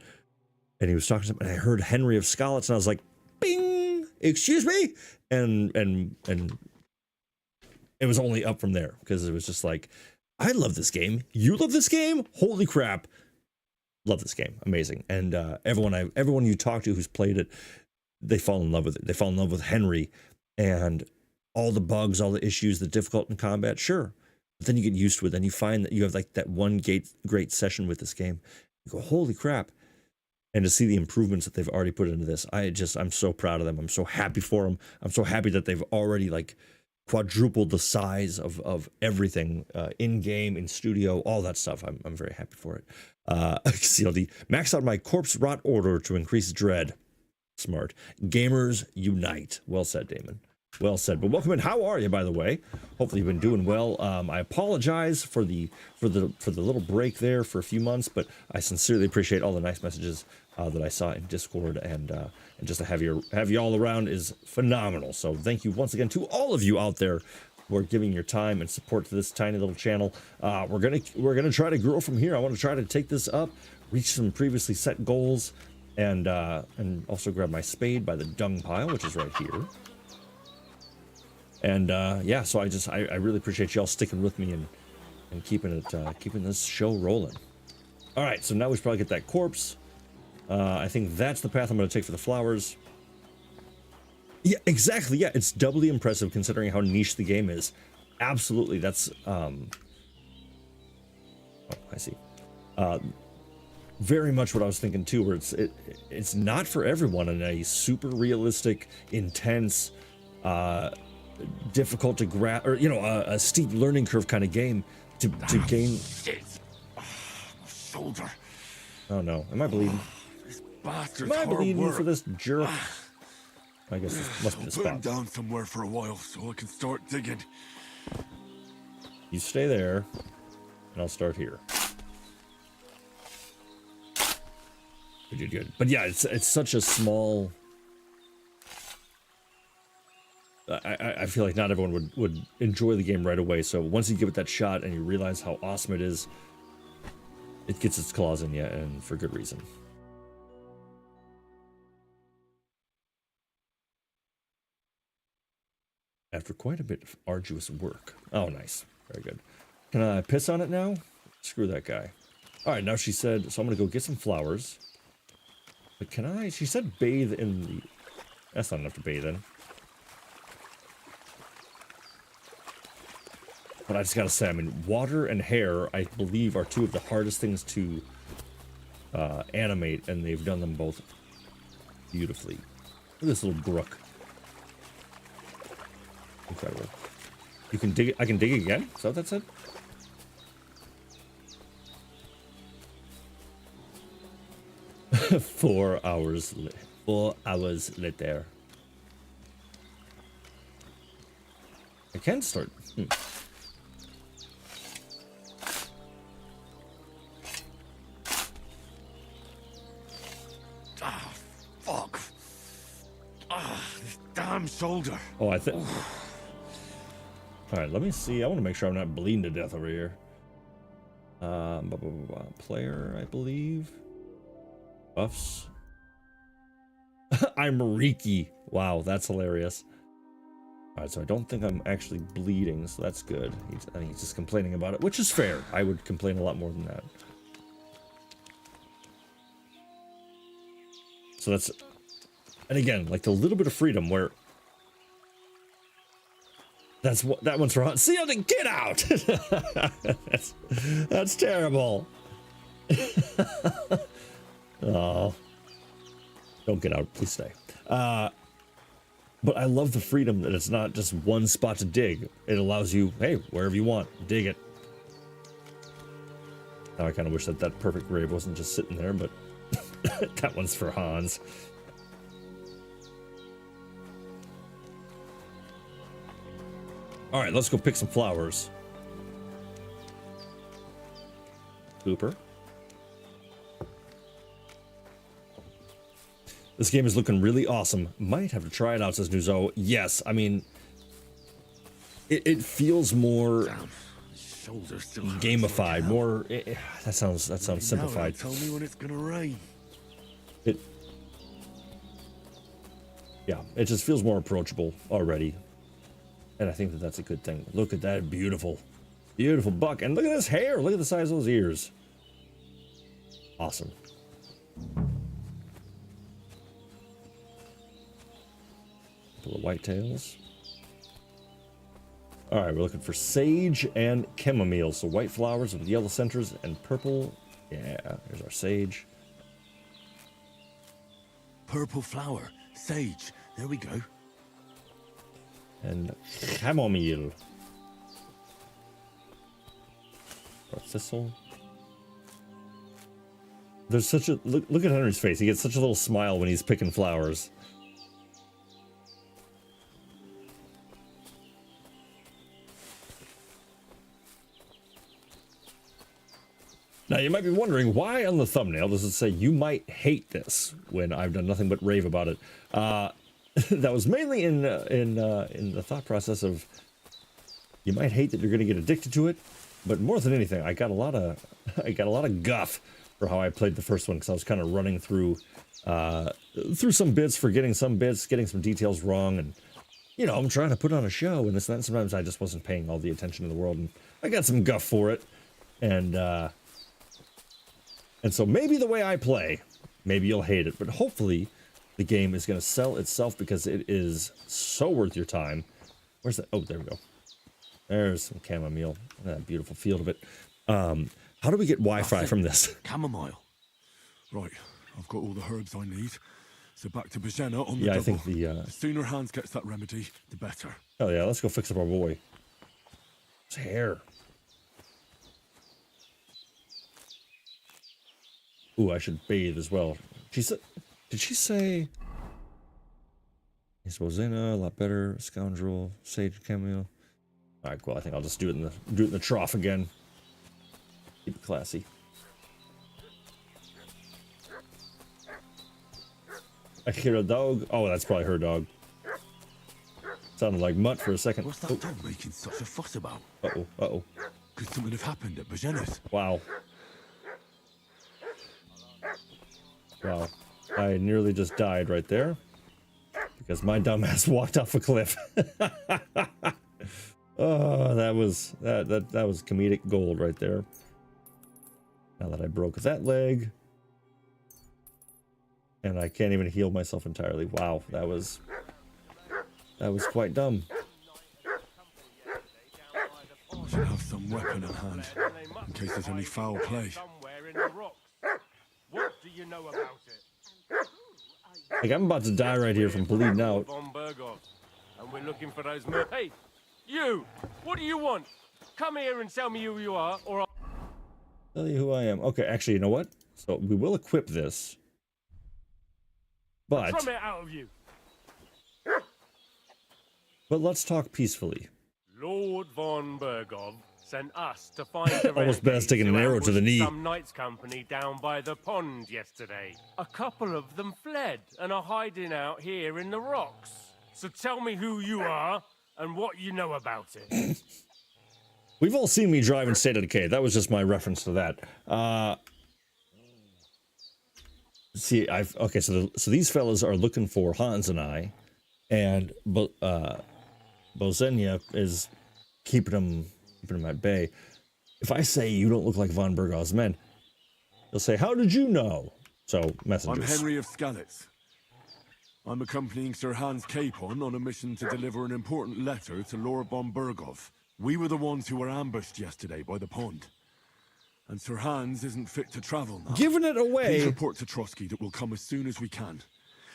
he was talking to him, and I heard Henry of Skalitz, and I was like, bing, excuse me, and it was only up from there, because it was just like, I love this game. You love this game? Holy crap. Love this game. Amazing. And everyone you talk to who's played it, they fall in love with it. They fall in love with Henry and all the bugs, all the issues, the difficult in combat. Sure. But then you get used to it. Then you find that you have like that one great session with this game. You go, holy crap. And to see the improvements that they've already put into this, I'm so proud of them. I'm so happy for them. I'm so happy that they've already like quadrupled the size of everything in game, in studio, all that stuff. I'm very happy for it. CLD, max out my corpse rot order to increase dread. Smart. Gamers unite. Well said, Damon. Well said. But welcome in. How are you, by the way? Hopefully you've been doing well. I apologize for the little break there for a few months, but I sincerely appreciate all the nice messages that I saw in Discord, and just to have you all around is phenomenal. So thank you once again to all of you out there who are giving your time and support to this tiny little channel. We're gonna try to grow from here. I want to try to take this up, reach some previously set goals, and also grab my spade by the dung pile, which is right here. And yeah, so I really appreciate y'all sticking with me and keeping this show rolling. All right, so now we should probably get that corpse. I think that's the path I'm going to take for the flowers. Yeah, exactly. Yeah, it's doubly impressive considering how niche the game is. Absolutely, that's oh, I see. Very much what I was thinking too, where it's not for everyone, in a super realistic, intense, difficult to grab, or a steep learning curve kind of game to gain. Shit. My shoulder. Oh no, am I bleeding? This bastard's Am I hard bleeding work. for this jerk? I guess this must be the I'll put him spot. down somewhere for a while so I can start digging. You stay there, and I'll start here. You did good. But yeah, it's such a small. I feel like not everyone would enjoy the game right away. So once you give it that shot and you realize how awesome it is, it gets its claws in you, and for good reason. After quite a bit of arduous work. Oh, nice. Very good. Can I piss on it now? Screw that guy. All right, now she said, so I'm going to go get some flowers. But can I? She said bathe in the... That's not enough to bathe in. But I just got to say, I mean, water and hair, I believe, are two of the hardest things to animate, and they've done them both beautifully. Look at this little brook. Incredible. You can dig it. I can dig again? Is that what that said? 4 hours. 4 hours later. I can start. Ah, fuck. Ah, this damn shoulder. Oh, I think. All right, let me see. I want to make sure I'm not bleeding to death over here. Player, I believe. Buffs. I'm Riki. Wow, that's hilarious. All right, so I don't think I'm actually bleeding, so that's good. I think he's just complaining about it, which is fair. I would complain a lot more than that. So that's, and again, like the little bit of freedom where that's what that one's for. See how to get out. that's terrible. Oh, don't get out, please stay. But I love the freedom that it's not just one spot to dig. It allows you, hey, wherever you want, dig it. Now I kind of wish that that perfect grave wasn't just sitting there, but that one's for Hans. All right, let's go pick some flowers. Cooper. This game is looking really awesome. Might have to try it out, says Nuzo. Yes, I mean, it feels more gamified, more. That sounds simplified. Tell me when it's gonna rain. Yeah, it just feels more approachable already, and I think that that's a good thing. Look at that beautiful, beautiful buck, and look at his hair. Look at the size of those ears. Awesome. Couple of whitetails. All right, we're looking for sage and chamomile. So white flowers with yellow centers and purple. Yeah, here's our sage. Purple flower, sage. There we go. And chamomile. Or thistle. There's such a look at Henry's face. He gets such a little smile when he's picking flowers. Now, you might be wondering why on the thumbnail does it say you might hate this when I've done nothing but rave about it. That was mainly in the thought process of you might hate that you're going to get addicted to it, but more than anything, I got a lot of guff for how I played the first one because I was kind of running through some bits, forgetting some bits, getting some details wrong, and you know, I'm trying to put on a show, and this and that. Sometimes I just wasn't paying all the attention in the world, and I got some guff for it, and so maybe the way I play, maybe you'll hate it, but hopefully the game is going to sell itself because it is so worth your time. Where's that? Oh, there we go. There's some chamomile. That beautiful field of it. How do we get Wi-Fi from this? Chamomile. Right, I've got all the herbs I need. So back to Bajena on the double. Yeah, I think the sooner Hans gets that remedy, the better. Oh yeah, let's go fix up our boy. His hair. Ooh, I should bathe as well. She said, did she say? He's Bozena, a lot better, scoundrel, sage, chamomile. All right, cool. I think I'll just do it in the trough again. Keep it classy. I hear a dog. Oh, that's probably her dog. Sounded like Mutt for a second. What's that dog making such a fuss about? Uh-oh, uh-oh. Could something have happened at Bajena's? Wow. Wow. I nearly just died right there. Because my dumbass walked off a cliff. Oh, that was comedic gold right there. Now that I broke that leg. And I can't even heal myself entirely. Wow, that was quite dumb. I should have some weapon at hand, in case there's any foul play. What do you know about it? Like, I'm about to die right here from bleeding out. And we're looking for those Hey, you! What do you want? Come here and tell me who you are, or I'll Tell you who I am. Okay, actually, you know what? So we will equip this. But From it out of you. but let's talk peacefully. Lord von Bergov sent us to find the Almost better sticking an arrow to the knee. some knights company down by the pond yesterday. A couple of them fled and are hiding out here in the rocks. So tell me who you are and what you know about it. We've all seen me drive in State of Decay. That was just my reference to that. See, okay. So these fellas are looking for Hans and I, and Bozenia is keeping them at bay. If I say you don't look like von Bergov's men, they'll say, "How did you know?" So messengers. I'm Henry of Skalitz. I'm accompanying Sir Hans Capon on a mission to deliver an important letter to Lord von Bergov. We were the ones who were ambushed yesterday by the pond. And Sir Hans isn't fit to travel now. Giving it away. Please report to Trotsky that we'll come as soon as we can.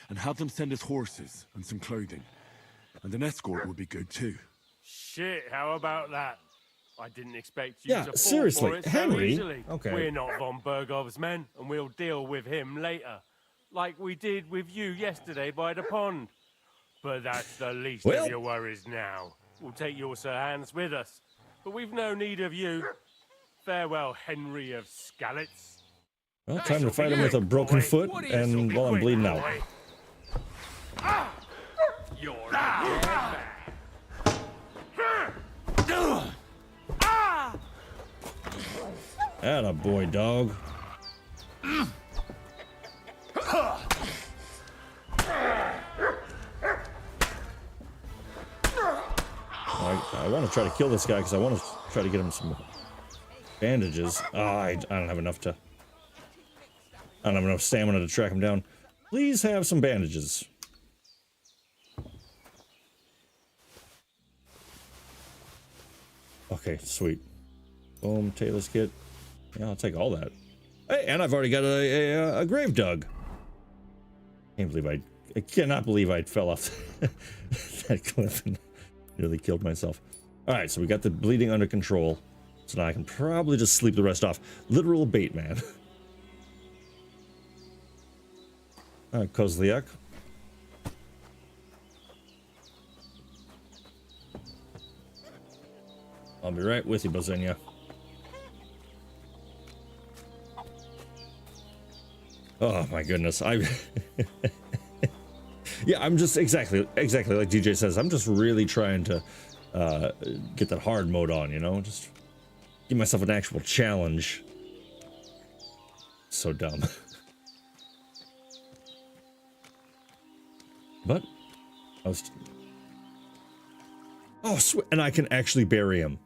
And have them send us horses and some clothing. And an escort would be good too. Shit, how about that? I didn't expect you Yeah, to fall seriously, for it Henry? so easily. Okay. We're not von Bergov's men, and we'll deal with him later. Like we did with you yesterday by the pond. But that's the least Well. of your worries now. We'll take your Sir Hans with us. But we've no need of you. Farewell, Henry of Skalitz. Well, time to fight him with a broken foot, and while I'm bleeding out. You're Atta boy, dog. I want to try to kill this guy because I want to try to get him some bandages. I don't have enough to. I don't have enough stamina to track him down. Please have some bandages. Okay, sweet. Boom, Taylor's kit. Yeah, I'll take all that. Hey, and I've already got a grave dug. I cannot believe I fell off that cliff and nearly killed myself. All right, so we got the bleeding under control. So now I can probably just sleep the rest off. Literal bait, man. All right, Kozliak. I'll be right with you, Bozenia. Oh my goodness, yeah, I'm just exactly like DJ says. I'm just really trying to get that hard mode on, you know, just give myself an actual challenge. So dumb. But I was. Oh, sweet, and I can actually bury him.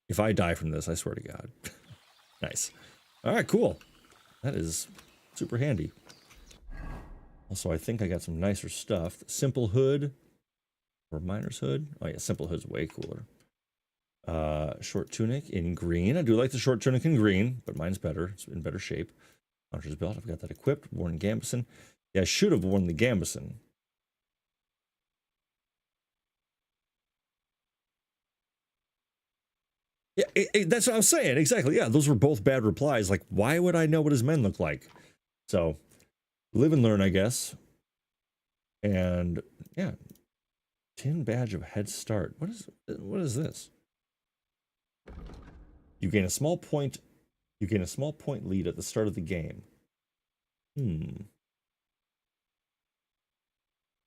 If I die from this, I swear to God. Nice. All right, cool. That is super handy. Also, I think I got some nicer stuff. Simple hood or miner's hood. Oh yeah, simple hood's way cooler. Short tunic in green. I do like the short tunic in green, but mine's better. It's in better shape. Hunter's belt. I've got that equipped. Worn gambeson. Yeah, I should have worn the gambeson. Yeah, that's what I was saying. Exactly. Yeah, those were both bad replies. Like, why would I know what his men look like? So, live and learn, I guess. And yeah, tin badge of head start. What is this? You gain a small point. You gain a small point lead at the start of the game.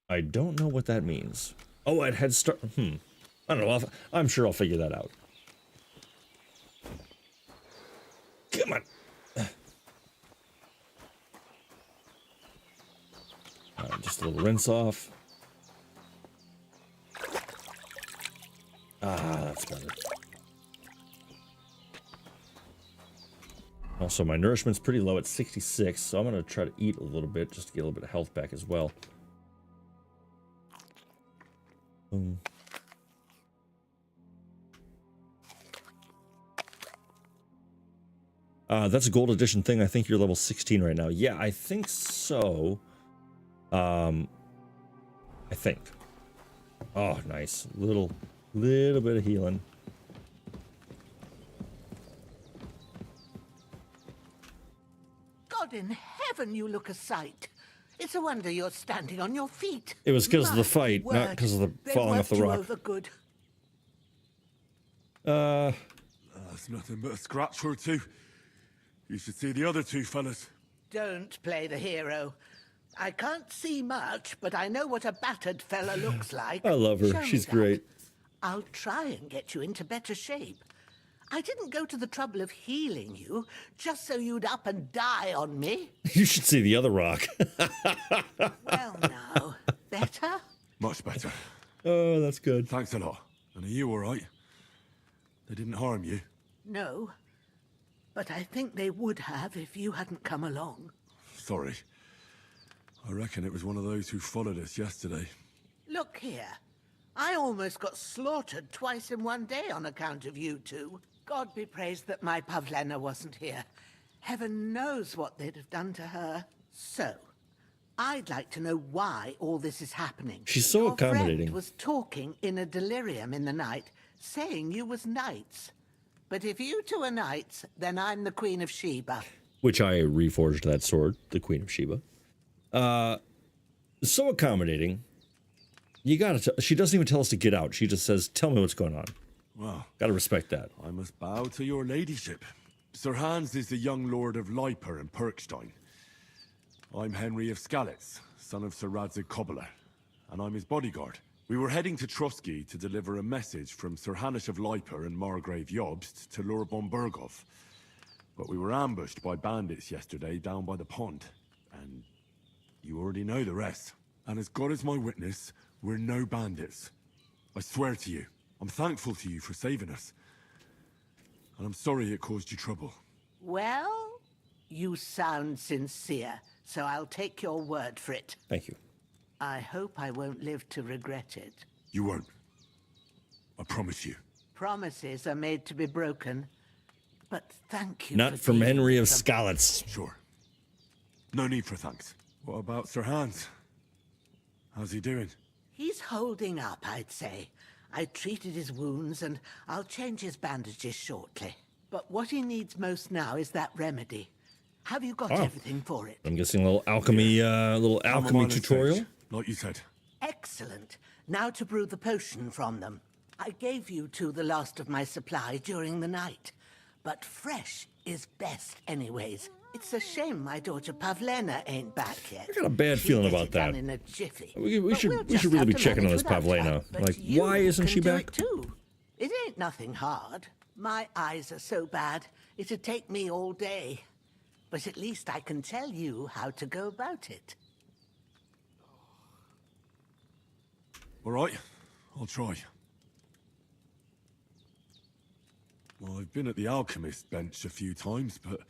I don't know what that means. Oh, at head start. I don't know. I'm sure I'll figure that out. Come on. Just a little rinse off. That's better. Also, my nourishment's pretty low at 66, so I'm going to try to eat a little bit just to get a little bit of health back as well. Boom. That's a gold edition thing. I think you're level 16 right now. Yeah, I think so. I think. Oh, nice. Little bit of healing. God God in heaven, you look a sight. It's a wonder you're standing on your feet. It was because of the My fight, not word, because of the they've falling off the worked you rock. over good. That's nothing but a scratch or two. You should see the other two fellas. Don't play the hero. I can't see much, but I know what a battered fella looks like. I love her. Show me She's that. great. I'll try and get you into better shape. I didn't go to the trouble of healing you just so you'd up and die on me. You should see the other rock. Well, now, better? Much better. Oh, that's good. Thanks a lot. And are you all right? They didn't harm you? No, but I think they would have if you hadn't come along. Sorry. I reckon it was one of those who followed us yesterday. Look here. I almost got slaughtered twice in one day on account of you two. God be praised that my Pavlena wasn't here. Heaven knows what they'd have done to her. So, I'd like to know why all this is happening. She's so Your accommodating. friend was talking in a delirium in the night, saying you was knights. But if you two are knights, then I'm the Queen of Sheba. Which I reforged that sword, the Queen of Sheba. So accommodating. You gotta. She doesn't even tell us to get out. She just says, "Tell me what's going on." Well, gotta respect that. I must bow to your ladyship. Sir Hans is the young lord of Leiper and Perkstein. I'm Henry of Skalitz, son of Sir Radzig Cobbler, and I'm his bodyguard. We were heading to Trotsky to deliver a message from Sir Hanish of Leiper and Margrave Jobst to Lord von Berghoff. But we were ambushed by bandits yesterday down by the pond, and you already know the rest. And as God is my witness, we're no bandits. I swear to you. I'm thankful to you for saving us. And I'm sorry it caused you trouble. Well, you sound sincere, so I'll take your word for it. Thank you. I hope I won't live to regret it. You won't. I promise you. Promises are made to be broken. But thank you. Not for from dealing Henry of with them. Skalitz. Sure. No need for thanks. What about Sir Hans? How's he doing? He's holding up, I'd say. I treated his wounds, and I'll change his bandages shortly. But what he needs most now is that remedy. Have you got everything for it? I'm guessing a little alchemy, tutorial. Like you said. Excellent. Now to brew the potion from them. I gave you two the last of my supply during the night. But fresh is best anyways. It's a shame my daughter Pavlena ain't back yet. I got a bad She'd feeling get about it that. done in a jiffy. We should We'll just really have be to checking on manage this without her. Pavlena. But Like, you why isn't can she do back? it too. It ain't nothing hard. My eyes are so bad, it'd take me all day. But at least I can tell you how to go about it. All right, I'll try. Well, I've been at the alchemist bench a few times, but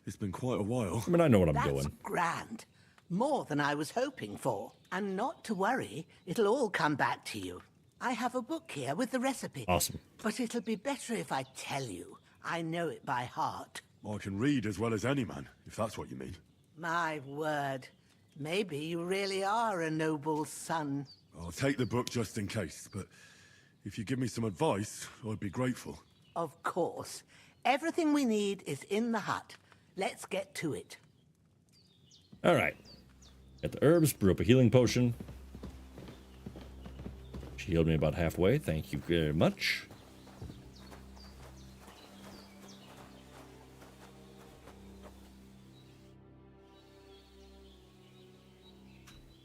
it's been quite a while. I mean, I know what I'm That's doing. grand. More than I was hoping for. And not to worry, it'll all come back to you. I have a book here with the recipe. Awesome. But it'll be better if I tell you. I know it by heart. I can read as well as any man, if that's what you mean. My word. Maybe you really are a noble son. I'll take the book just in case, but if you give me some advice, I'd be grateful. Of course. Everything we need is in the hut. Let's get to it. All right. Got the herbs, brew up a healing potion. She healed me about halfway. Thank you very much.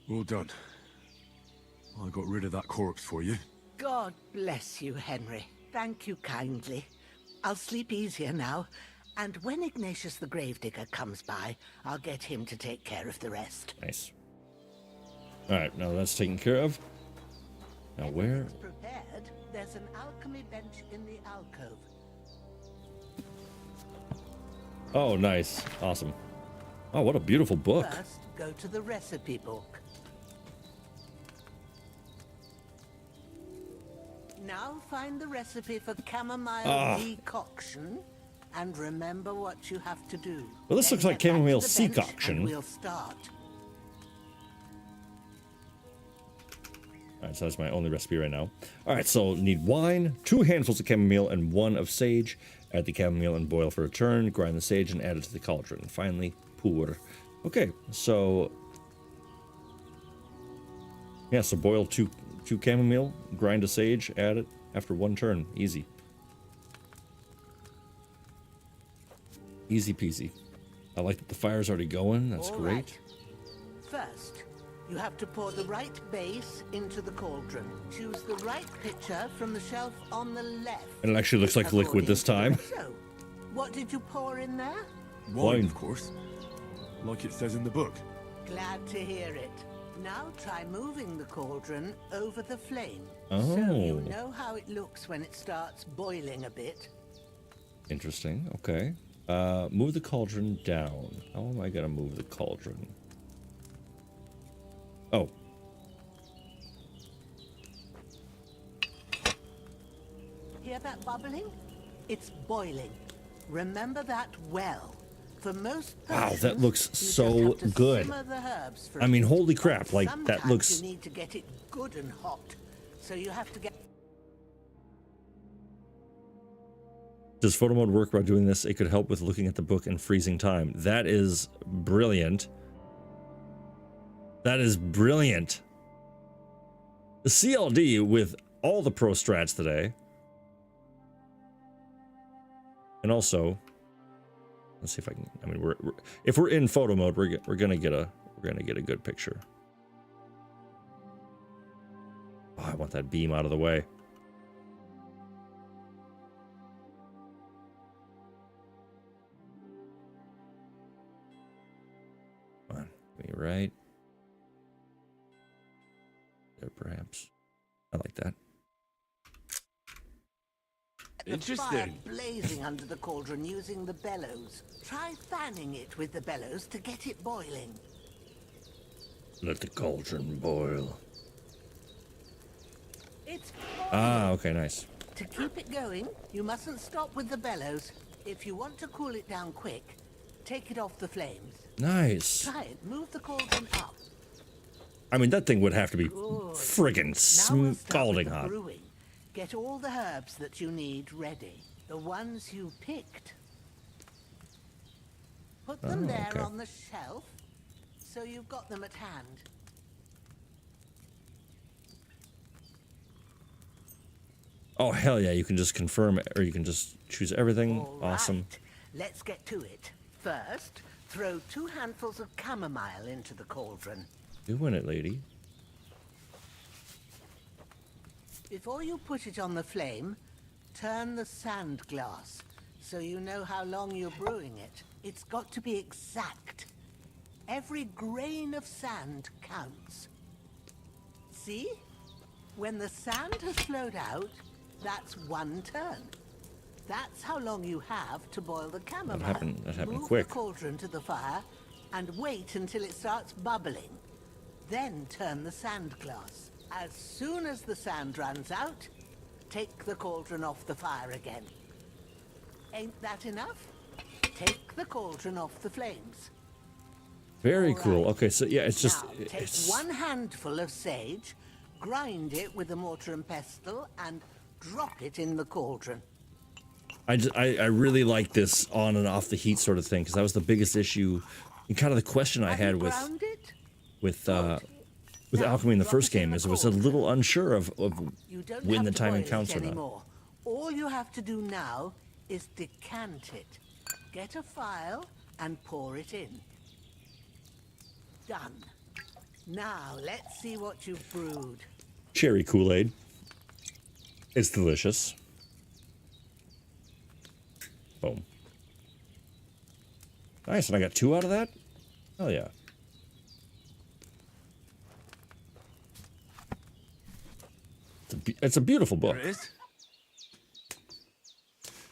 Well done. I got rid of that corpse for you. God bless you, Henry. Thank you kindly. I'll sleep easier now, and when Ignatius the Gravedigger comes by, I'll get him to take care of the rest. Nice. All right, now that's taken care of. Now where? It's prepared. There's an alchemy bench in the alcove. Oh, nice. Awesome. Oh, what a beautiful book. First, go to the recipe book. Now find the recipe for chamomile decoction, and remember what you have to do. Well, this Then looks like get back to chamomile the bench decoction. and we'll start. All right, so that's my only recipe right now. All right, so need wine, 2 handfuls of chamomile, and 1 of sage. Add the chamomile and boil for a turn. Grind the sage and add it to the cauldron. And finally, pour. Okay, so yeah, so boil two chamomile, grind a sage, add it after 1 turn. Easy. Easy peasy. I like that the fire's already going. That's All great. right. First, you have to pour the right base into the cauldron. Choose the right pitcher from the shelf on the left. And it actually looks like liquid this time. So, what did you pour in there? Wine, of course. Like it says in the book. Glad to hear it. Now try moving the cauldron over the flame. Oh. So you know how it looks when it starts boiling a bit. Interesting. Okay. Move the cauldron down. How am I gonna move the cauldron? Oh. Hear that bubbling? It's boiling. Remember that well. For most Wow, persons, that looks you so just have to good. simmer the herbs for I a mean, bit. holy crap, like, that Sometimes looks... you need to get it good and hot. So you have to get... Does photo mode work while doing this? It could help with looking at the book and freezing time. That is brilliant. That is brilliant. The CLD with all the pro strats today. And also, let's see if I can. I mean, if we're in photo mode, we're gonna get a good picture. Oh, I want that beam out of the way. Come on, give me right there, perhaps. I like that. The fire blazing under the cauldron using the bellows. Try fanning it with the bellows to get it boiling. Let the cauldron boil. It's Ah, okay, nice. To keep it going, you mustn't stop with the bellows. If you want to cool it down quick, take it off the flames. Nice. Try it. Move the cauldron up. I mean, that thing would have to be Good. friggin' Now we'll start with scalding the hot. brewing. Get all the herbs that you need ready. The ones you picked. Put them Oh, there okay. on the shelf, so you've got them at hand. Oh, hell yeah, you can just confirm, or you can just choose everything. All Awesome. right, let's get to it. First, throw 2 handfuls of chamomile into the cauldron. Doing it, lady. Before you put it on the flame, turn the sand glass so you know how long you're brewing it. It's got to be exact. Every grain of sand counts. See? When the sand has flowed out, that's 1 turn. That's how long you have to boil the chamomile. That happened Move quick. the cauldron to the fire and wait until it starts bubbling. Then turn the sand glass. As soon as the sand runs out, take the cauldron off the fire again. Ain't that enough? Take the cauldron off the flames. Very cool. Okay, so yeah, it's just... Now, take 1 handful of sage, grind it with a mortar and pestle, and drop it in the cauldron. I really like this on and off the heat sort of thing, because that was the biggest issue, and kind of the question I had with alchemy in the first game, is it was a little unsure of You don't when have the to timing boil it counts or not. anymore. All you have to do now is decant it. Get a phial and pour it in. Done. Now let's see what you've brewed. Cherry Kool-Aid. It's delicious. Boom. Nice, and I got 2 out of that? Hell yeah. It's a beautiful book. There it is.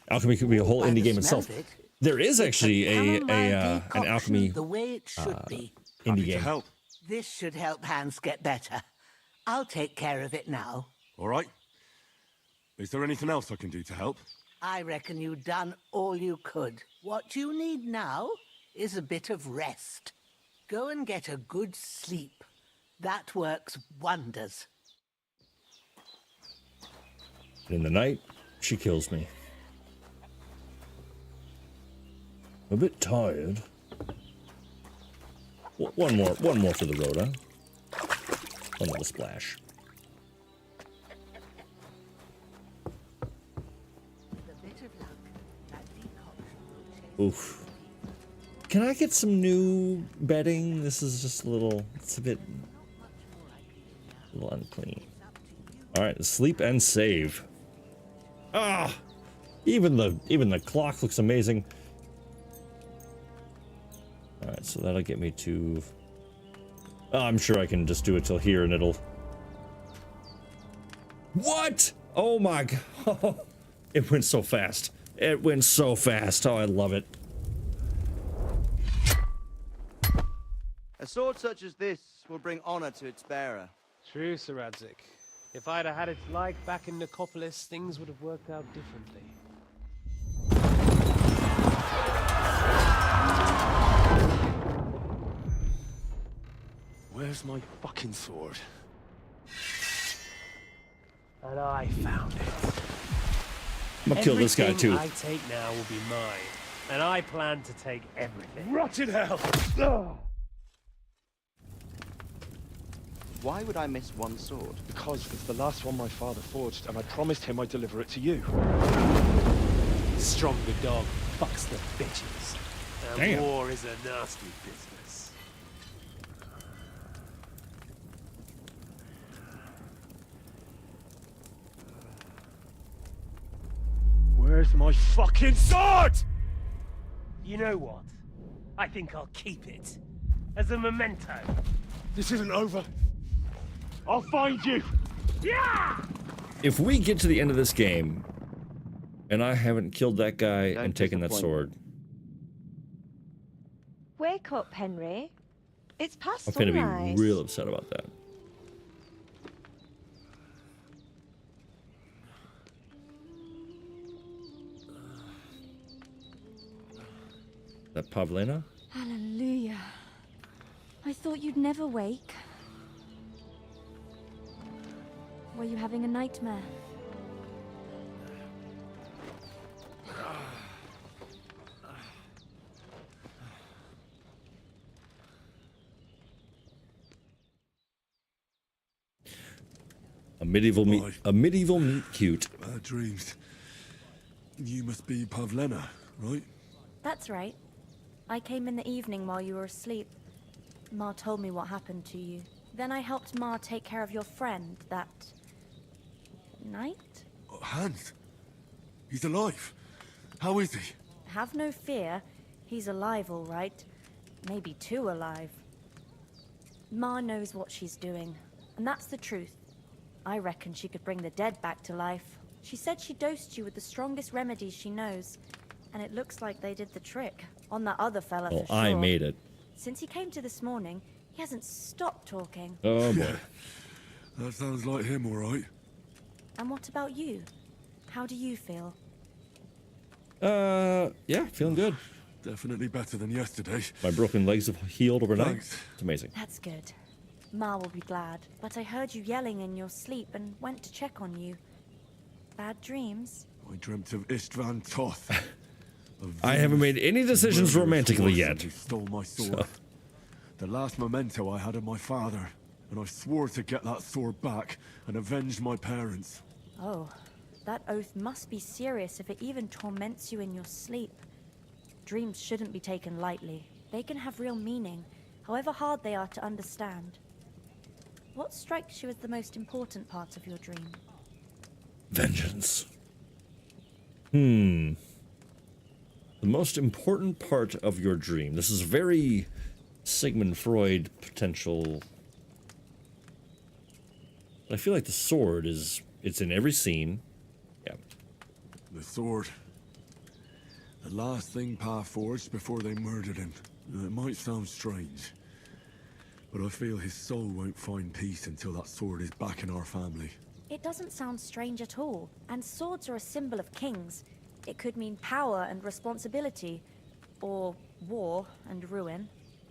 Alchemy could be a whole By indie the game smell itself. of it, There is actually an decoction alchemy the way it should be. indie game. This should help Hans get better. I'll take care of it now. All right. Is there anything else I can do to help? I reckon you've done all you could. What you need now is a bit of rest. Go and get a good sleep. That works wonders. In the night, she kills me. A bit tired. One more for the road, huh? One little splash. Oof. Can I get some new bedding? This is just a little, it's a little unclean. All right, sleep and save. Ah, even the clock looks amazing. All right, so that'll get me to. Oh, I'm sure I can just do it till here, and it'll. What? Oh my god! It went so fast. It went so fast. Oh, I love it. A sword such as this will bring honor to its bearer. True, Sir Radzik. If I'd have had it like back in Nicopolis, things would have worked out differently. Where's my fucking sword? And I found it. I'm gonna kill this guy too. Everything I take now will be mine, and I plan to take everything. Rotted hell! Ugh. Why would I miss one sword? Because it's the last one my father forged, and I promised him I'd deliver it to you. Stronger dog fucks the bitches. And Damn. war is a nasty business. Where's my fucking sword? You know what? I think I'll keep it. As a memento. This isn't over. I'll find you! Yeah! If we get to the end of this game, and I haven't killed that guy Don't and taken that disappoint. sword, Wake up, Henry. It's past I'm gonna sunrise. be real upset about that. That Pavlena? Hallelujah. I thought you'd never wake. Were you having a nightmare? A medieval meat cute. Bad dreams. You must be Pavlena, right? That's right. I came in the evening while you were asleep. Ma told me what happened to you. Then I helped Ma take care of your friend that night? Hans. He's alive. How is he? Have no fear. He's alive, all right. Maybe too alive. Ma knows what she's doing, and that's the truth. I reckon she could bring the dead back to life. She said she dosed you with the strongest remedies she knows, and it looks like they did the trick on that other fella Well, for sure. I made it. Since he came to this morning, he hasn't stopped talking. Oh boy. That sounds like him, all right. And what about you? How do you feel? Yeah, feeling good. Definitely better than yesterday. My broken legs have healed overnight. Thanks. It's amazing. That's good. Ma will be glad. But I heard you yelling in your sleep and went to check on you. Bad dreams? I dreamt of Istvan Toth. I haven't made any decisions romantically yet. He stole my sword. The last memento I had of my father, and I swore to get that sword back and avenge my parents. Oh, that oath must be serious if it even torments you in your sleep. Dreams shouldn't be taken lightly. They can have real meaning, however hard they are to understand. What strikes you as the most important part of your dream? Vengeance. The most important part of your dream. This is very Sigmund Freud potential. I feel like the sword it's in every scene. Yeah. The sword. The last thing Pa forged before they murdered him. It might sound strange, but I feel his soul won't find peace until that sword is back in our family. It doesn't sound strange at all, and swords are a symbol of kings. It could mean power and responsibility, or war and ruin.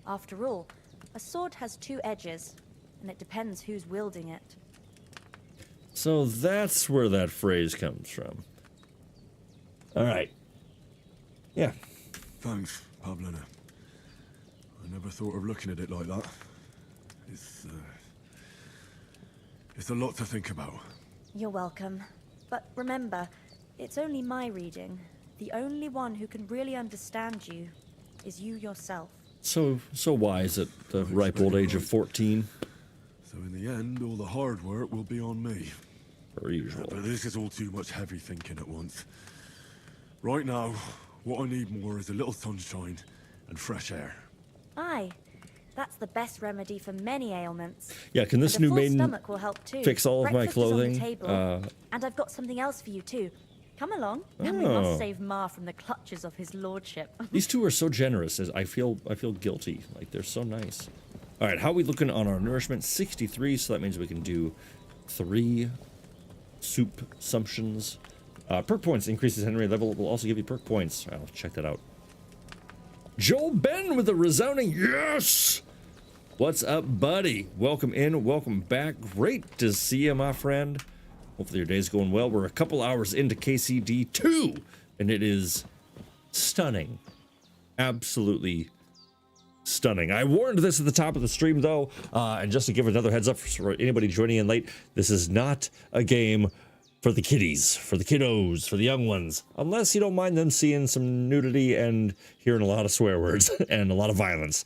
After all, a sword has two edges, and it depends who's wielding it. So that's where that phrase comes from. All right. Yeah. Thanks, Pavlena. I never Never thought of looking at it like that. It's a lot to think about. You're welcome. But remember, it's only my reading. The only one who can really understand you is you yourself. So wise at the ripe old age of 14. So in the end, all the hard work will be on me. Per usual. But this is all too much heavy thinking at once. Right now, what I need more is a little sunshine and fresh air. Aye, that's the best remedy for many ailments. Yeah, can this And a new full maiden stomach will help too. fix all of my Breakfast is on the clothing? table. And I've got something else for you too. Come along, and we must Oh. save Ma from the clutches of his lordship. These two are so generous. As I feel guilty. Like, they're so nice. All right, how are we looking on our nourishment? 63, so that means we can do 3 soup sumptions. Perk points increases Henry level. Will also give you perk points. I'll check that out. Joel Ben with a resounding yes! What's up, buddy? Welcome in, welcome back. Great to see you, my friend. Hopefully your day's going well. We're a couple hours into KCD 2, and it is stunning. Absolutely stunning. I warned this at the top of the stream, though, and just to give another heads up for anybody joining in late, this is not a game for the kiddies, for the kiddos, for the young ones, unless you don't mind them seeing some nudity and hearing a lot of swear words and a lot of violence.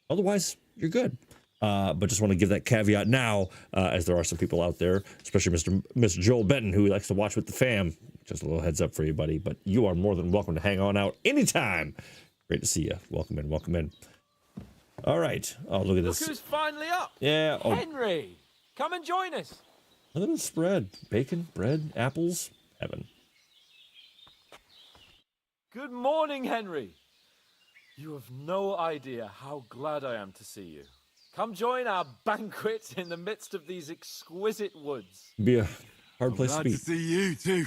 Otherwise, you're good. But just want to give that caveat now, as there are some people out there, especially Mr. Joel Benton, who likes to watch with the fam. Just a little heads up for you, buddy. But you are more than welcome to hang on out anytime. Great to see you. Welcome in, welcome in. All right. Oh, look at this. Look who's finally up. Yeah. Oh. Henry, come and join us. Look at this spread. Bacon, bread, apples. Heaven. Good morning, Henry. You have no idea how glad I am to see you. Come join our banquet in the midst of these exquisite woods. Be a hard place to Glad be. to see you too.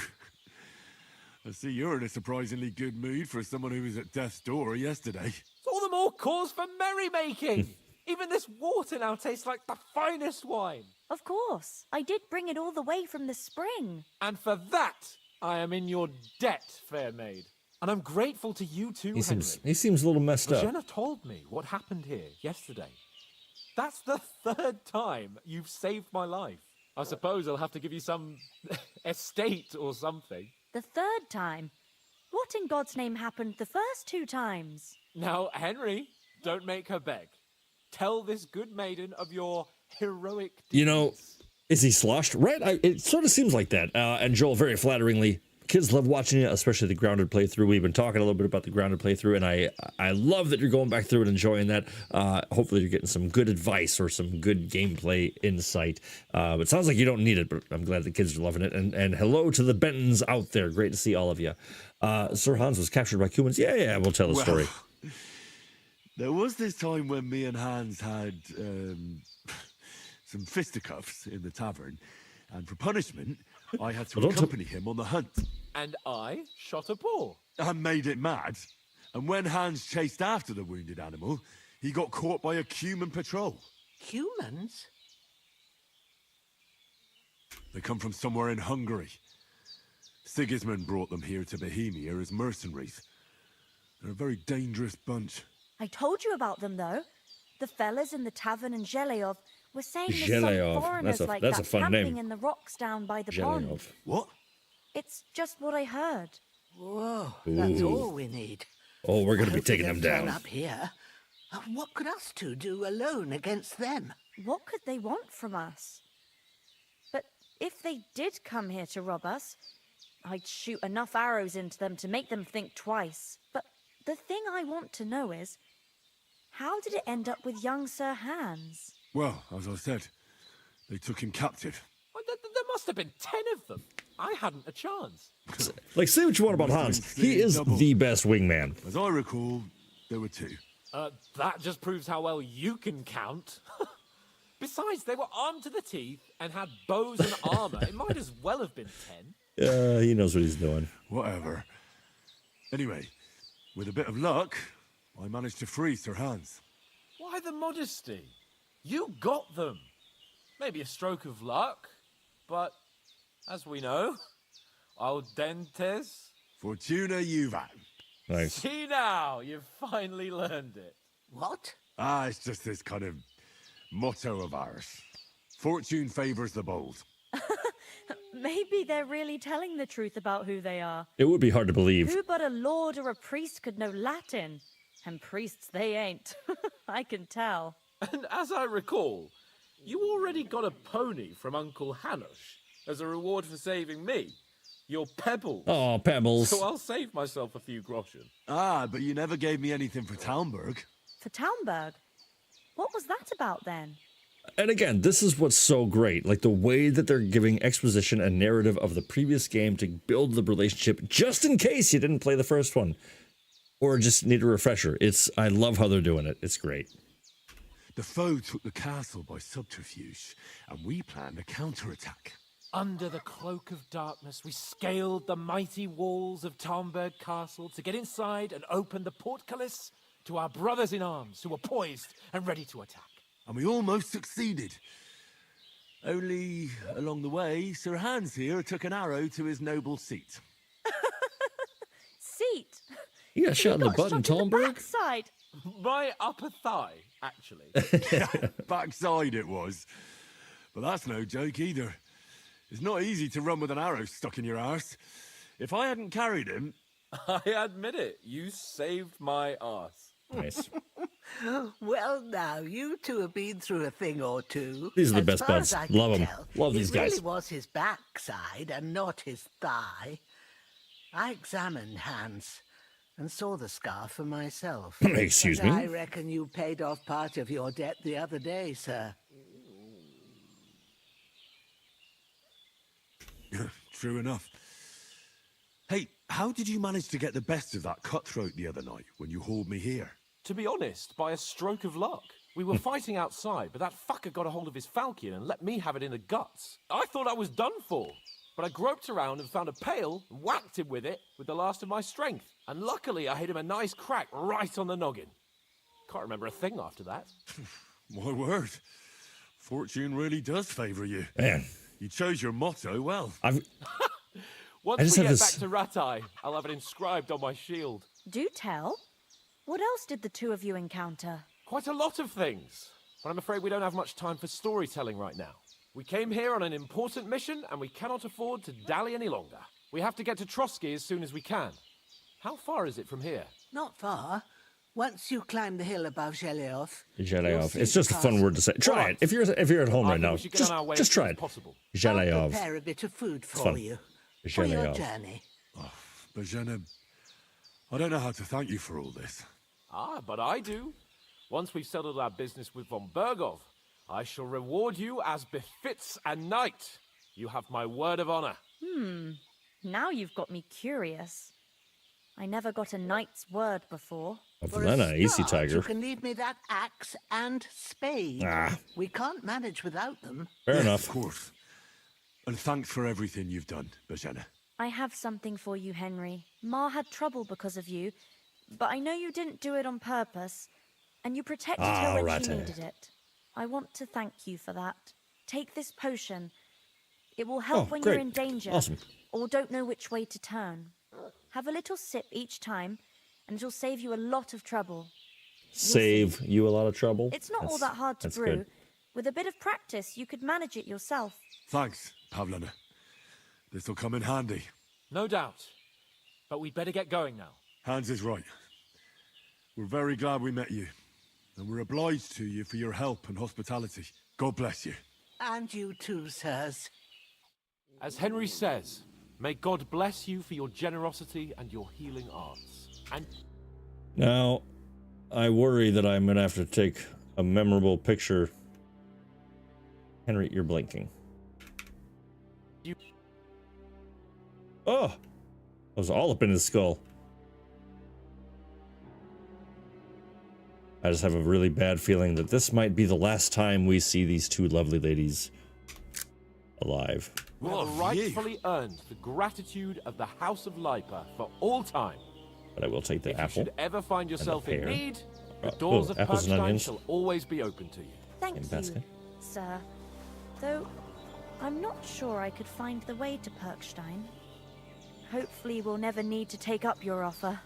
I see you're in a surprisingly good mood for someone who was at death's door yesterday. It's all the more cause for merrymaking. Even this water now tastes like the finest wine. Of course. I did bring it all the way from the spring. And for that, I am in your debt, fair maid. And I'm grateful to you too, He Henry. seems a little messed up. Jenna told me what happened here yesterday. That's the 3rd time you've saved my life. I suppose I'll have to give you some estate or something. The 3rd time? What in God's name happened the first 2 times? Now, Henry, don't make her beg. Tell this good maiden of your heroic deeds. You know, is he sloshed? Right? It sort of seems like that. And Joel, very flatteringly, kids love watching it, especially the grounded playthrough. We've been talking a little bit about the grounded playthrough, and I love that you're going back through and enjoying that. Hopefully you're getting some good advice or some good gameplay insight. It sounds like you don't need it, but I'm glad the kids are loving it. And hello to the Bentons out there. Great to see all of you. Sir Hans was captured by humans. Yeah, we'll tell the story. There was this time when me and Hans had some fisticuffs in the tavern, and for punishment, I had to accompany him on the hunt. And I shot a boar. And made it mad. And when Hans chased after the wounded animal, he got caught by a human patrol. Humans? They come from somewhere in Hungary. Sigismund brought them here to Bohemia as mercenaries. They're a very dangerous bunch. I told you about them, though. The fellas in the tavern in Zheleov were saying there's some Zheleov. foreigners That's like a that fun camping name. in the rocks down by the pond. Zheleov. What? It's just what I heard. Whoa, that's Ooh. all we need. Oh, we're going to be Hope taking they them don't turn down. up here. What could us two do alone against them? What could they want from us? But if they did come here to rob us, I'd shoot enough arrows into them to make them think twice. But the thing I want to know is, how did it end up with young Sir Hans? Well, as I said, they took him captive. Well, there must have been 10 of them. I hadn't a chance. Like, say what you want about Hans. He is the best wingman. As I recall, there were 2. That just proves how well you can count. Besides, they were armed to the teeth and had bows and armor. It might as well have been 10. He knows what he's doing. Whatever. Anyway, with a bit of luck, I managed to free Sir Hans. Why the modesty? You got them. Maybe a stroke of luck, but as we know, al dentes. Fortuna juvat. Nice. See now, you've finally learned it. What? It's just this kind of motto of ours. Fortune favors the bold. Maybe they're really telling the truth about who they are. It would be hard to believe. Who but a lord or a priest could know Latin? And priests they ain't. I can tell. And as I recall, you already got a pony from Uncle Hanush as a reward for saving me. Your pebbles. Oh, pebbles. So I'll save myself a few groschen. But you never gave me anything for Talmberg. For Talmberg? What was that about then? And again, this is what's so great. Like the way that they're giving exposition and narrative of the previous game to build the relationship, just in case you didn't play the first one. Or just need a refresher. I love how they're doing it. It's great. The foe took the castle by subterfuge, and we planned a counterattack. Under the cloak of darkness, we scaled the mighty walls of Talmberg Castle to get inside and open the portcullis to our brothers in arms who were poised and ready to attack. And we almost succeeded. Only, along the way, Sir Hans here took an arrow to his noble seat. Seat? You got shot in the butt in Talmberg? Backside. My upper thigh, actually. Backside it was. But that's no joke either. It's not easy to run with an arrow stuck in your arse. If I hadn't carried him... I admit it. You saved my arse. Nice. Well, now, you two have been through a thing or two. These are the As best far buds. as I can Love them. tell, Love these guys. It really was his backside and not his thigh. I examined Hans and saw the scar for myself. Excuse me? I reckon you paid off part of your debt the other day, sir. True enough. Hey, how did you manage to get the best of that cutthroat the other night when you hauled me here? To be honest, by a stroke of luck. We were fighting outside, but that fucker got a hold of his falchion and let me have it in the guts. I thought I was done for, but I groped around and found a pail and whacked him with it with the last of my strength. And luckily, I hit him a nice crack right on the noggin. Can't remember a thing after that. My word. Fortune really does favor you. Man. You chose your motto well. Once we get back to Ratai, I'll have it inscribed on my shield. Do tell. What else did the two of you encounter? Quite a lot of things, but I'm afraid we don't have much time for storytelling right now. We came here on an important mission, and we cannot afford to dally any longer. We have to get to Trotsky as soon as we can. How far is it from here? Not far. Once you climb the hill above Zheleov. Zheleov. It's just a fun word to say. Try it. If you're at home right now, just try it. Zheleov. I'll prepare a bit of food for you. For your journey. Oh, Bozhena, I don't know how to thank you for all this. But I do. Once we've settled our business with von Bergov, I shall reward you as befits a knight. You have my word of honor. Now you've got me curious. I never got a knight's word before. Easy tiger. You can leave me that axe and spade. We can't manage without them. Fair enough. Of course. And thanks for everything you've done, Bozhena. I have something for you, Henry. Ma had trouble because of you, but I know you didn't do it on purpose, and you protected her when she needed it. I want to thank you for that. Take this potion. It will help when you're in danger or don't know which way to turn. Have a little sip each time, and it'll save you a lot of trouble. Save you a lot of trouble? It's not all that hard to brew. Good. With a bit of practice, you could manage it yourself. Thanks, Pavlina. This'll come in handy. No doubt. But we'd better get going now. Hans is right. We're very glad we met you. And we're obliged to you for your help and hospitality. God bless you. And you too, sirs. As Henry says, may God bless you for your generosity and your healing arts. And now, I worry that I'm gonna have to take a memorable picture. Henry, you're blinking. Oh, that was all up in his skull. I just have a really bad feeling that this might be the last time we see these two lovely ladies alive. You have rightfully earned the gratitude of the House of Lipa for all time. But I will take the apple. If you should ever find yourself in pear. need, the doors of apples and Perkstein onions. shall always be open to you. Thank you, sir. Though, I'm not sure I could find the way to Perkstein. Hopefully we'll never need to take up your offer.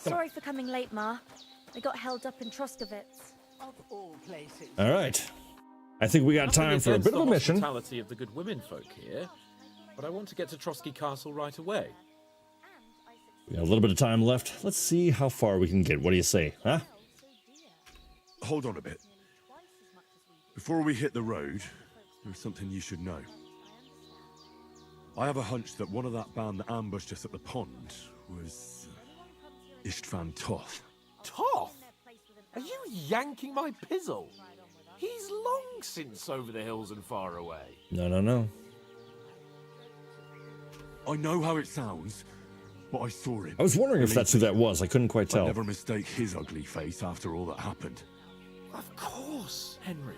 Sorry for coming late, Ma. I got held up in Troskovitz. Of all places. All right. I think we got time for a bit of a mission. The hospitality of the good women folk here, but I want to get to Trotsky Castle right away. We got a little bit of time left. Let's see how far we can get. What do you say, huh? Hold on a bit. Before we hit the road, there's something you should know. I have a hunch that one of that band that ambushed us at the pond was Istvan Toth. Toth? Are you yanking my pizzle? He's long since over the hills and far away. No. I know how it sounds, but I saw him. I was wondering if that's who that was. I couldn't quite tell. I'd never mistake his ugly face after all that happened. Of course, Henry.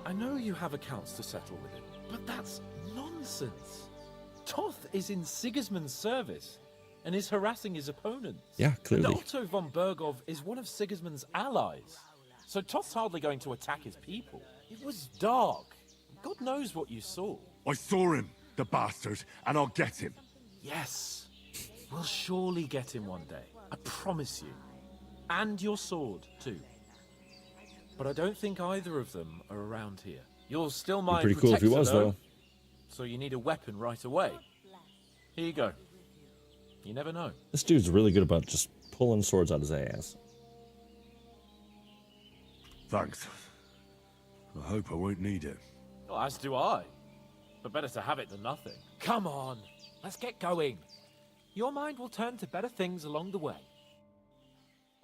I know you have accounts to settle with him, but that's nonsense. Toth is in Sigismund's service and is harassing his opponents. Yeah, clearly. And Otto von Bergov is one of Sigismund's allies, so Toth's hardly going to attack his people. It was dark. God knows what you saw. I saw him, the bastard, and I'll get him. Yes, we'll surely get him one day. I promise you. And your sword, too. But I don't think either of them are around here. You're still my pretty cool if he was, though. So you need a weapon right away. Here you go. You never know. This dude's really good about just pulling swords out his ass. Thanks. I hope I won't need it. Well, as do I. But better to have it than nothing. Come on, let's get going. Your mind will turn to better things along the way.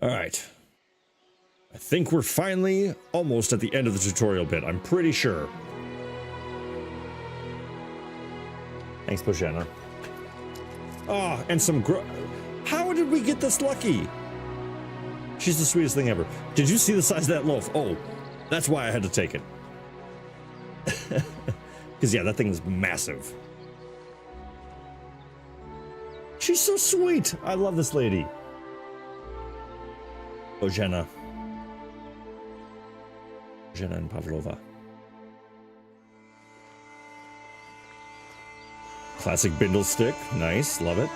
All right. I think we're finally almost at the end of the tutorial bit. I'm pretty sure. Thanks, Bojana. Oh, and some how did we get this lucky? She's the sweetest thing ever. Did you see the size of that loaf? Oh, that's why I had to take it. Because, yeah, that thing is massive. She's so sweet. I love this lady. Bojana. Bojana and Pavlova. Classic bindle stick. Nice. Love it.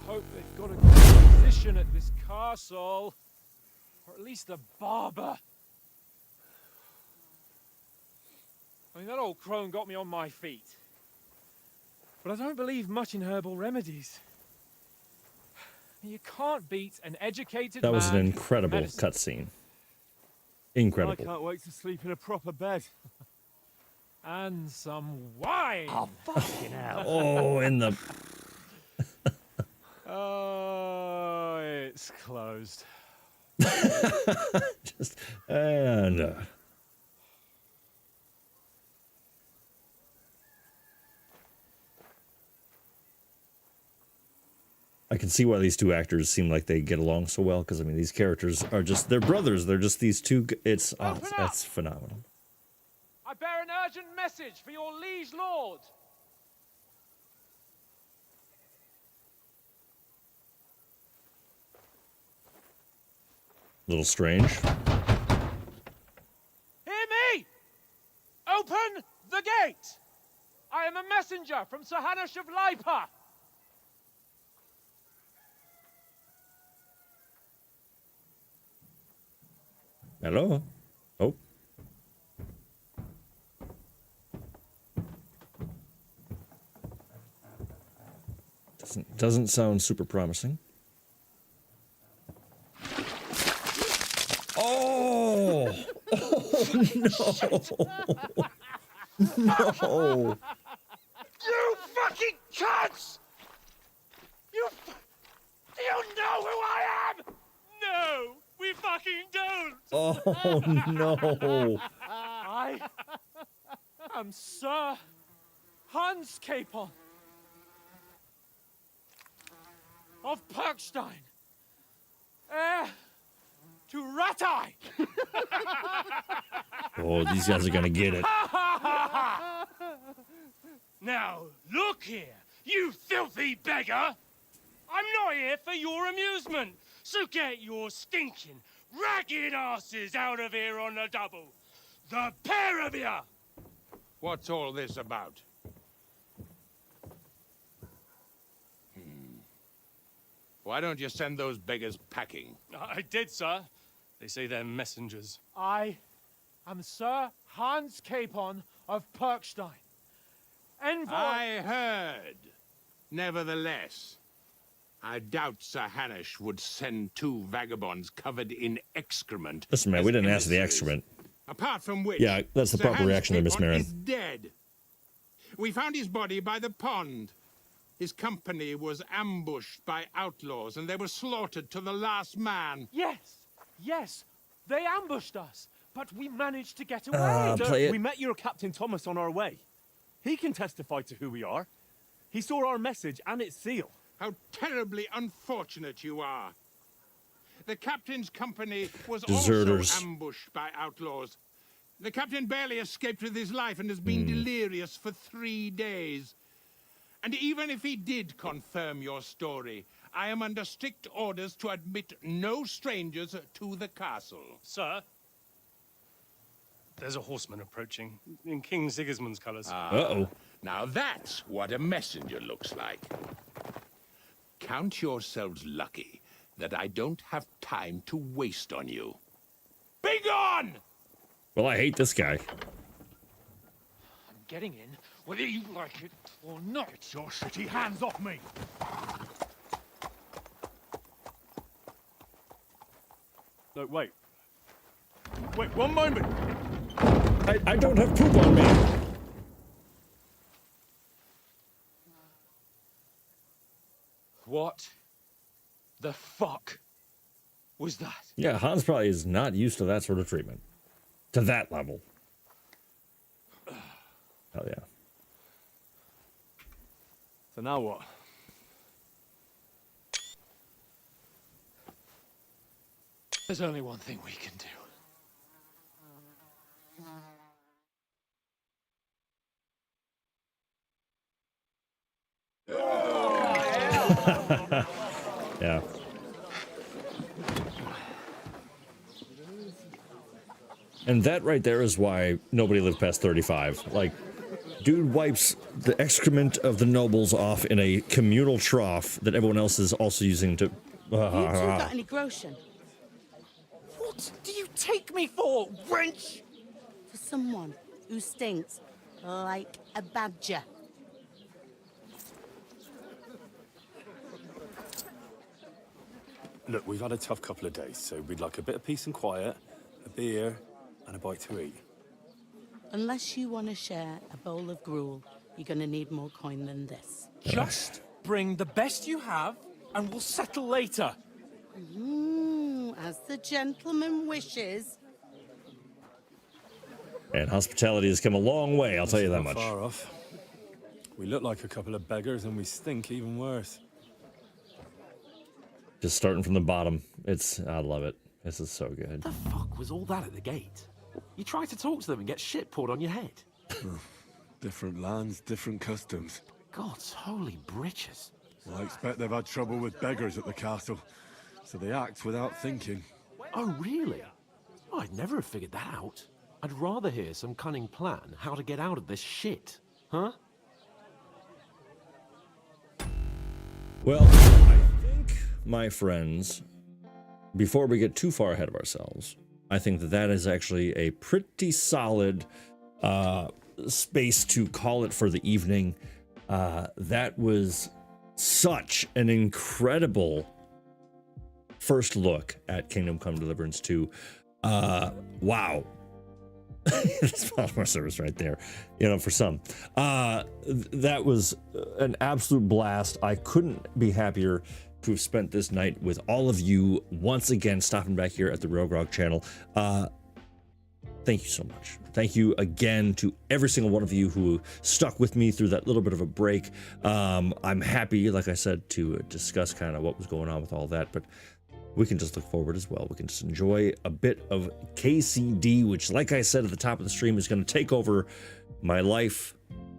Hope they've got a good position at this castle, or at least a barber. I mean, that old crone got me on my feet. but I don't believe much in herbal remedies. You can't beat an educated That was an man incredible with cutscene. Incredible. I can't wait to sleep in a proper bed. and some wine. Oh, fucking hell. Oh, in the... Oh, it's closed. Just, and... I can see why these two actors seem like they get along so well, because I mean these characters are just, they're brothers, they're just these two, it's that's phenomenal. I bear an urgent message for your liege lord. A little strange. Hear me! Open the gate! I am a messenger from Sir Hanush of Lipa. Hello? Oh. Doesn't sound super promising. Oh! Oh no! No! You fucking cunts! Do you know who I am? No, we fucking don't. Oh no! I am Sir Hans Capon of Perkstein, heir to Ratai. Oh, these guys are gonna get it. Now, look here, you filthy beggar! I'm not here for your amusement, so get your stinking, ragged asses out of here on the double. The pair of you! What's all this about? Why don't you send those beggars packing? I did, sir. They say they're messengers. I am Sir Hans Capon of Perkstein, envoy. I heard. Nevertheless, I doubt Sir Hanush would send two vagabonds covered in excrement. Listen, man, we didn't ask for the excrement. Apart from which, Yeah, that's the Sir proper Hans reaction there, Miss Capon Marin. is dead. We found his body by the pond. His company was ambushed by outlaws, and they were slaughtered to the last man. Yes, they ambushed us, but we managed to get away. We met your Captain Thomas on our way. He can testify to who we are. He saw our message and its seal. How terribly unfortunate you are. The captain's company was Deserters. also ambushed by outlaws. The captain barely escaped with his life and has been delirious for 3 days. And even if he did confirm your story, I am under strict orders to admit no strangers to the castle. Sir, there's a horseman approaching in King Sigismund's colours. Uh-oh. Now that's what a messenger looks like. Count yourselves lucky that I don't have time to waste on you. Be gone! Well, I hate this guy. I'm getting in, whether you like it or not. Get your shitty hands off me! No, wait. Wait, one moment! I don't have poop on me. What the fuck was that? Yeah, Hans probably is not used to that sort of treatment. To that level. Hell yeah. So now what? There's only one thing we can do. Yeah. And that right there is why nobody lived past 35. Like, dude wipes the excrement of the nobles off in a communal trough that everyone else is also using to... You two got any groschen? What do you take me for, wench? For someone who stinks like a badger. Look, we've had a tough couple of days, so we'd like a bit of peace and quiet, a beer, and a bite to eat. Unless you want to share a bowl of gruel, you're going to need more coin than this. Just bring the best you have, and we'll settle later. As the gentleman wishes. And hospitality has come a long way, I'll tell you that much. Not far off. We look like a couple of beggars, and we stink even worse. Just starting from the bottom. I love it. This is so good. What the fuck was all that at the gate? You try to talk to them and get shit poured on your head. Different lands, different customs. God's holy britches. Well, I expect they've had trouble with beggars at the castle, so they act without thinking. Oh, really? Oh, I'd never have figured that out. I'd rather hear some cunning plan how to get out of this shit. Huh? Well, I think, my friends, before we get too far ahead of ourselves, I think that is actually a pretty solid space to call it for the evening. That was such an incredible first look at Kingdom Come Deliverance 2. Wow. That's follower service right there, for some. That was an absolute blast. I couldn't be happier to have spent this night with all of you once again, stopping back here at the RealGrogg channel. Thank you so much. Thank you again to every single one of you who stuck with me through that little bit of a break. I'm happy, like I said, to discuss kind of what was going on with all that, but we can just look forward as well. We can just enjoy a bit of KCD, which, like I said at the top of the stream, is going to take over my life,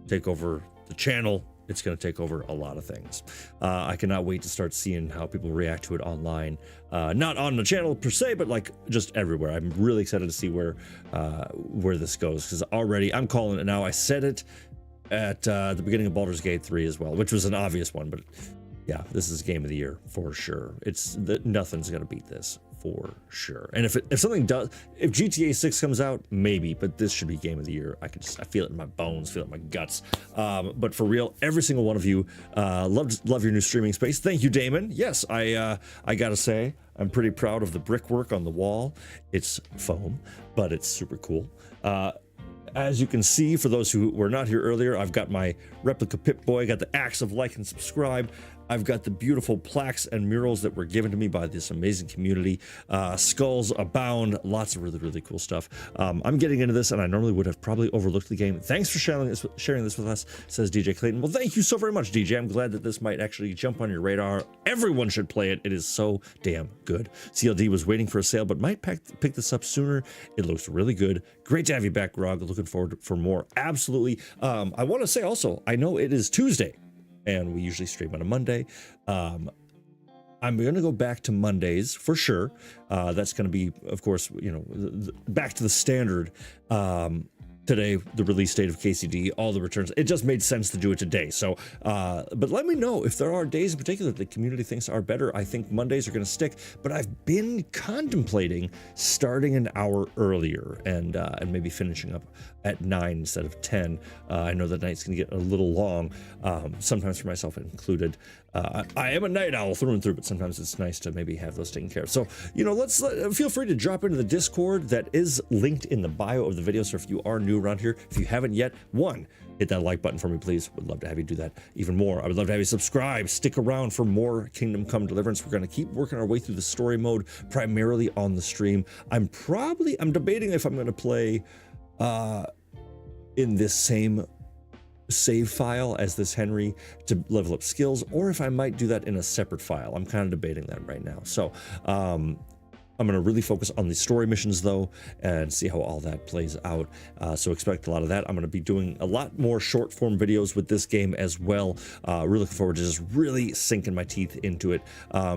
take over the channel. It's going to take over a lot of things. I cannot wait to start seeing how people react to it online. Not on the channel per se, but like just everywhere. I'm really excited to see where this goes, because already I'm calling it now. I said it at the beginning of Baldur's Gate 3 as well, which was an obvious one, but yeah, this is game of the year for sure. Nothing's gonna beat this for sure. And if something does, if GTA 6 comes out, maybe, but this should be game of the year. I feel it in my bones, feel it in my guts. But for real, every single one of you, love your new streaming space. Thank you, Damon. Yes, I gotta say, I'm pretty proud of the brickwork on the wall. It's foam, but it's super cool. As you can see, for those who were not here earlier, I've got my replica Pip-Boy, got the axe of like and subscribe. I've got the beautiful plaques and murals that were given to me by this amazing community. Skulls abound, lots of really, really cool stuff. I'm getting into this, and I normally would have probably overlooked the game. Thanks for sharing this with us, says DJ Clayton. Well, thank you so very much, DJ. I'm glad that this might actually jump on your radar. Everyone should play it. It is so damn good. CLD was waiting for a sale, but might pick this up sooner. It looks really good. Great to have you back, Grog. Looking forward for more. Absolutely. I want to say also, I know it is Tuesday, and we usually stream on a Monday. I'm going to go back to Mondays for sure. That's going to be, of course, back to the standard. Today, the release date of KCD, all the returns. It just made sense to do it today. So, but let me know if there are days in particular that the community thinks are better. I think Mondays are going to stick, but I've been contemplating starting an hour earlier and maybe finishing up at 9 instead of 10. I know that night's going to get a little long, sometimes for myself included. I am a night owl through and through, but sometimes it's nice to maybe have those taken care of. So, feel free to drop into the Discord that is linked in the bio of the video. So if you are new around here, if you haven't yet, hit that like button for me, please. Would love to have you do that even more. I would love to have you subscribe. Stick around for more Kingdom Come Deliverance. We're going to keep working our way through the story mode, primarily on the stream. I'm debating if I'm going to play in this same save file as this Henry to level up skills, or if I might do that in a separate file. I'm kind of debating that right now. So I'm going to really focus on the story missions, though, and see how all that plays out. So expect a lot of that. I'm going to be doing a lot more short-form videos with this game as well. Really looking forward to just really sinking my teeth into it.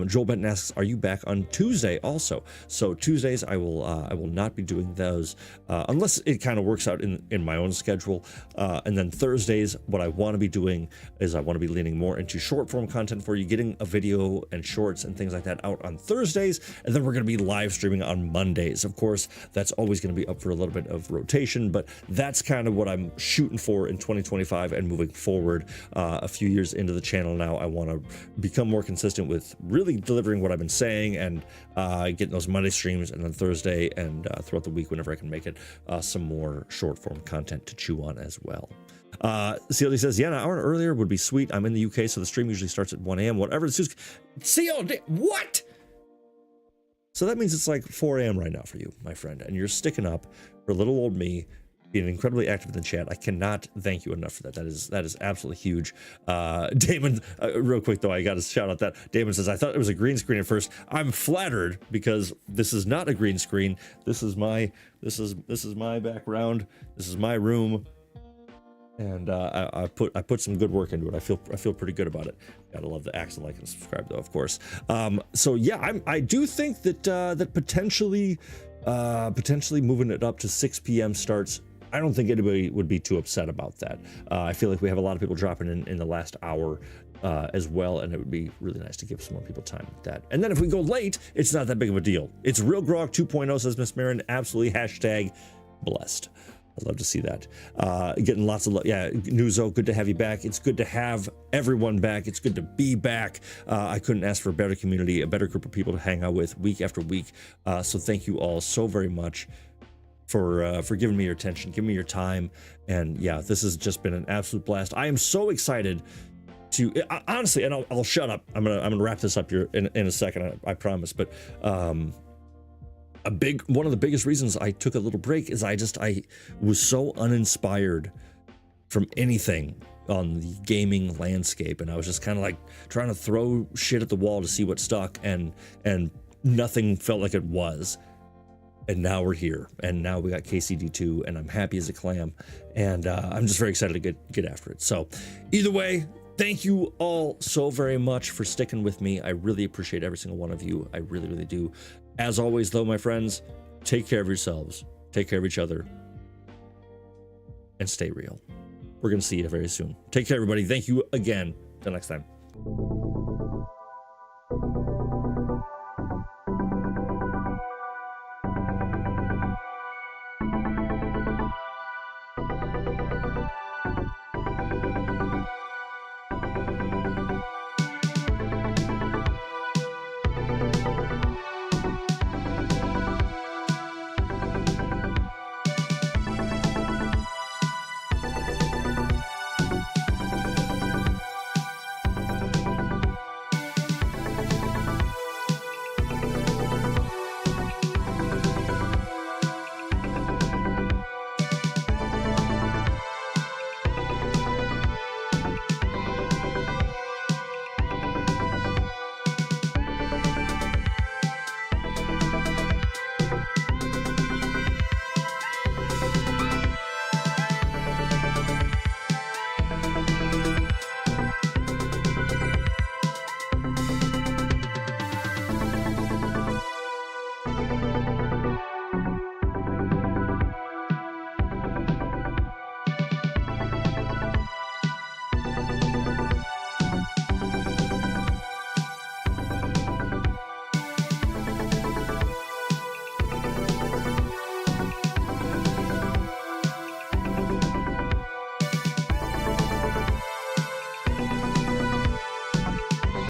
Joel Benton asks, are you back on Tuesday also? So Tuesdays, I will not be doing those unless it kind of works out in my own schedule. And then Thursdays, what I want to be doing is I want to be leaning more into short-form content for you, getting a video and shorts and things like that out on Thursdays. And then we're going to be live streaming on Mondays. Of course, that's always going to be up for a little bit of rotation, but that's kind of what I'm shooting for in 2025 and moving forward. A few years into the channel now, I want to become more consistent with really delivering what I've been saying and getting those Monday streams, and then Thursday and throughout the week whenever I can make it, some more short form content to chew on as well. CLD says, yeah, an hour earlier would be sweet. I'm in the UK, so the stream usually starts at 1 a.m. Whatever. CLD, what? So that means it's like 4 a.m. right now for you, my friend, and you're sticking up for little old me, being incredibly active in the chat. I cannot thank you enough for that. That is absolutely huge. Damon, real quick though, I got to shout out that Damon says, I thought it was a green screen at first. I'm flattered because this is not a green screen. This is my background. This is my room. And I put some good work into it. I feel pretty good about it. Gotta love the accent, like and subscribe though, of course. So yeah, I do think that that potentially moving it up to 6 p.m. starts. I don't think anybody would be too upset about that. I feel like we have a lot of people dropping in the last hour as well, and it would be really nice to give some more people time with that. And then if we go late, it's not that big of a deal. It's RealGrogg 2.0, says Miss Marin. Absolutely #blessed. I'd love to see that. Getting lots of love. Yeah, Nuzo, good to have you back. It's good to have everyone back. It's good to be back. I couldn't ask for a better community, a better group of people to hang out with week after week. So thank you all so very much for giving me your attention, giving me your time. And yeah, this has just been an absolute blast. I am so excited to honestly, and I'll shut up. I'm gonna wrap this up here in a second. I promise. But one of the biggest reasons I took a little break is I was so uninspired from anything on the gaming landscape, and I was just kind of like trying to throw shit at the wall to see what stuck, and nothing felt like it was. And now we're here, and now we got KCD2, and I'm happy as a clam, and I'm just very excited to get after it. So either way, thank you all so very much for sticking with me. I really appreciate every single one of you. I really, really do. As always, though, my friends, take care of yourselves, take care of each other, and stay real. We're going to see you very soon. Take care, everybody. Thank you again. Till next time.